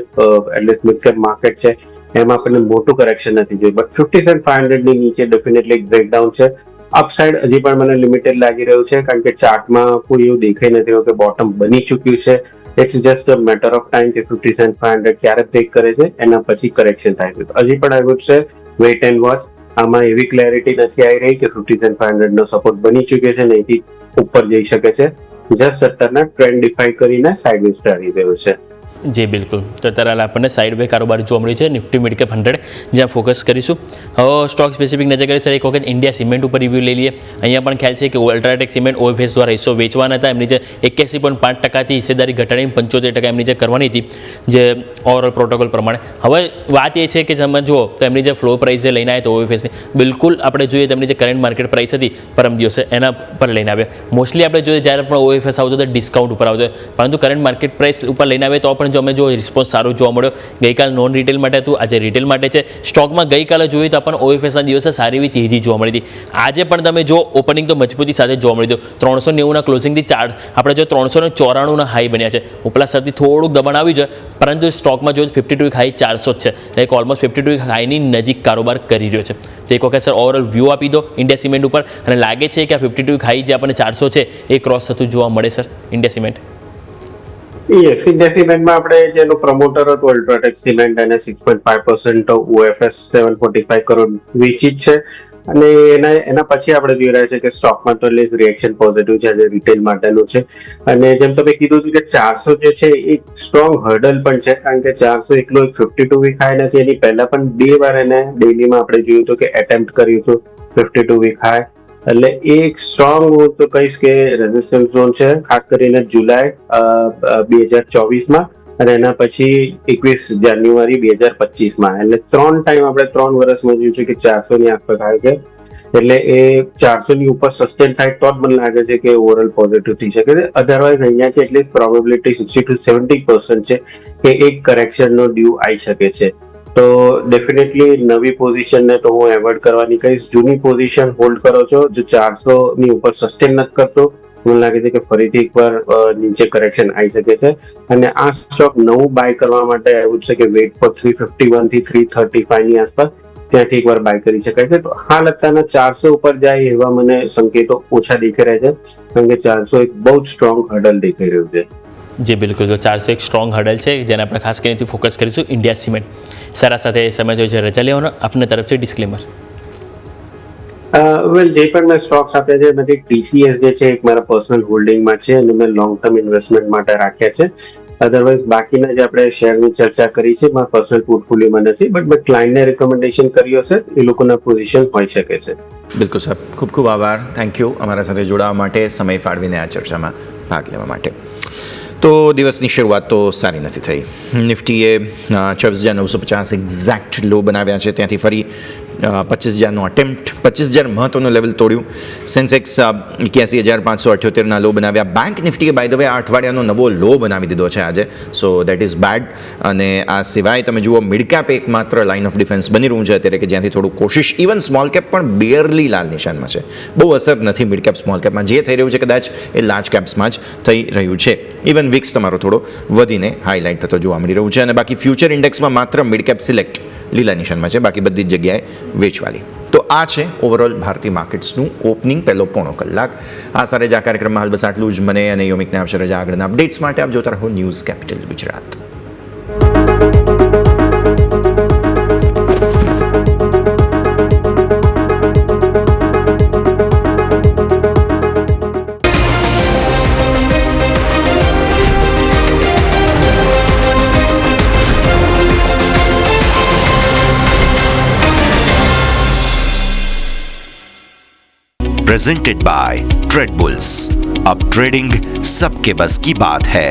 એટલે મિડ કેપ માર્કેટ છે, એમાં આપણને મોટું કરેક્શન નથી જોયું. બટ 57,500 ની નીચે ડેફિનેટલી બ્રેકડાઉન છે. અપસાઇડ હજી પણ મને લિમિટેડ લાગી રહ્યું છે, કારણ કે ચાર્ટમાં કોઈ એવું દેખાઈ નથી રહ્યું કે બોટમ બની ચૂક્યું છે. It's just a matter of time કે 57,500 ક્યારે બ્રેક કરે છે, એના પછી કરેક્શન થાય છે. હજી પણ I would say weight and watch. આમાં એવી ક્લેરિટી નથી આવી રહી કે 57,500 નો સપોર્ટ બની ચૂક્યો છે, અહીંથી ઉપર જઈ શકે છે. જસ્ટ અત્યારના ટ્રેન્ડ ડિફાઈ કરીને સાઇડવેઝ આવી રહ્યો છે. જી બિલકુલ. તો અત્યારે આપણને સાઇડ વે કારોબાર જોવા મળ્યું છે નિફ્ટી મિડ કેપ 100, જ્યાં ફોકસ કરીશું. હવે સ્ટોક સ્પેસિફિક નજર કરીએ સર, એક વખત ઇન્ડિયા સિમેન્ટ ઉપર રિવ્યૂ લઈ લઈએ. અહીંયા પણ ખ્યાલ છે કે અલ્ટ્રાટેક સિમેન્ટ OFS દ્વારા હિસ્સો વેચવાના હતા. એમની જે 81.5% હિસ્સેદારી ઘટાડીને 75% એમની જે કરવાની હતી, જે ઓવરઓલ પ્રોટોકોલ પ્રમાણે. હવે વાત એ છે કે તમે જુઓ તો એમની જે ફ્લો પ્રાઇસ જે લઈને આવ્યા તો OFSની, બિલકુલ આપણે જોઈએ તેમની જે કરંટ માર્કેટ પ્રાઇસ હતી પરમ દિવસે એના પર લઈને આવ્યા. મોસ્ટલી આપણે જોઈએ જ્યારે પણ OFS આવતો તો ડિસ્કાઉન્ટ ઉપર આવતો, પરંતુ કરંટ માર્કેટ પ્રાઇસ ઉપર લઈને આવે તો પણ જો અમે જો રિસ્પોન્સ સારો જોવા મળ્યો. ગઈકાલ નોન રિટેલ માટે હતું, આજે રિટેલ માટે છે. સ્ટોકમાં ગઈકાલે જોયું તો આપણને OFSના દિવસે સારી એવી તેજી જોવા મળી હતી. આજે પણ તમે જો ઓપનિંગ તો મજબૂતી સાથે જોવા મળી હતું. 390ના ક્લોઝિંગથી ચાર્ટ આપણે જો 394ના હાઈ બન્યા છે. ઉપલા સ્તરથી થોડુંક દબાણ આવ્યું છે, પરંતુ સ્ટોકમાં જો 52 હાઈ 400 જ છે, એટલે ઓલમોસ્ટ 52 હાઈની નજીક કારોબાર કરી રહ્યો છે. તો એક વખત સર ઓવરઓલ વ્યૂ આપી દો ઇન્ડિયા સિમેન્ટ ઉપર, અને લાગે છે કે આ 52 હાઈ જે આપણને 400 છે એ ક્રોસ થતું જોવા મળે sir India Cement. Yes, India સિમેન્ટમાં આપણે જેનો પ્રમોટર હતો અલ્ટ્રાટેક સિમેન્ટ, અને 6.5% OFS 745 કરોડ વેચી જ છે. અને એના પછી આપણે જોઈ રહ્યા છે કે સ્ટોકમાં તો એટલીસ્ટ રિએક્શન પોઝિટિવ છે, જે રિટેલ માટેનું છે. અને જેમ તમે કીધું છે કે 400 જે છે એક સ્ટ્રોંગ હર્ડલ પણ છે, કારણ કે 400 એકલો 52 વીક હાઈ નથી, એની પહેલા પણ 2 વાર એને ડેલીમાં આપણે જોયું હતું કે એટેમ્પ્ટ કર્યું હતું 52 વીક હાઈ. એટલે એક સ્ટ્રોંગ હું તો કહીશ કે રેઝિસ્ટન્સ ઝોન છે, ખાસ કરીને જુલાઈ 2024માં અને એના પછી 21 જાન્યુઆરી 2025માં. એટલે 3 ટાઈમ આપણે 3 વર્ષમાં જોયું છે કે 400 ની આસપાસ આવે છે. એટલે એ 400 ની ઉપર સસ્ટેન થાય તો જ મને લાગે છે કે ઓવરઓલ પોઝિટિવ થઈ શકે છે. અધરવાઇઝ અહીંયાથી એટલીસ્ટ પ્રોબેબિલિટી 60 to 70% છે કે એક કરેક્શનનો ડ્યુ આવી શકે છે. તો ડેફિનેટલી નવી પોઝિશનને તો હું એવોઇડ કરવાની કહીશ. જૂની પોઝિશન હોલ્ડ કરો છો, જો 400 ની ઉપર સસ્ટેન નથી કરતો, મને લાગે છે કે ફરીથી એકવાર નીચે કરેક્શન આવી શકે છે. અને આ સ્ટોક નવું બાય કરવા માટે એવું છે કે વેઇટ પર 351 થી 335 ની આસપાસ ત્યાંથી એકવાર બાય કરી શકાય છે. તો હાલ અત્યારના 400 ઉપર જાય એવા મને સંકેતો ઓછા દેખાઈ રહ્યા છે, કારણ કે 400 એક બહુ જ સ્ટ્રોંગ હર્ડલ દેખાઈ રહ્યું છે. જી બિલકુલ, તો 400 એક સ્ટ્રોંગ હર્ડલ છે જેને આપણે ખાસ કરીને ફોકસ કરીશું. ઇન્ડિયા સિમેન્ટ સારા સાથે સમય જોઈ છે. રજા લેવાનો આપની તરફથી ડિસ્ક્લેમર. વેલ, જે પણ મેં સ્ટોક્સ આપ્યા છે એમાંથી TCS જે છે એક મારા પર્સનલ હોલ્ડિંગમાં છે અને મેં લોંગ ટર્મ ઇન્વેસ્ટમેન્ટ માટે રાખ્યા છે. અધરવાઇઝ બાકીના જે આપણે શેરની ચર્ચા કરી છે મારા પર્સનલ પોર્ટફોલિયોમાં નથી, બટ મેં ક્લાયન્ટને રેકમેન્ડેશન કર્યું હશે, એ લોકોના પોઝિશન હોઈ શકે છે. બિલકુલ સાહેબ, ખૂબ ખૂબ આભાર, થેન્ક યુ અમારા સાથે જોડાવા માટે, સમય ફાળવીને આ ચર્ચામાં ભાગ લેવા માટે. તો દિવસની શરૂઆત તો સારી નથી થઈ. નિફ્ટીએ 24,950 એક્ઝેક્ટ લો બનાવ્યા છે, ત્યાંથી ફરી 25,000નો અટેમ્પ્ટ, 25,000 મહત્વનું લેવલ તોડ્યું. સેન્સેક્સ 81,578ના લો બનાવ્યા. બેંક નિફ્ટીએ બાય ધ વે આ અઠવાડિયાનો નવો લો બનાવી દીધો છે આજે, સો દેટ ઇઝ બેડ. અને આ સિવાય તમે જુઓ મિડ કેપ એકમાત્ર લાઇન ઓફ ડિફેન્સ બની રહ્યું છે અત્યારે કે જ્યાંથી થોડું કોશિશ, ઇવન સ્મોલ કેપ પણ બેરલી લાલ નિશાનમાં છે. બહુ અસર નથી મિડ કેપ સ્મોલ કેપમાં, જે થઈ રહ્યું છે કદાચ એ લાર્જ કેપ્સમાં જ થઈ રહ્યું છે. ઇવન વિક્સ તમારો થોડો વધીને હાઇલાઇટ થતો જોવા મળી રહ્યું છે. અને બાકી ફ્યુચર ઇન્ડેક્સમાં માત્ર મિડ કેપ સિલેક્ટ લીલા નિશાનમાં છે, બાકી બધી જ જગ્યાએ વેચવાલી. તો આ છે ઓવરઓલ ભારતીય માર્કેટ્સનું ઓપનિંગ, પહેલો પોણો કલાક. આ સાથે જ આ કાર્યક્રમમાં હાલ બસ આટલું જ. મને અને યોમિકને આપશે રજા. આગળના અપડેટ્સ માટે આપ જોતા રહો news capital Gujarat. Presented by trade bulls. अब ट्रेडिंग सबके बस की बात है।